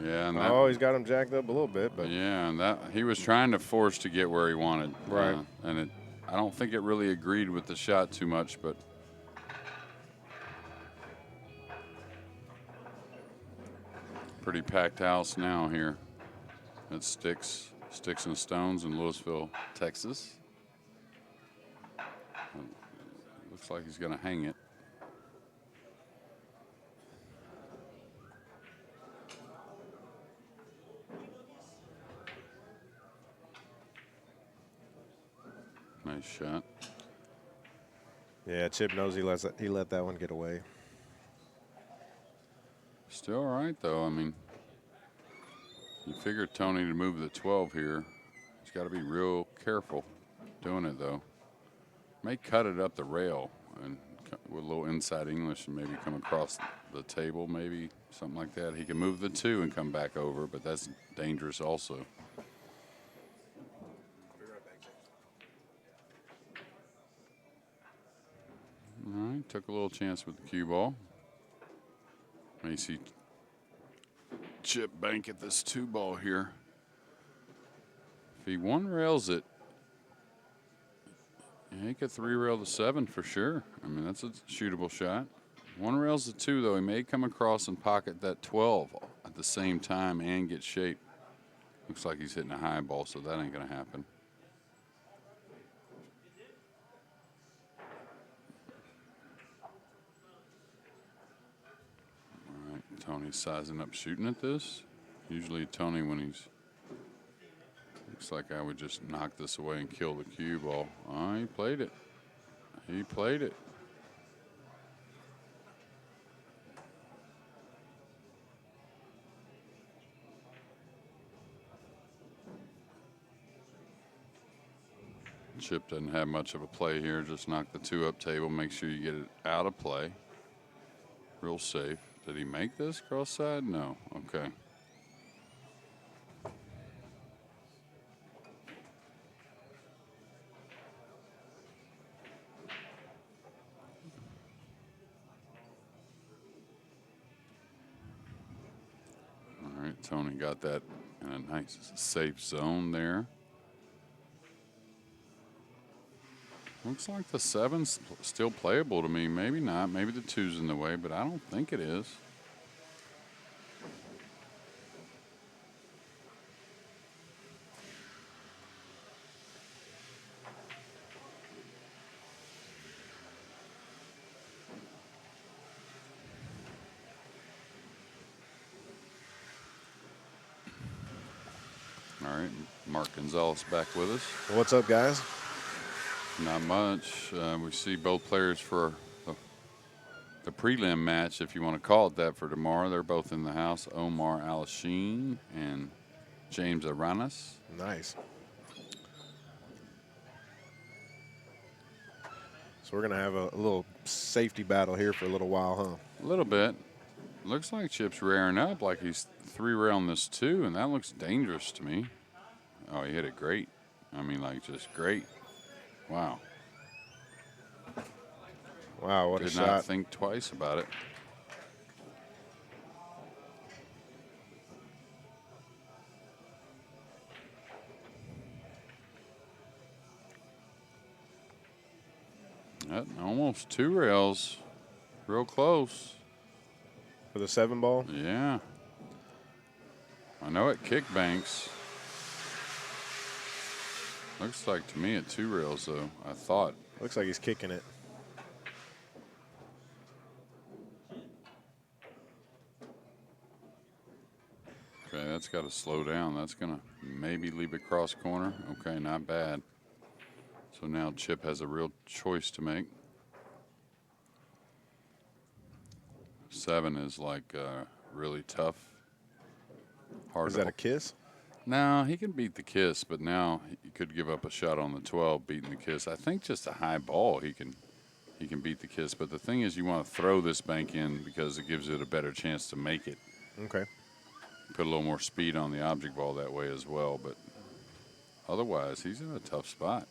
Yeah, and He's got him jacked up a little bit, but yeah, and that he was trying to force to get where he wanted. Right. And I don't think it really agreed with the shot too much, but pretty packed house now here at Stixx and Stones in Lewisville, Texas. Looks like he's going to hang it. Nice shot. yeah, Chip knows he let that one get away. Still all right, though. I mean, you figure Tony to move the 12 here. He's got to be real careful doing it, though. May cut it up the rail and with a little inside English and maybe come across the table, maybe something like that. He can move the 2 and come back over, but that's dangerous also. All right, took a little chance with the cue ball. May see Chip bank at this 2 ball here. If he 1 rails it, yeah, he could 3 rail the 7 for sure. I mean, that's a shootable shot. 1 rails the 2, though. He may come across and pocket that 12 at the same time and get shape. Looks like he's hitting a high ball, so that ain't going to happen. All right, Tony's sizing up shooting at this. Usually Tony, when he's... Looks like I would just knock this away and kill the cue ball. Oh, he played it. He played it. Chip doesn't have much of a play here. Just knock the 2 up table. Make sure you get it out of play. Real safe. Did he make this cross side? No. Okay. All right, Tony got that in a nice safe zone there. Looks like the 7's still playable to me. Maybe not. Maybe the 2's in the way, but I don't think it is. All right, Mark Gonzalez back with us. What's up, guys? Not much. We see both players for the prelim match, if you want to call it that, for tomorrow. They're both in the house. Omar Alasheen and James Aranas. Nice. So we're going to have a little safety battle here for a little while, huh? A little bit. Looks like Chip's rearing up like he's 3 railing this 2, and that looks dangerous to me. Oh, he hit it great. I mean, like, just great. Wow. Wow, what a shot. Did not think twice about it. Almost 2 rails. Real close. For the 7 ball? Yeah. I know it kick banks. Looks like to me at 2 rails, though. I thought. Looks like he's kicking it. Okay, that's got to slow down. That's going to maybe leave it cross corner. Okay, not bad. So now Chip has a real choice to make. 7 is like really tough. Hard. Is that a kiss? No, he can beat the kiss, but now he could give up a shot on the 12, beating the kiss. I think just a high ball he can beat the kiss. But the thing is, you want to throw this bank in because it gives it a better chance to make it. Okay. put a little more speed on the object ball that way as well. But otherwise, he's in a tough spot.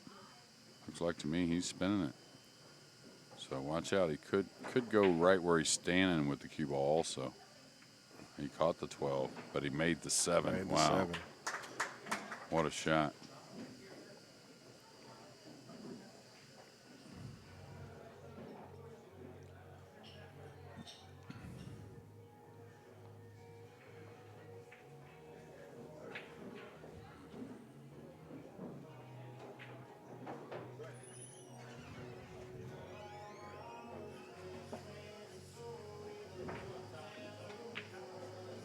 Looks like to me he's spinning it. So watch out. He could go right where he's standing with the cue ball also. He caught the 12, but he made the 7. Made the wow. 7. What a shot.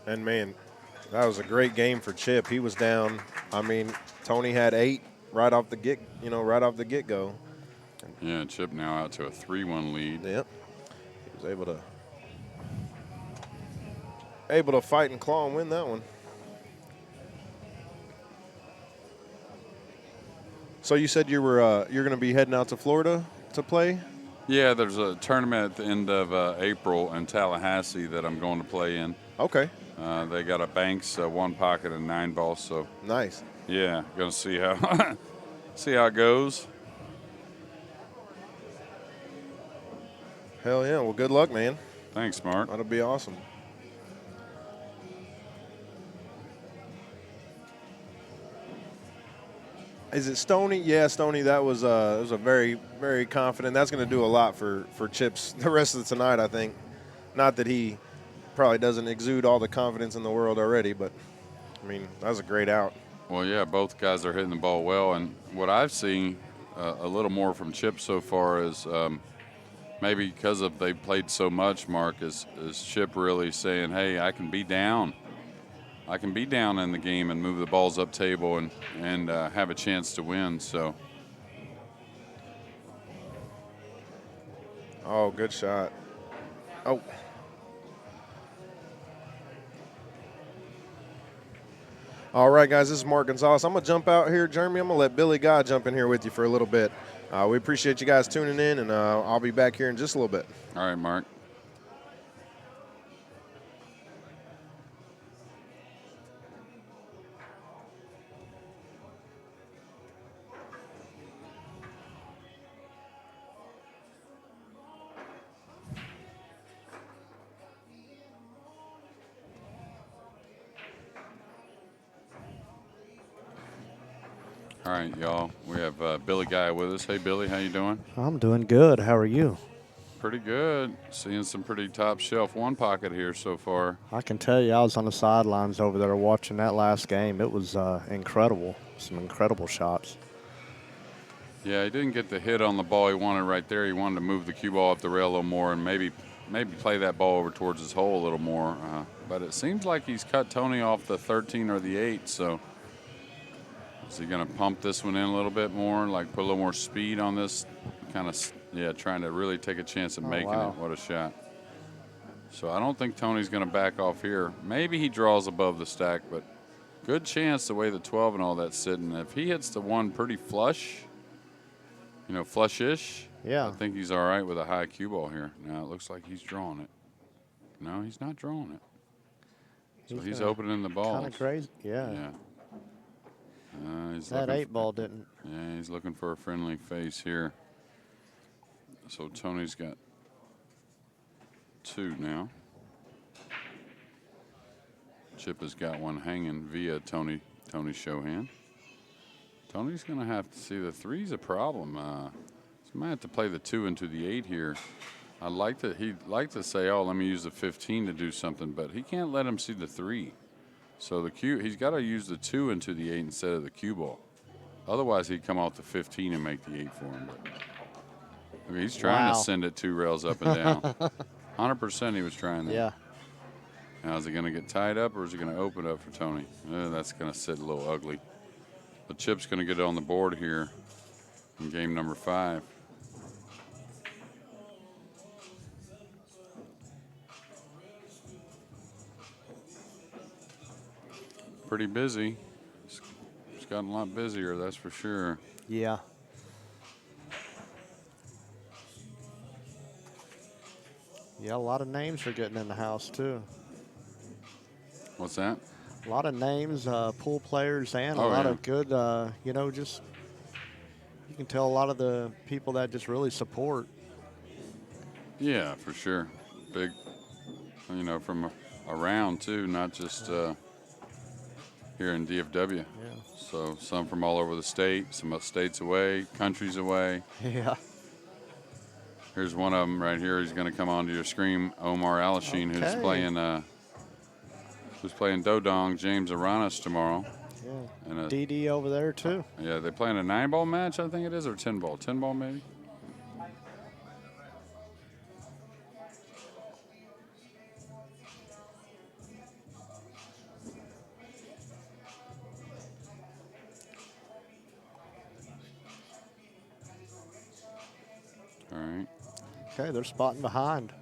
And man, that was a great game for Chip. He was down. I mean, Tony had 8 right off the get-go. Yeah, Chip now out to a 3-1 lead. Yep. He was able to fight and claw and win that one. So you said you're going to be heading out to Florida to play? Yeah, there's a tournament at the end of April in Tallahassee that I'm going to play in. Okay. They got a Banks, 1 pocket, and 9 ball. So nice. Yeah, gonna see how it goes. Hell yeah! Well, good luck, man. Thanks, Mark. That'll be awesome. Is it Stoney? Yeah, Stoney. That was a very, very confident. That's going to do a lot for Chips the rest of tonight, I think. Not that he probably doesn't exude all the confidence in the world already, but I mean that was a great out. Well, yeah, both guys are hitting the ball well, and what I've seen a little more from Chip so far is maybe because of they played so much. Mark is Chip really saying, "Hey, I can be down. I can be down in the game and move the balls up table and have a chance to win." So. Oh, good shot. Oh. All right, guys, this is Mark Gonzalez. I'm going to jump out here, Jeremy. I'm going to let Billy Guy jump in here with you for a little bit. We appreciate you guys tuning in, and I'll be back here in just a little bit. All right, Mark. All right, y'all. We have Billy Guy with us. Hey, Billy, how you doing? I'm doing good. How are you? Pretty good. Seeing some pretty top shelf 1 pocket here so far. I can tell you, I was on the sidelines over there watching that last game. It was incredible. Some incredible shots. Yeah, he didn't get the hit on the ball he wanted right there. He wanted to move the cue ball up the rail a little more and maybe play that ball over towards his hole a little more. But it seems like he's cut Tony off the 13 or the 8, so is he going to pump this one in a little bit more, like put a little more speed on this? Kind of, yeah, trying to really take a chance at making it. What a shot. So I don't think Tony's going to back off here. Maybe he draws above the stack, but good chance the way the 12 and all that's sitting. If he hits the 1 pretty flush, flush-ish, yeah, I think he's all right with a high cue ball here. Now it looks like he's drawing it. No, he's not drawing it. So he's opening the balls. Kind of crazy, yeah. That 8 ball didn't. Yeah, he's looking for a friendly face here. So Tony's got 2 now. Chip has got 1 hanging via Tony Chohan. Tony's going to have to see the 3's a problem. He might have to play the 2 into the 8 here. He'd like to say, oh, let me use the 15 to do something, but he can't let him see the 3. So he's got to use the 2 into the 8 instead of the cue ball. Otherwise, he'd come off the 15 and make the 8 for him. But he's trying to send it 2 rails up and down. 100% he was trying that. Yeah. Now, is it going to get tied up or is it going to open up for Tony? That's going to sit a little ugly. The Chip's going to get it on the board here in game number 5. Pretty busy. It's gotten a lot busier, that's for sure. Yeah. Yeah, a lot of names are getting in the house, too. What's that? A lot of names, pool players, and a Oh, lot yeah. of good, just you can tell a lot of the people that just really support. Yeah, for sure. Big, from around too, not just here in DFW. Yeah. So some from all over the state, some states away, countries away. Yeah. Here's one of them right here. He's going to come onto your screen. Omar Alasheen, Okay. who's playing Dodong James Aranis tomorrow. Yeah. And DD over there, too. yeah, they playing a 9-ball match, I think it is, or 10-ball. 10-ball maybe. All right. Okay, they're spotting behind.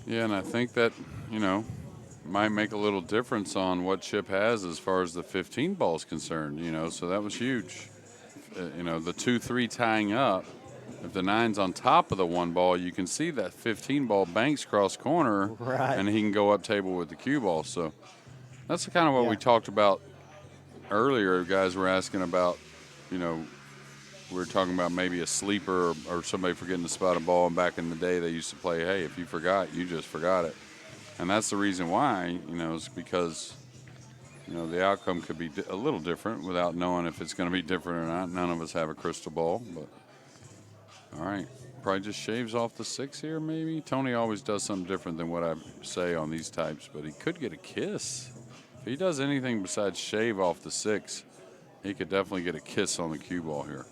Yeah, and I think that, might make a little difference on what Chip has as far as the 15 ball is concerned, so that was huge. The 2-3 tying up, if the 9's on top of the 1 ball, you can see that 15 ball banks cross corner, Right. and he can go up table with the cue ball. So that's kind of what Yeah. we talked about earlier. Guys were asking about, we were talking about maybe a sleeper or somebody forgetting to spot a ball. And back in the day, they used to play, hey, if you forgot, you just forgot it. And that's the reason why, is because, the outcome could be a little different without knowing if it's going to be different or not. None of us have a crystal ball. But, all right, probably just shaves off the 6 here maybe. Tony always does something different than what I say on these types, but he could get a kiss. If he does anything besides shave off the 6, he could definitely get a kiss on the cue ball here.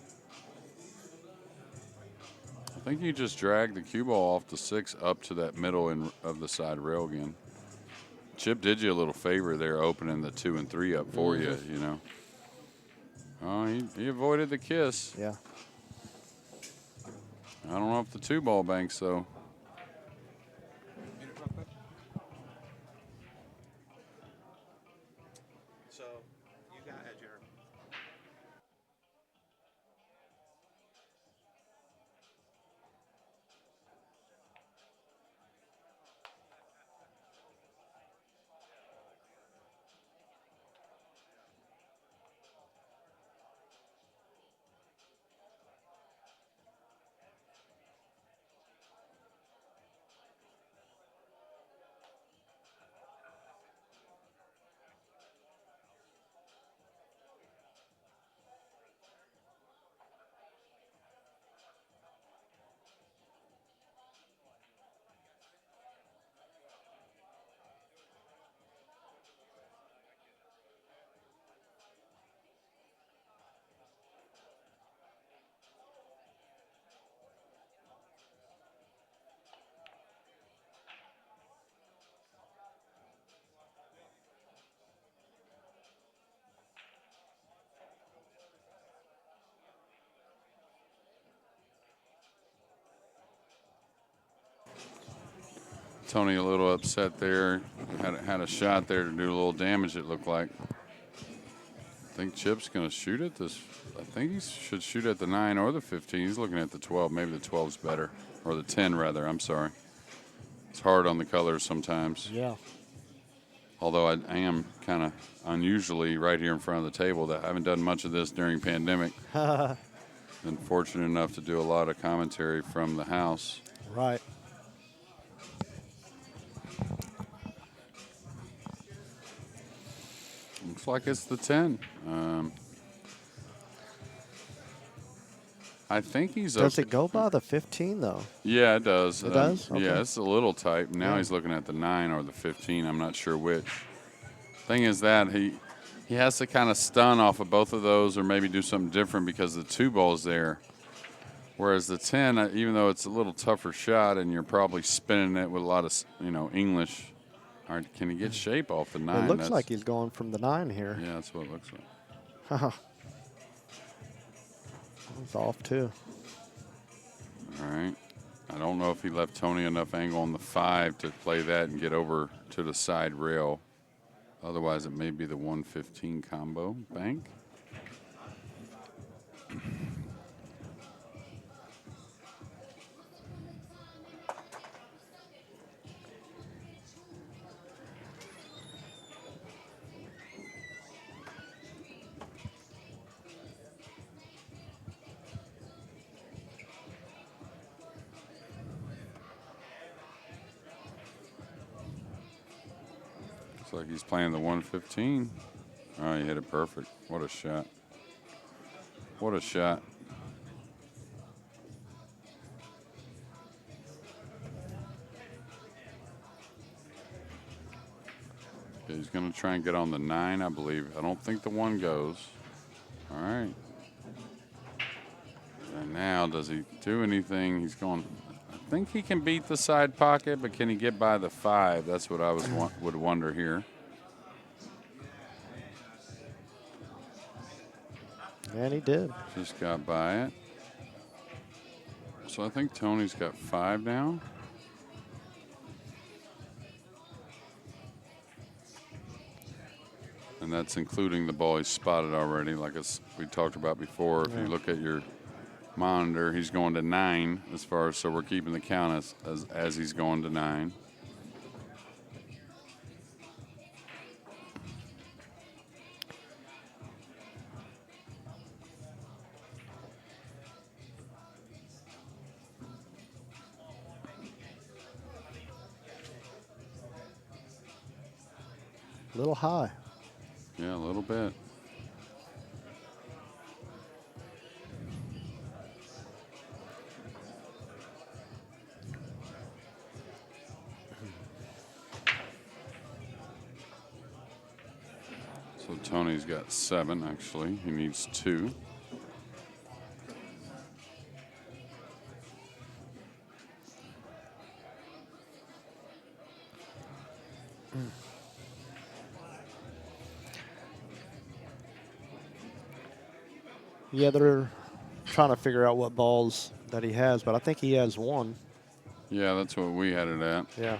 I think you just drag the cue ball off the 6 up to that middle of the side rail again. Chip did you a little favor there, opening the 2 and 3 up for you. Oh, he avoided the kiss. Yeah. I don't know if the 2 ball banks though. So you got at your. Tony a little upset there. Had a shot there to do a little damage, it looked like. I think Chip's going to shoot at this. I think he should shoot at the 9 or the 15. He's looking at the 12. Maybe the 12's better. Or the 10, rather. I'm sorry. It's hard on the colors sometimes. Yeah. Although I am kind of unusually right here in front of the table. That I haven't done much of this during pandemic. Been fortunate enough to do a lot of commentary from the house. Right. Looks like it's the 10. I think he's Does up. it go by the 15, though? Yeah, it does. It does? Okay. Yeah, it's a little tight. Now Yeah. he's looking at the 9 or the 15. I'm not sure which. Thing is that he has to kind of stun off of both of those or maybe do something different because the 2 ball's there. Whereas the 10, even though it's a little tougher shot and you're probably spinning it with a lot of, English. All right, can he get shape off the 9? It looks like he's going from the 9 here. Yeah, that's what it looks like. It's off, too. All right. I don't know if he left Tony enough angle on the 5 to play that and get over to the side rail. Otherwise, it may be the 115 combo bank. Looks like he's playing the 115. Oh, he hit it perfect. What a shot. What a shot. Okay, he's going to try and get on the 9, I believe. I don't think the 1 goes. All right. And now, does he do anything? He's going. I think he can beat the side pocket, but can he get by the 5? That's what I would wonder here. And he did. Just got by it. So I think Tony's got 5 now. And that's including the ball he's spotted already, like we talked about before. If you look at your monitor, he's going to 9 as far as, so we're keeping the count as he's going to 9. A little high. Yeah, a little bit. So Tony's got 7, actually. He needs 2. Yeah, they're trying to figure out what balls that he has, but I think he has 1. Yeah, that's what we had it at. Yeah.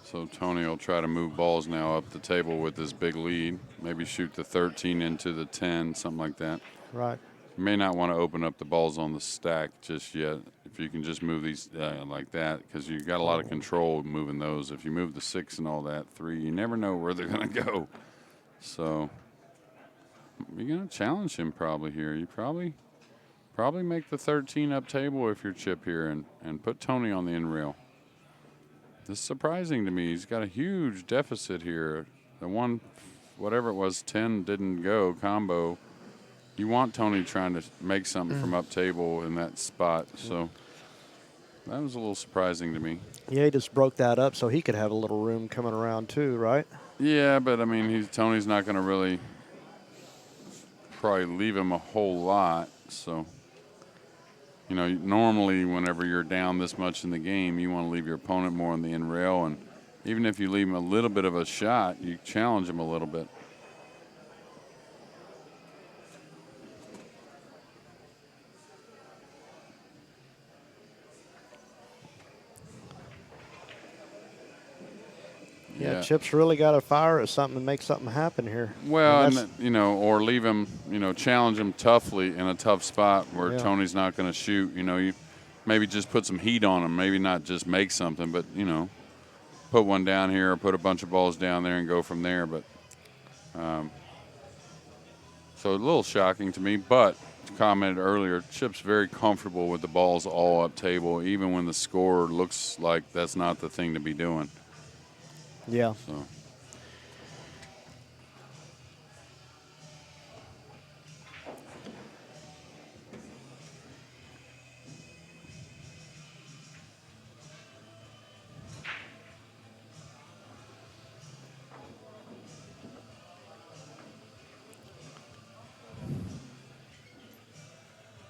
So Tony will try to move balls now up the table with this big lead. Maybe shoot the 13 into the 10, something like that. Right. You may not want to open up the balls on the stack just yet. If you can just move these like that, because you've got a lot of control moving those. If you move the 6 and all that, 3, you never know where they're going to go. So you're going to challenge him probably here. You probably make the 13 up table if you're Chip here and put Tony on the in rail. This is surprising to me. He's got a huge deficit here. The one, whatever it was, 10 didn't go combo. You want Tony trying to make something from up table in that spot. So that was a little surprising to me. Yeah, he just broke that up so he could have a little room coming around too, right? Yeah, but I mean, Tony's not going to really probably leave him a whole lot. So, you know, normally whenever you're down this much in the game, you want to leave your opponent more on the in rail. And even if you leave him a little bit of a shot, you challenge him a little bit. Yeah, Chip's really got to fire at something and make something happen here. Well, and you know, or leave him, you know, challenge him toughly in a tough spot where Tony's not going to shoot. You know, you maybe just put some heat on him. Maybe not just make something, but, you know, put one down here or put a bunch of balls down there and go from there. But so a little shocking to me, but commented earlier, Chip's very comfortable with the balls all up table, even when the score looks like that's not the thing to be doing. Yeah.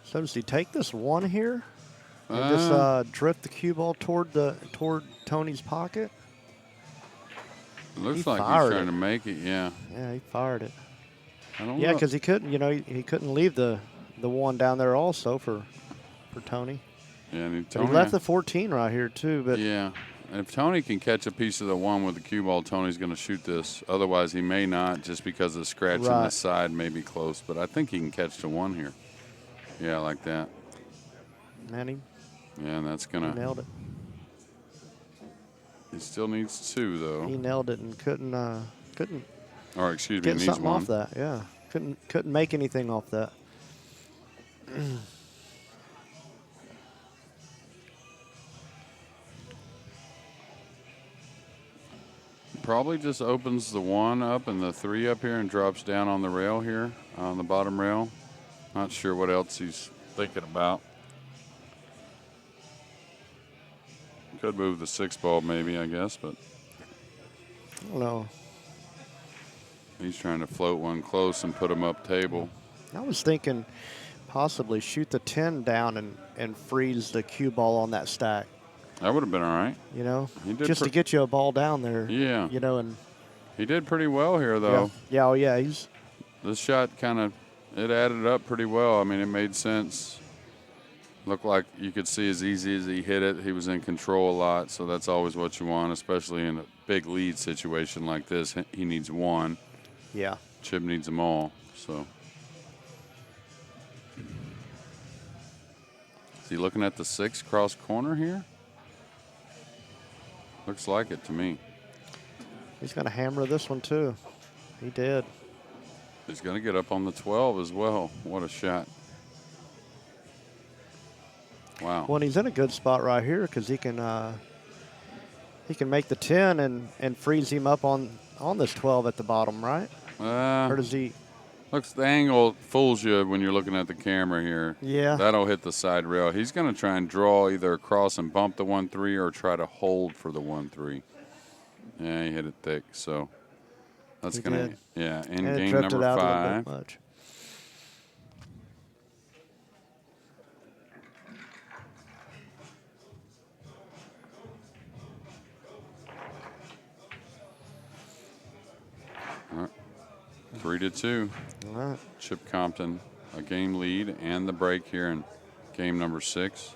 So does he take this 1 here and just drift the cue ball toward Tony's pocket? It looks like he's trying to make it, yeah. Yeah, he fired it. I don't know. Yeah, because he couldn't, you know, he couldn't leave the 1 down there also for Tony. Yeah, and He left the 14 right here too, but yeah. If Tony can catch a piece of the 1 with the cue ball, Tony's going to shoot this. Otherwise, he may not, just because the scratch on the side may be close. But I think he can catch the 1 here. Yeah, like that. Man, yeah, and that's going to. He nailed it. He still needs 2, though. He nailed it and couldn't. Or excuse me, get needs something 1 off that. Yeah, couldn't make anything off that. Probably just opens the 1 up and the 3 up here and drops down on the rail here, on the bottom rail. Not sure what else he's thinking about. Could move the 6 ball maybe, I guess, but I don't know. he's trying to float one close and put him up table. I was thinking possibly shoot the 10 down and freeze the cue ball on that stack. That would have been all right. You know, He did just to get you a ball down there. Yeah. You know, and He did pretty well here, though. yeah, oh yeah, he's This shot kind of, it added up pretty well. I mean, it made sense. Looked like you could see as easy as he hit it, he was in control a lot, so that's always what you want, especially in a big lead situation like this. He needs 1. yeah. Chip needs them all, so. Is he looking at the 6 cross corner here? Looks like it to me. He's going to hammer this one too. He did. He's going to get up on the 12 as well. What a shot. Wow. Well, and he's in a good spot right here because he can make the 10 and freeze him up on this 12 at the bottom, right? Or does he? Looks, the angle fools you when you're looking at the camera here. Yeah. That'll hit the side rail. He's going to try and draw either across and bump the 1-3 or try to hold for the 1-3. Yeah, he hit it thick, so that's going to, yeah, in And it game drifted number out a 5. little bit much. All right. 3-2. All right. Chip Compton, a game lead and the break here in game number 6.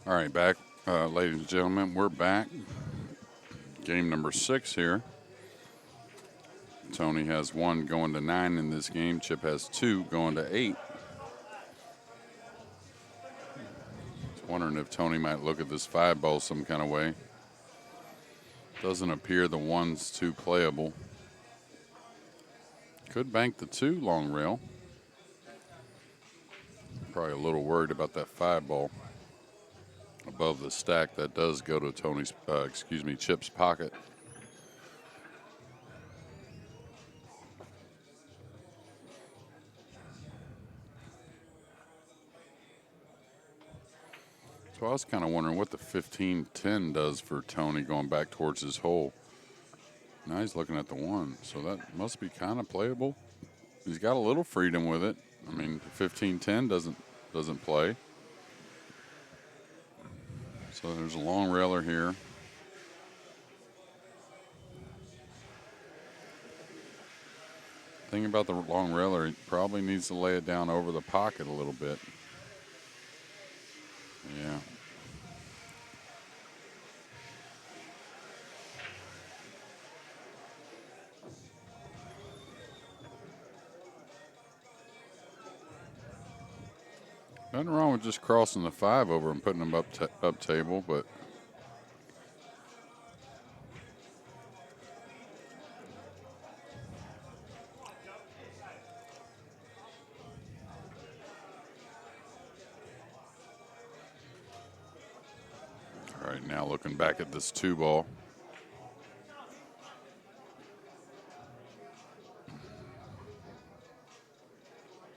All right, back, ladies and gentlemen, we're back. Game number 6 here. Tony has 1 going to 9 in this game. Chip has 2 going to 8. Just wondering if Tony might look at this 5 ball some kind of way. Doesn't appear the 1's too playable. Could bank the 2 long rail. Probably a little worried about that 5 ball above the stack. That does go to Tony's, Chip's pocket. So I was kind of wondering what the 15-10 does for Tony going back towards his hole. Now he's looking at the 1, so that must be kind of playable. He's got a little freedom with it. I mean, the 15-10 doesn't play. So there's a long railer here. Thing about the long railer, he probably needs to lay it down over the pocket a little bit. Yeah. Nothing wrong with just crossing the 5 over and putting them up table, but all right, now looking back at this 2 ball.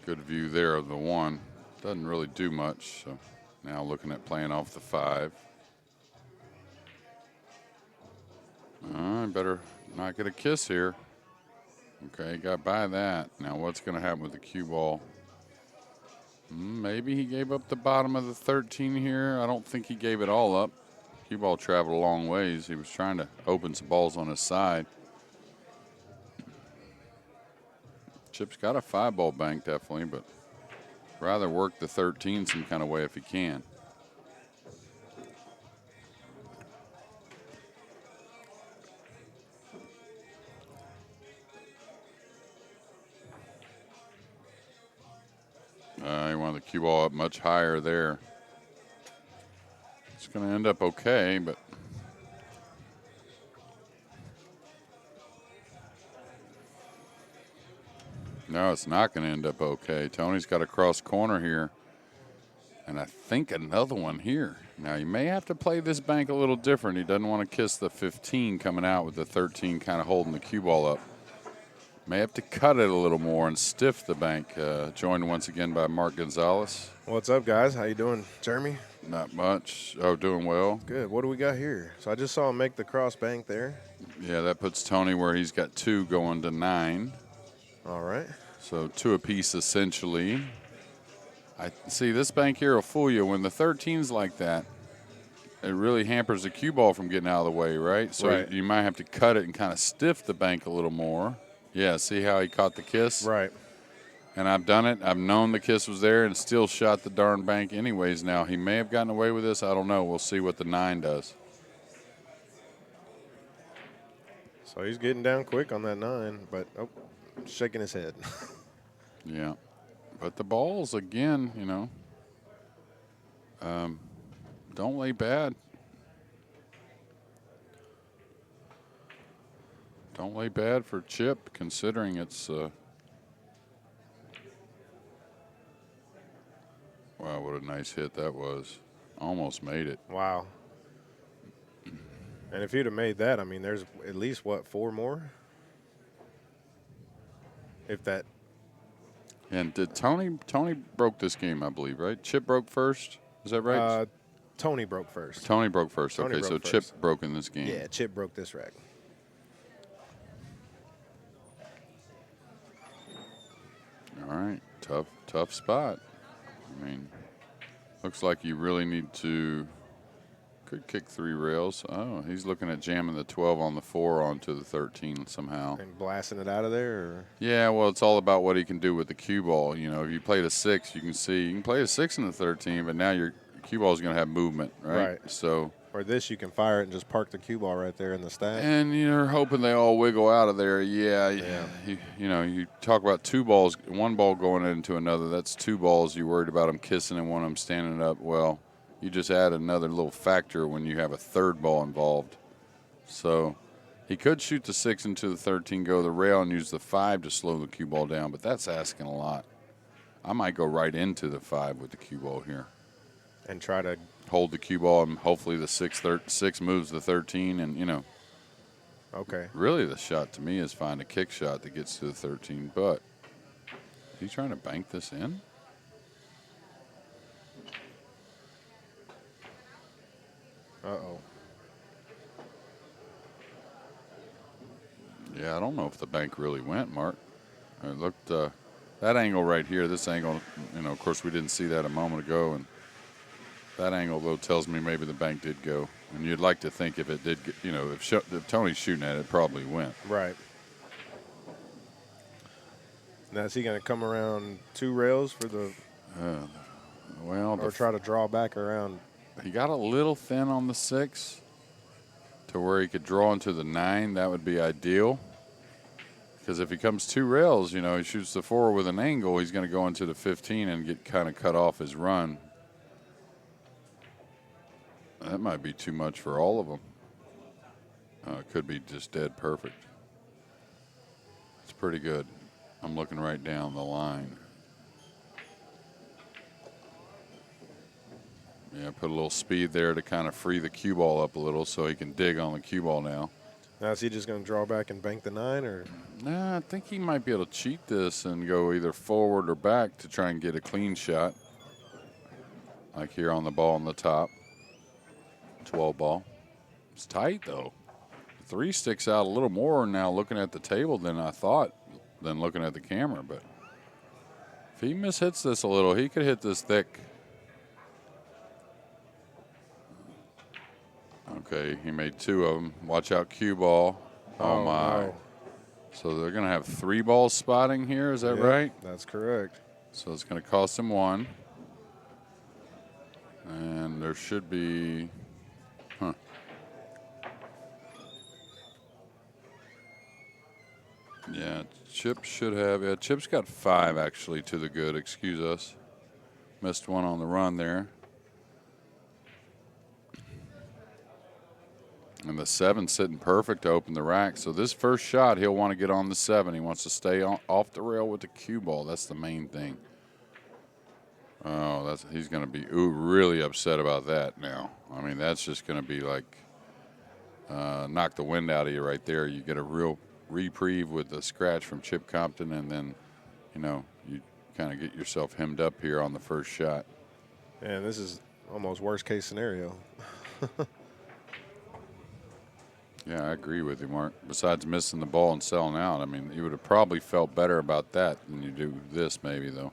Good view there of the 1. Doesn't really do much, so now looking at playing off the 5. I better not get a kiss here. Okay, got by that. Now what's going to happen with the cue ball? Maybe he gave up the bottom of the 13 here. I don't think he gave it all up. Cue ball traveled a long ways. He was trying to open some balls on his side. Chip's got a 5 ball bank definitely, but rather work the 13 some kind of way if he can. He wanted the cue ball up much higher there. It's going to end up okay, but no, it's not going to end up okay. Tony's got a cross corner here, and I think another one here. Now, he may have to play this bank a little different. He doesn't want to kiss the 15 coming out with the 13 kind of holding the cue ball up. May have to cut it a little more and stiff the bank. Joined once again by Mark Gonzalez. What's up, guys? How you doing, Jeremy? Not much. Oh, doing well. Good. What do we got here? So I just saw him make the cross bank there. Yeah, that puts Tony where he's got 2 going to 9. All right. So 2 apiece essentially. I see this bank here will fool you. When the 13's like that, it really hampers the cue ball from getting out of the way, right? So right. You might have to cut it and kind of stiff the bank a little more. Yeah, see how he caught the kiss? Right. And I've done it. I've known the kiss was there and still shot the darn bank anyways now. He may have gotten away with this. I don't know. We'll see what the 9 does. So he's getting down quick on that 9, but shaking his head. Yeah. But the balls, again, don't lay bad. Don't lay bad for Chip, considering it's wow, what a nice hit that was. Almost made it. Wow. And if he'd have made that, I mean, there's at least, 4 more? If that. And did Tony broke this game, I believe, right? Chip broke first? Is that right? Tony broke first. Tony broke first. Tony okay, broke so first. Chip broke in this game. Yeah, Chip broke this rack. All right, tough spot. I mean, looks like you really need to. Could kick 3 rails. Oh, he's looking at jamming the 12 on the 4 onto the 13 somehow. And blasting it out of there? Or? Yeah, well, it's all about what he can do with the cue ball. If you played a 6, you can play a 6 in the 13, but now you're cue ball is going to have movement, right? Right. So. Or this, you can fire it and just park the cue ball right there in the stack. And you're hoping they all wiggle out of there. Yeah. You talk about two balls, one ball going into another. That's two balls. You're worried about them kissing and one of them standing up. Well, you just add another little factor when you have a third ball involved. So he could shoot the 6 into the 13, go to the rail, and use the 5 to slow the cue ball down, but that's asking a lot. I might go right into the 5 with the cue ball here. And try to hold the cue ball, and hopefully the 6 moves the 13, and, Okay. Really the shot to me is find a kick shot that gets to the 13, but is he trying to bank this in? Uh-oh. Yeah, I don't know if the bank really went, Mark. It looked, that angle right here, this angle, of course we didn't see that a moment ago, and that angle, though, tells me maybe the bank did go. And you'd like to think if it did, if Tony's shooting at it, it probably went. Right. Now, is he going to come around 2 rails for the or try to draw back around? He got a little thin on the 6 to where he could draw into the 9. That would be ideal. Because if he comes 2 rails, he shoots the 4 with an angle, he's going to go into the 15 and get kind of cut off his run. That might be too much for all of them. It could be just dead perfect. It's pretty good. I'm looking right down the line. Yeah, put a little speed there to kind of free the cue ball up a little so he can dig on the cue ball now. Now, is he just going to draw back and bank the 9, or? Nah, I think he might be able to cheat this and go either forward or back to try and get a clean shot. Like here on the ball on the top. 12 ball. It's tight, though. 3 sticks out a little more now looking at the table than I thought, than looking at the camera. But if he mishits this a little, he could hit this thick. Okay, he made 2 of them. Watch out, cue ball. Oh my. No. So they're going to have 3 balls spotting here, is that right? That's correct. So it's going to cost him 1. And there should be... Yeah, Chip should have. Yeah, Chip's got 5 actually to the good. Excuse us. Missed one on the run there. And the 7's sitting perfect to open the rack. So this first shot, he'll want to get on the 7. He wants to stay off the rail with the cue ball. That's the main thing. Oh, he's going to be really upset about that now. I mean, that's just going to be like knock the wind out of you right there. You get a real reprieve with the scratch from Chip Compton, and then, you kind of get yourself hemmed up here on the first shot. And this is almost worst case scenario. Yeah, I agree with you, Mark. Besides missing the ball and selling out, I mean, you would have probably felt better about that than you do this maybe, though.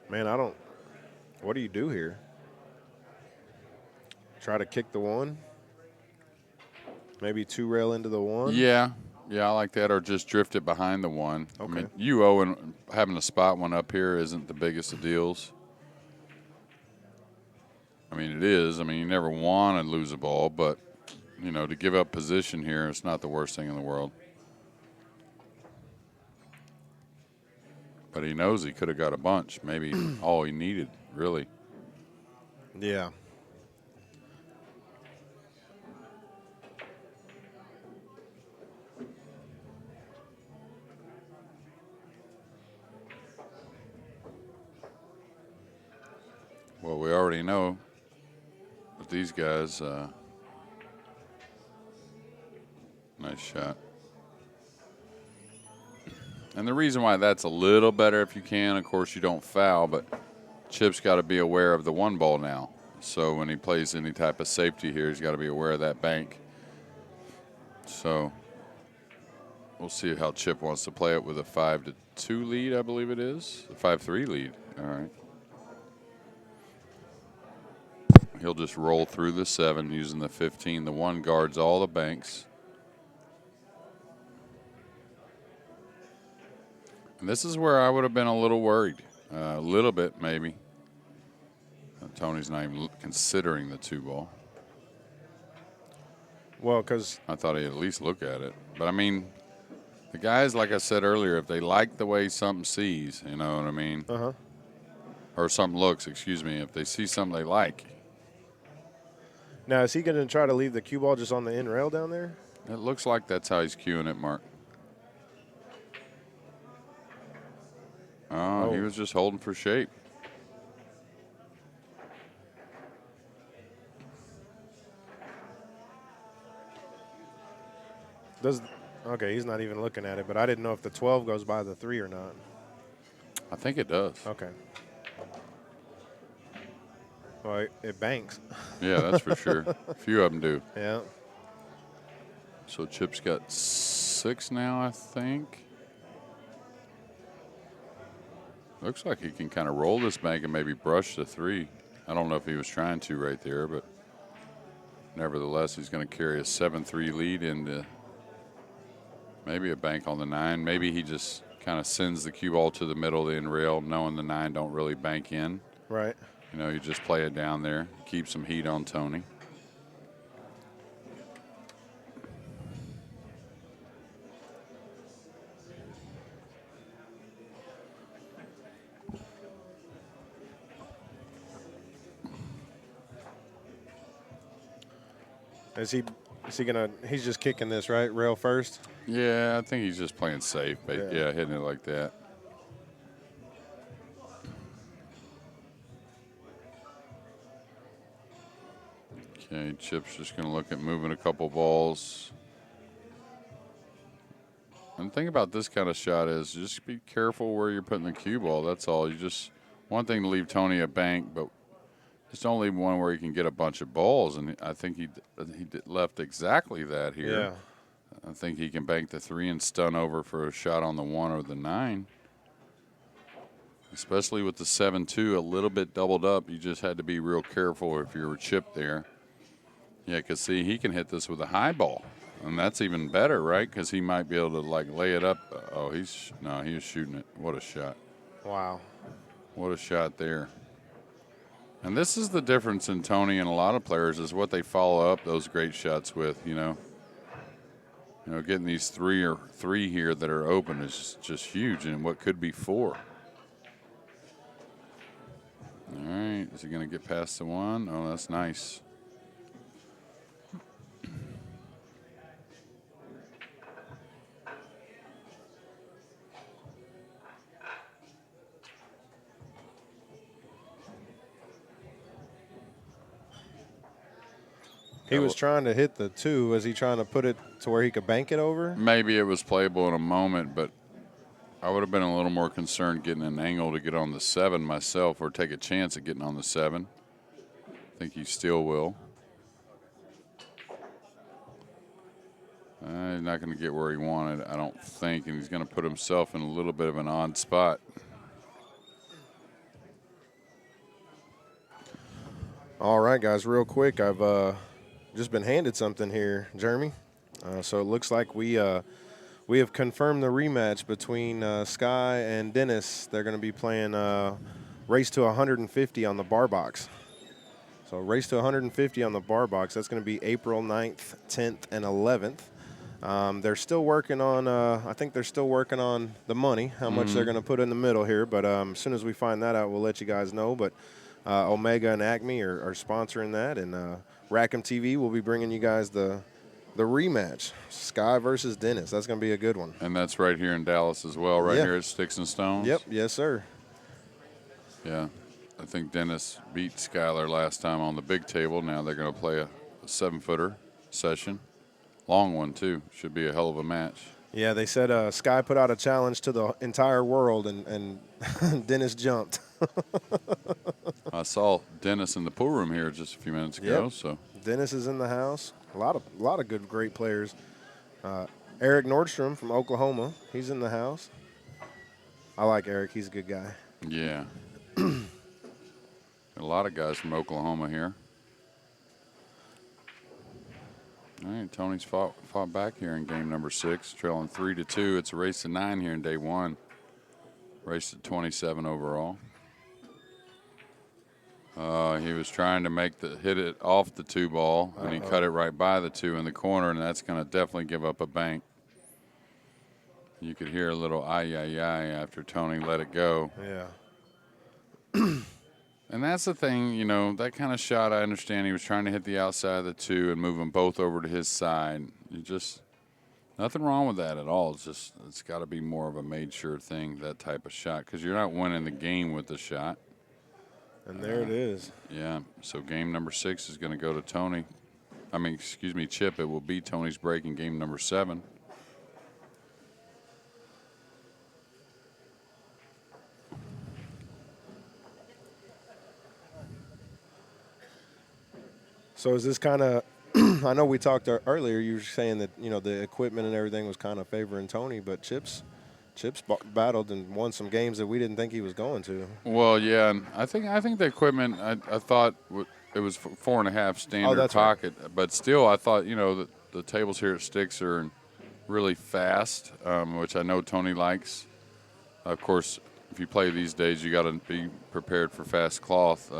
Man, what do you do here? Try to kick the 1? Maybe 2 rail into the 1? Yeah, I like that, or just drift it behind the 1. Okay. I mean, and having a spot 1 up here isn't the biggest of deals. I mean, it is. I mean, you never want to lose a ball, but, to give up position here, it's not the worst thing in the world. But he knows he could have got a bunch, maybe all he needed, really. Yeah. Well, we already know with these guys, nice shot. And the reason why that's a little better if you can, of course, you don't foul, but Chip's got to be aware of the 1 ball now. So when he plays any type of safety here, he's got to be aware of that bank. So we'll see how Chip wants to play it with a 5-2 lead, I believe it is. A 5-3 lead. All right. He'll just roll through the 7 using the 15. The 1 guards all the banks. And this is where I would have been a little worried, a little bit maybe. Tony's not even considering the 2-ball. Well, because I thought he'd at least look at it. But, I mean, the guys, like I said earlier, if they like the way something sees, you know what I mean? uh-huh. Or something looks, excuse me, if they see something they like. Now, is he going to try to leave the cue ball just on the end rail down there? It looks like that's how he's cueing it, Mark. Oh, he was just holding for shape. Okay, he's not even looking at it, but I didn't know if the 12 goes by the 3 or not. I think it does. Okay. Well, it banks. Yeah, that's for sure. A few of them do. Yeah. So Chip's got 6 now, I think. Looks like he can kind of roll this bank and maybe brush the 3. I don't know if he was trying to right there, but nevertheless, he's going to carry a 7-3 lead into maybe a bank on the 9. Maybe he just kind of sends the cue ball to the middle of the end rail, knowing the 9 don't really bank in. Right. You know, you just play it down there, keep some heat on Tony. Is he gonna? He's just kicking this right rail first. Yeah, I think he's just playing safe, but yeah, hitting it like that. Okay, Chip's just going to look at moving a couple balls. And the thing about this kind of shot is just be careful where you're putting the cue ball. That's all. You just one thing to leave Tony a bank, but just don't leave one where he can get a bunch of balls. And I think he left exactly that here. Yeah. I think he can bank the 3 and stun over for a shot on the 1 or the 9. Especially with the 7-2 a little bit doubled up. You just had to be real careful if you were chipped there. Yeah, because, see, he can hit this with a high ball. And that's even better, right? Because he might be able to, like, lay it up. Oh, he was shooting it. What a shot. Wow. What a shot there. And this is the difference in Tony and a lot of players is what they follow up those great shots with, you know. You know, getting these 3 here that are open is just huge, and what could be 4. All right, is he going to get past the 1? Oh, that's nice. He was trying to hit the 2. Was he trying to put it to where he could bank it over? Maybe it was playable in a moment, but I would have been a little more concerned getting an angle to get on the 7 myself or take a chance at getting on the 7. I think he still will. He's not going to get where he wanted, I don't think, and he's going to put himself in a little bit of an odd spot. All right, guys, real quick, I've just been handed something here, Jeremy. So it looks like we have confirmed the rematch between Sky and Dennis. They're going to be playing Race to 150 on the bar box. So Race to 150 on the bar box. That's going to be April 9th, 10th, and 11th. They're still working on, I think they're still working on the money, how much they're going to put in the middle here. But as soon as we find that out, we'll let you guys know. But Omega and Acme are sponsoring that, and Rackham TV will be bringing you guys the rematch, Sky versus Dennis. That's going to be a good one. And that's right here in Dallas as well, right here at Stixx and Stones? Yep, yes, sir. Yeah, I think Dennis beat Skylar last time on the big table. Now they're going to play a 7-footer session. Long one, too. Should be a hell of a match. Yeah, they said Sky put out a challenge to the entire world, and Dennis jumped. I saw Dennis in the pool room here just a few minutes ago. Yep. So Dennis is in the house. A lot of good, great players. Eric Nordstrom from Oklahoma, he's in the house. I like Eric. He's a good guy. Yeah. A lot of guys from Oklahoma here. All right, Tony's fought back here in game number 6, trailing 3-2. It's a race to 9 here in day 1. Raced at 27 overall. He was trying to hit it off the 2 ball, and he cut it right by the 2 in the corner, and that's going to definitely give up a bank. You could hear a little ay after Tony let it go. Yeah. And that's the thing, you know, that kind of shot, I understand he was trying to hit the outside of the 2 and move them both over to his side. Nothing wrong with that at all. It's got to be more of a made sure thing, that type of shot, because you're not winning the game with the shot. And there it is. Yeah, so game number 6 is going to go to Tony. Chip. It will be Tony's break in game number 7. So is this kind of, I know we talked earlier, you were saying that, you know, the equipment and everything was kind of favoring Tony, but Chip's battled and won some games that we didn't think he was going to. Well, yeah, and I think the equipment, I thought it was 4.5 standard pocket, right. But still I thought, you know, the tables here at Stixx are really fast, which I know Tony likes. Of course, if you play these days, you got to be prepared for fast cloth.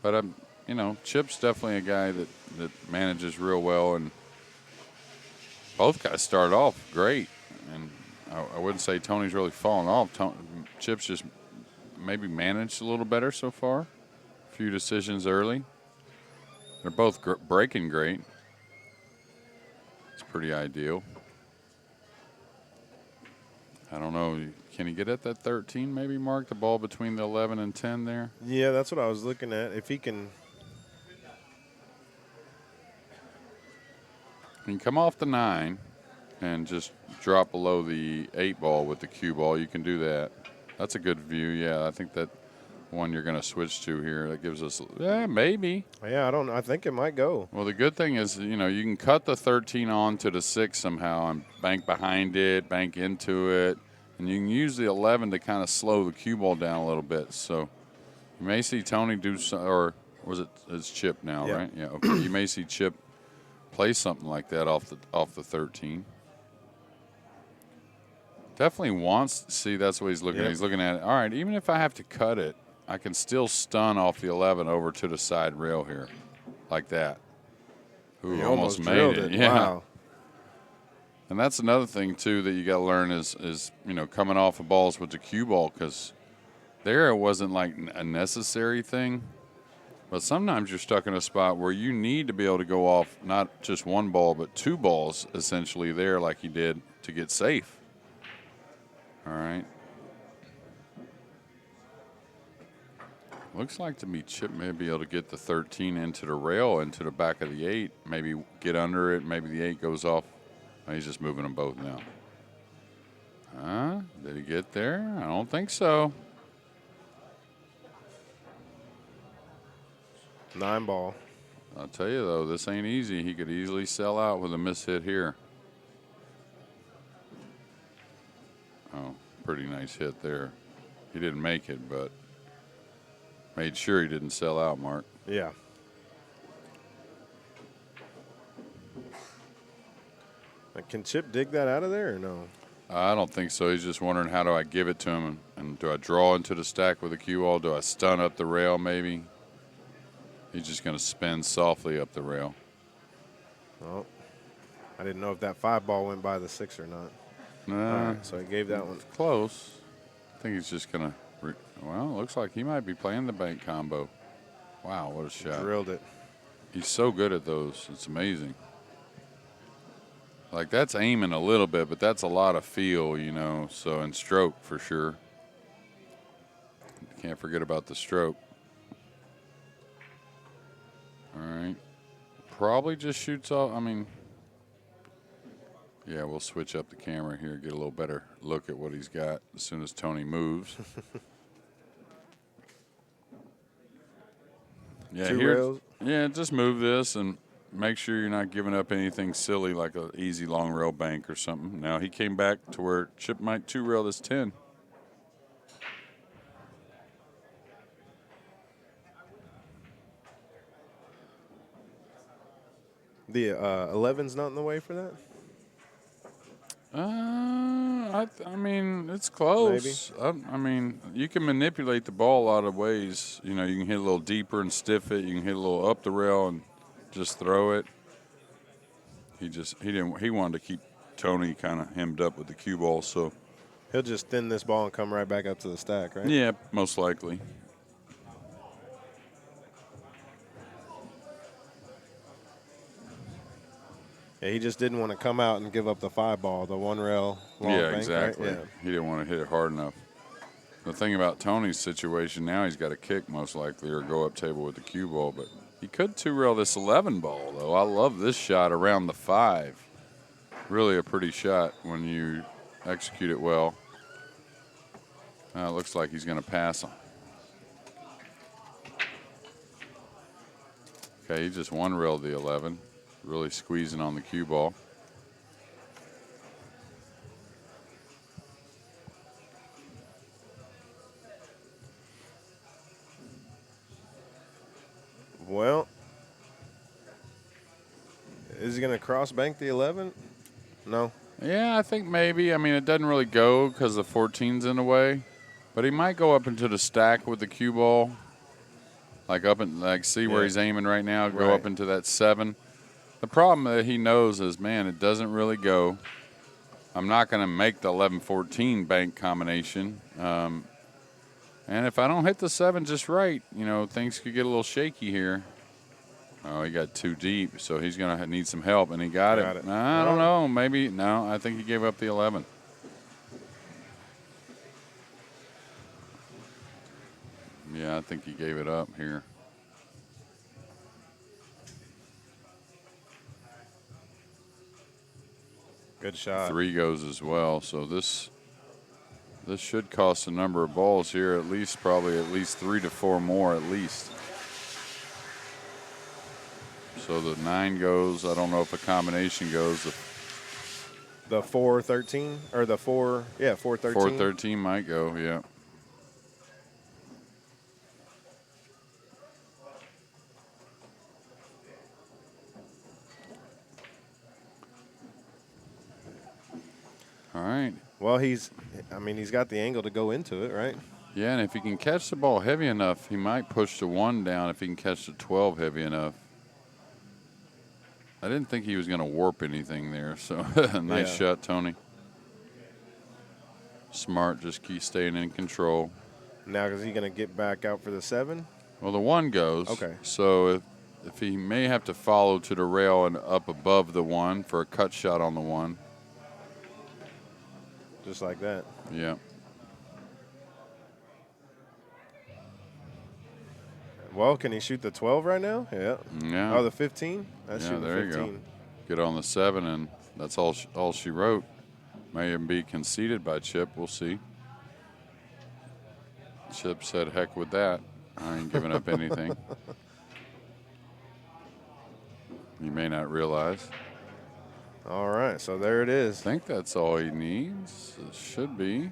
But you know, Chip's definitely a guy that manages real well, and both guys started off great. And I wouldn't say Tony's really fallen off. Chip's just maybe managed a little better so far. A few decisions early. They're both breaking great. It's pretty ideal. I don't know. Can he get at that 13 maybe, Mark? The ball between the 11 and 10 there? Yeah, that's what I was looking at. If he can. You can come off the 9 and just drop below the 8 ball with the cue ball. You can do that. That's a good view. Yeah, I think that one you're going to switch to here. That gives us, maybe. Yeah, I think it might go. Well, the good thing is, you know, you can cut the 13 on to the 6 somehow and bank behind it, bank into it, and you can use the 11 to kind of slow the cue ball down a little bit. So you may see Tony do some, or it's Chip now, yeah. Right? Yeah. Okay. You may see Chip play something like that off the 13. Definitely wants to see. That's what he's looking at. He's looking at it. All right, even if I have to cut it, I can still stun off the 11 over to the side rail here, like that. Ooh, he almost made it. Yeah. Wow. And that's another thing too that you got to learn is you know, coming off of balls with the cue ball, because there it wasn't like a necessary thing. But sometimes you're stuck in a spot where you need to be able to go off not just 1 ball, but 2 balls essentially there like he did to get safe. All right. Looks like to me Chip may be able to get the 13 into the rail, into the back of the 8, maybe get under it, maybe the 8 goes off. Oh, he's just moving them both now. Did he get there? I don't think so. 9 ball. I'll tell you, though, this ain't easy. He could easily sell out with a miss hit here. Oh, pretty nice hit there. He didn't make it, but made sure he didn't sell out, Mark. Yeah. Can Chip dig that out of there or no? I don't think so. He's just wondering, how do I give it to him? And do I draw into the stack with a cue ball? Do I stun up the rail maybe? He's just going to spin softly up the rail. Oh, I didn't know if that 5 ball went by the 6 or not. Nah. Right, so he gave that one. Close. I think he's just going to, well, it looks like he might be playing the bank combo. Wow, what a shot. Drilled it. He's so good at those. It's amazing. Like, that's aiming a little bit, but that's a lot of feel, you know, so, and stroke for sure. Can't forget about the stroke. All right. Probably just shoots off. I mean, yeah, we'll switch up the camera here, get a little better look at what he's got as soon as Tony moves. Yeah, 2 here. rails. Yeah, just move this and make sure you're not giving up anything silly like an easy long rail bank or something. Now he came back to where Chip might 2 rail this 10. The 11's not in the way for that? I mean, it's Maybe. close. I mean, you can manipulate the ball a lot of ways. You know, you can hit a little deeper and stiff it. You can hit a little up the rail and just throw it. He wanted to keep Tony kind of hemmed up with the cue ball. So He'll just thin this ball and come right back up to the stack, right? yeah, most likely. Yeah, he just didn't want to come out and give up the 5 ball, the 1 rail long Yeah, bank, exactly. right? Yeah. He didn't want to hit it hard enough. The thing about Tony's situation now, he's got to kick most likely or go up table with the cue ball, but he could 2-rail this 11 ball, though. I love this shot around the 5. Really a pretty shot when you execute it well. It looks like he's going to pass him. Okay, he just 1-railed the 11. Really squeezing on the cue ball. Well, is he going to cross bank the 11? No. Yeah, I think maybe. I mean, it doesn't really go because the 14's in the way. But he might go up into the stack with the cue ball. See where he's aiming right now, go up into that 7. The problem that he knows is, man, it doesn't really go. I'm not going to make the 11-14 bank combination. And if I don't hit the 7 just right, you know, things could get a little shaky here. Oh, he got too deep, so he's going to need some help, and he got it. I don't know. Maybe. No, I think he gave up the 11. Yeah, I think he gave it up here. Good shot. 3 goes as well, so this should cost a number of balls here, probably at least 3 to 4 more at least. So the 9 goes. I don't know if a combination goes. The 4-13 or the 4-13. 4-13 might go, yeah. All right. Well, he's got the angle to go into it, right? Yeah, and if he can catch the ball heavy enough, he might push the 1 down if he can catch the 12 heavy enough. I didn't think he was going to warp anything there, so nice shot, Tony. Smart, just keep staying in control. Now, is he going to get back out for the 7? Well, the 1 goes. Okay. So if he may have to follow to the rail and up above the 1 for a cut shot on the 1. Just like that. Yeah. Well, can he shoot the 12 right now? Yeah. Yeah. Oh, the 15? That's shooting there 15. you go. Get on the 7, and that's all she wrote. May even be conceded by Chip. We'll see. Chip said, heck with that. I ain't giving up anything. You may not realize. All right, so there it is. I think that's all he needs. It should be.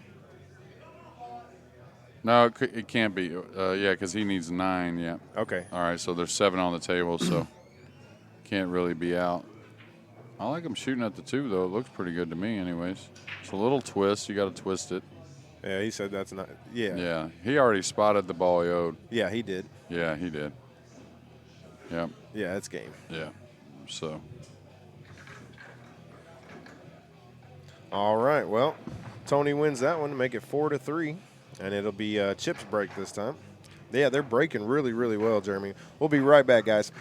No, it can't be. Yeah, because he needs 9, yeah. Okay. All right, so there's 7 on the table, so can't really be out. I like him shooting at the 2, though. It looks pretty good to me anyways. It's a little twist. You got to twist it. Yeah, he said that's not. Yeah. Yeah, he already spotted the ball he owed. Yeah, he did. Yeah, he did. Yep. Yeah, it's game. Yeah, so. All right, well, Tony wins that one to make it 4-3, and it'll be Chip's break this time. Yeah, they're breaking really, really well, Jeremy. We'll be right back, guys.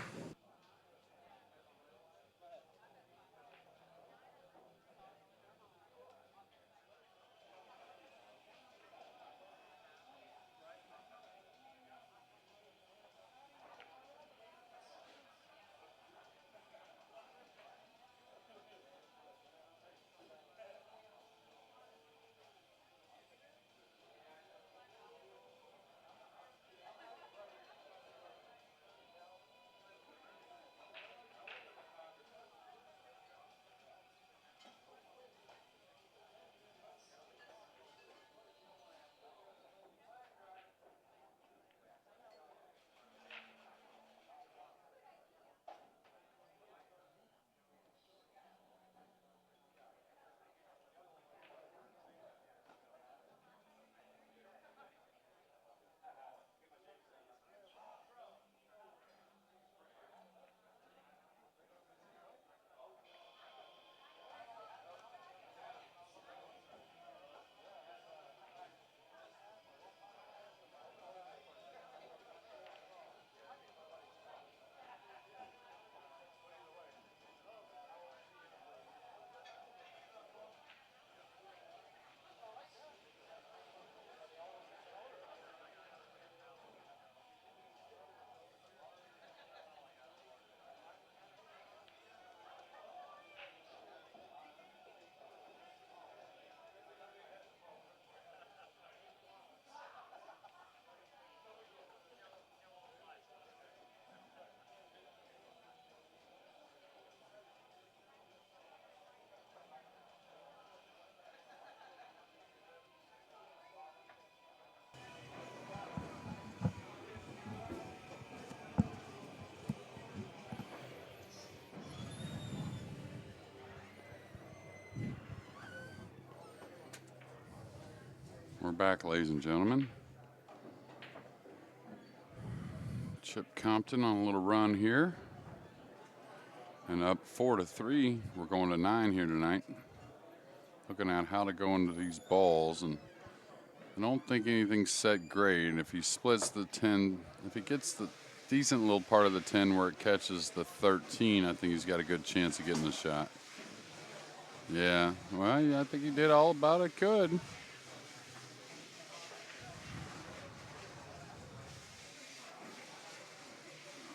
We're back, ladies and gentlemen. Chip Compton on a little run here. And up 4-3. We're going to 9 here tonight. Looking at how to go into these balls. And I don't think anything's set great. And if he splits the 10, if he gets the decent little part of the 10 where it catches the 13, I think he's got a good chance of getting the shot. Yeah, well, yeah, I think he did all about it good.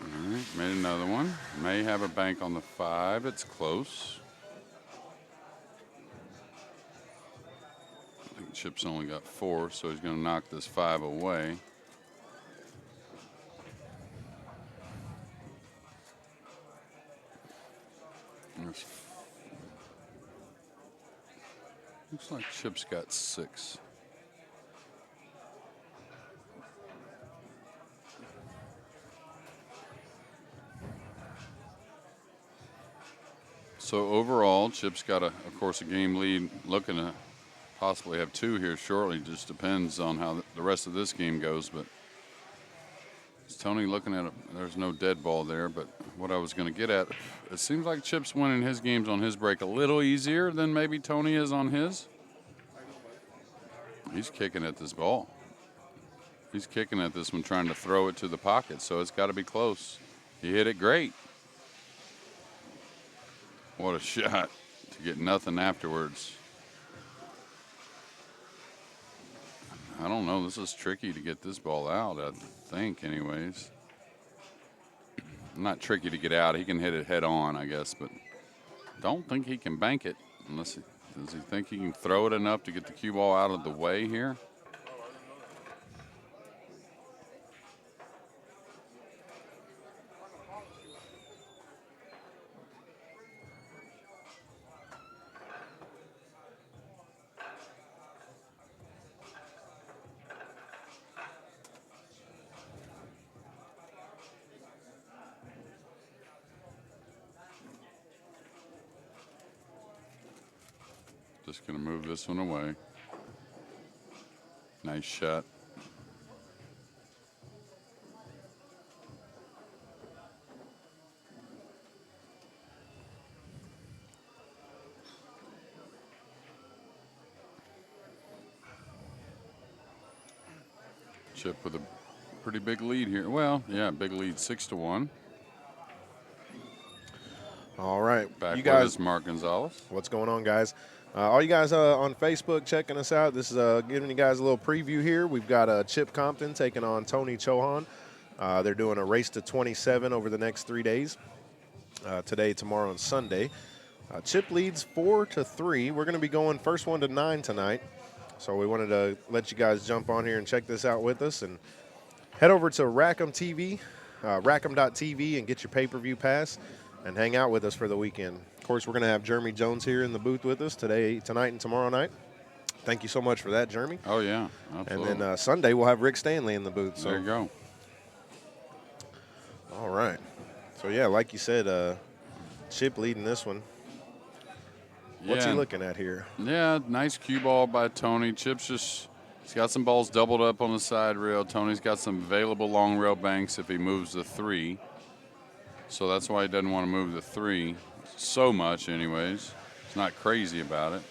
All right, made another one. May have a bank on the 5. It's close. I think Chip's only got 4, so he's going to knock this 5 away. Looks like Chip's got 6. So overall, Chip's got, of course, a game lead, looking to possibly have 2 here shortly. Just depends on how the rest of this game goes. But is Tony looking at it? There's no dead ball there. But what I was going to get at, it seems like Chip's winning his games on his break a little easier than maybe Tony is on his. He's kicking at this ball. He's kicking at this one, trying to throw it to the pocket, so it's got to be close. He hit it great. What a shot to get nothing afterwards. I don't know. This is tricky to get this ball out, I think, anyways. Not tricky to get out. He can hit it head on, I guess, but don't think he can bank it unless does he think he can throw it enough to get the cue ball out of the way here? Just going to move this one away. Nice shot. Chip with a pretty big lead here. Well, yeah, big lead, 6-1. All right. Back you with guys, us, Mark Gonzalez. What's going on, guys? All you guys on Facebook checking us out, this is giving you guys a little preview here. We've got Chip Compton taking on Tony Chohan. They're doing a race to 27 over the next 3 days, today, tomorrow, and Sunday. Chip leads 4-3. We're going to be going first 1 to 9 tonight. So we wanted to let you guys jump on here and check this out with us. And head over to Rackham TV, rackham.tv, and get your pay-per-view pass and hang out with us for the weekend. Of course, we're going to have Jeremy Jones here in the booth with us tonight, and tomorrow night. Thank you so much for that, Jeremy. Oh, yeah, absolutely. And then Sunday, we'll have Rick Stanley in the booth. So. There you go. All right. So, yeah, like you said, Chip leading this one. What's he looking at here? Yeah, nice cue ball by Tony. Chip's he's got some balls doubled up on the side rail. Tony's got some available long rail banks if he moves the 3. So that's why he doesn't want to move the 3 so much anyways. He's not crazy about it.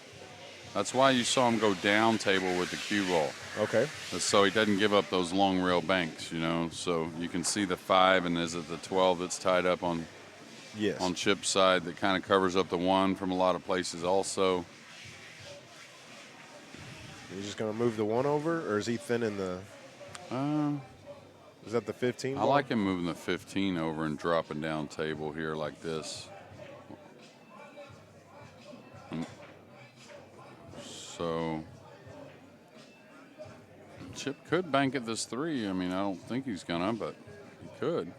That's why you saw him go down table with the cue ball. Okay. So he doesn't give up those long rail banks, you know. So you can see the 5, and is it the 12 that's tied up on Chip's side that kind of covers up the 1 from a lot of places also. He's just going to move the 1 over, or is he thinning the... is that the 15 ball? I like him moving the 15 over and dropping down table here like this. So Chip could bank at this 3. I mean, I don't think he's going to, but he could.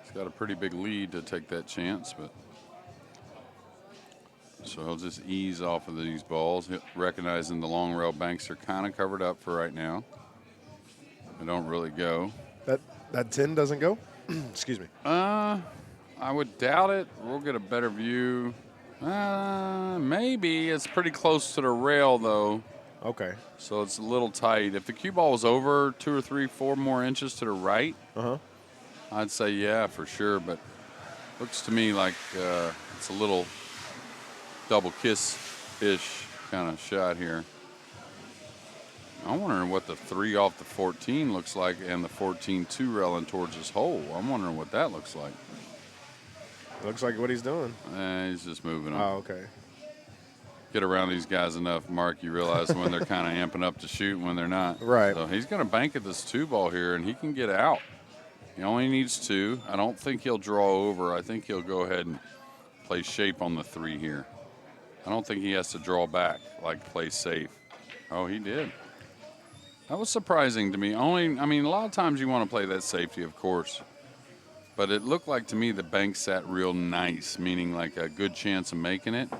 He's got a pretty big lead to take that chance, but so he'll just ease off of these balls, recognizing the long rail banks are kind of covered up for right now. They don't really go. That 10 doesn't go? Excuse me. I would doubt it. We'll get a better view. Maybe. It's pretty close to the rail, though. Okay. So it's a little tight. If the cue ball was over 2 or 3, 4 more inches to the right, I'd say yeah, for sure. But looks to me like it's a little double kiss-ish kind of shot here. I'm wondering what the 3 off the 14 looks like and the 14-2 railing towards his hole. I'm wondering what that looks like. Looks like what he's doing. He's just moving them. Oh, okay. Get around these guys enough, Mark, you realize when they're kind of amping up to shoot and when they're not. Right. So he's going to bank at this 2 ball here, and he can get out. He only needs 2. I don't think he'll draw over. I think he'll go ahead and play shape on the 3 here. I don't think he has to draw back, like play safe. Oh, he did. That was surprising to me. A lot of times you want to play that safety, of course. But it looked like to me the bank sat real nice, meaning like a good chance of making it.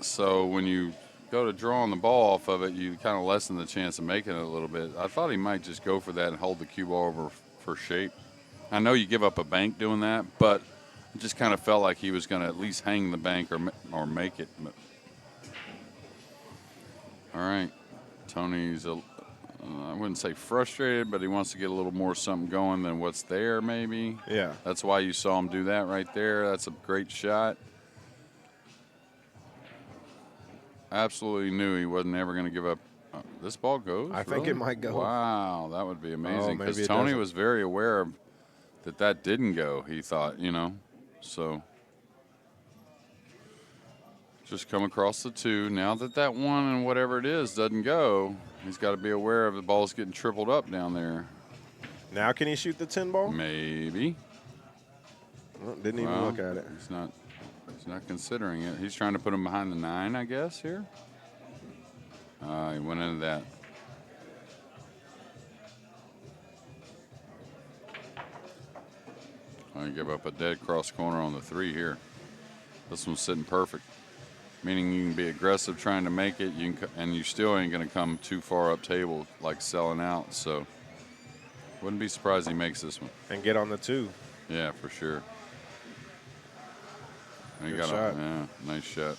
So when you go to draw on the ball off of it, you kind of lessen the chance of making it a little bit. I thought he might just go for that and hold the cue ball over for shape. I know you give up a bank doing that, but it just kind of felt like he was going to at least hang the bank or make it. All right. Tony's, I wouldn't say frustrated, but he wants to get a little more something going than what's there maybe. Yeah. That's why you saw him do that right there. That's a great shot. Absolutely knew he wasn't ever going to give up. This ball goes? I think it might go. Wow, that would be amazing. Maybe Because it Tony doesn't. was very aware of that didn't go, he thought, So just come across the 2. Now that 1 and whatever it is doesn't go, he's got to be aware of the ball's getting tripled up down there. Now can he shoot the 10 ball? Maybe. Well, didn't even look at it. He's not considering it. He's trying to put him behind the 9, I guess, here. He went into that. I give up a dead cross corner on the 3 here. This one's sitting perfect, meaning you can be aggressive trying to make it, and you still ain't going to come too far up table like selling out. So wouldn't be surprised he makes this one. And get on the 2. Yeah, for sure. And he Good got shot. Yeah, nice shot.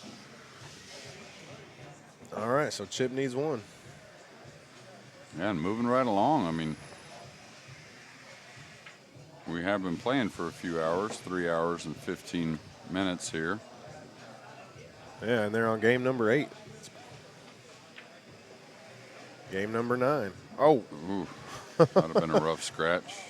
All right, so Chip needs 1. Yeah, and moving right along. We have been playing for a few hours, 3 hours and 15 minutes here. Yeah, and they're on game number 8. Game number 9. Oh. Ooh, that would have been a rough scratch.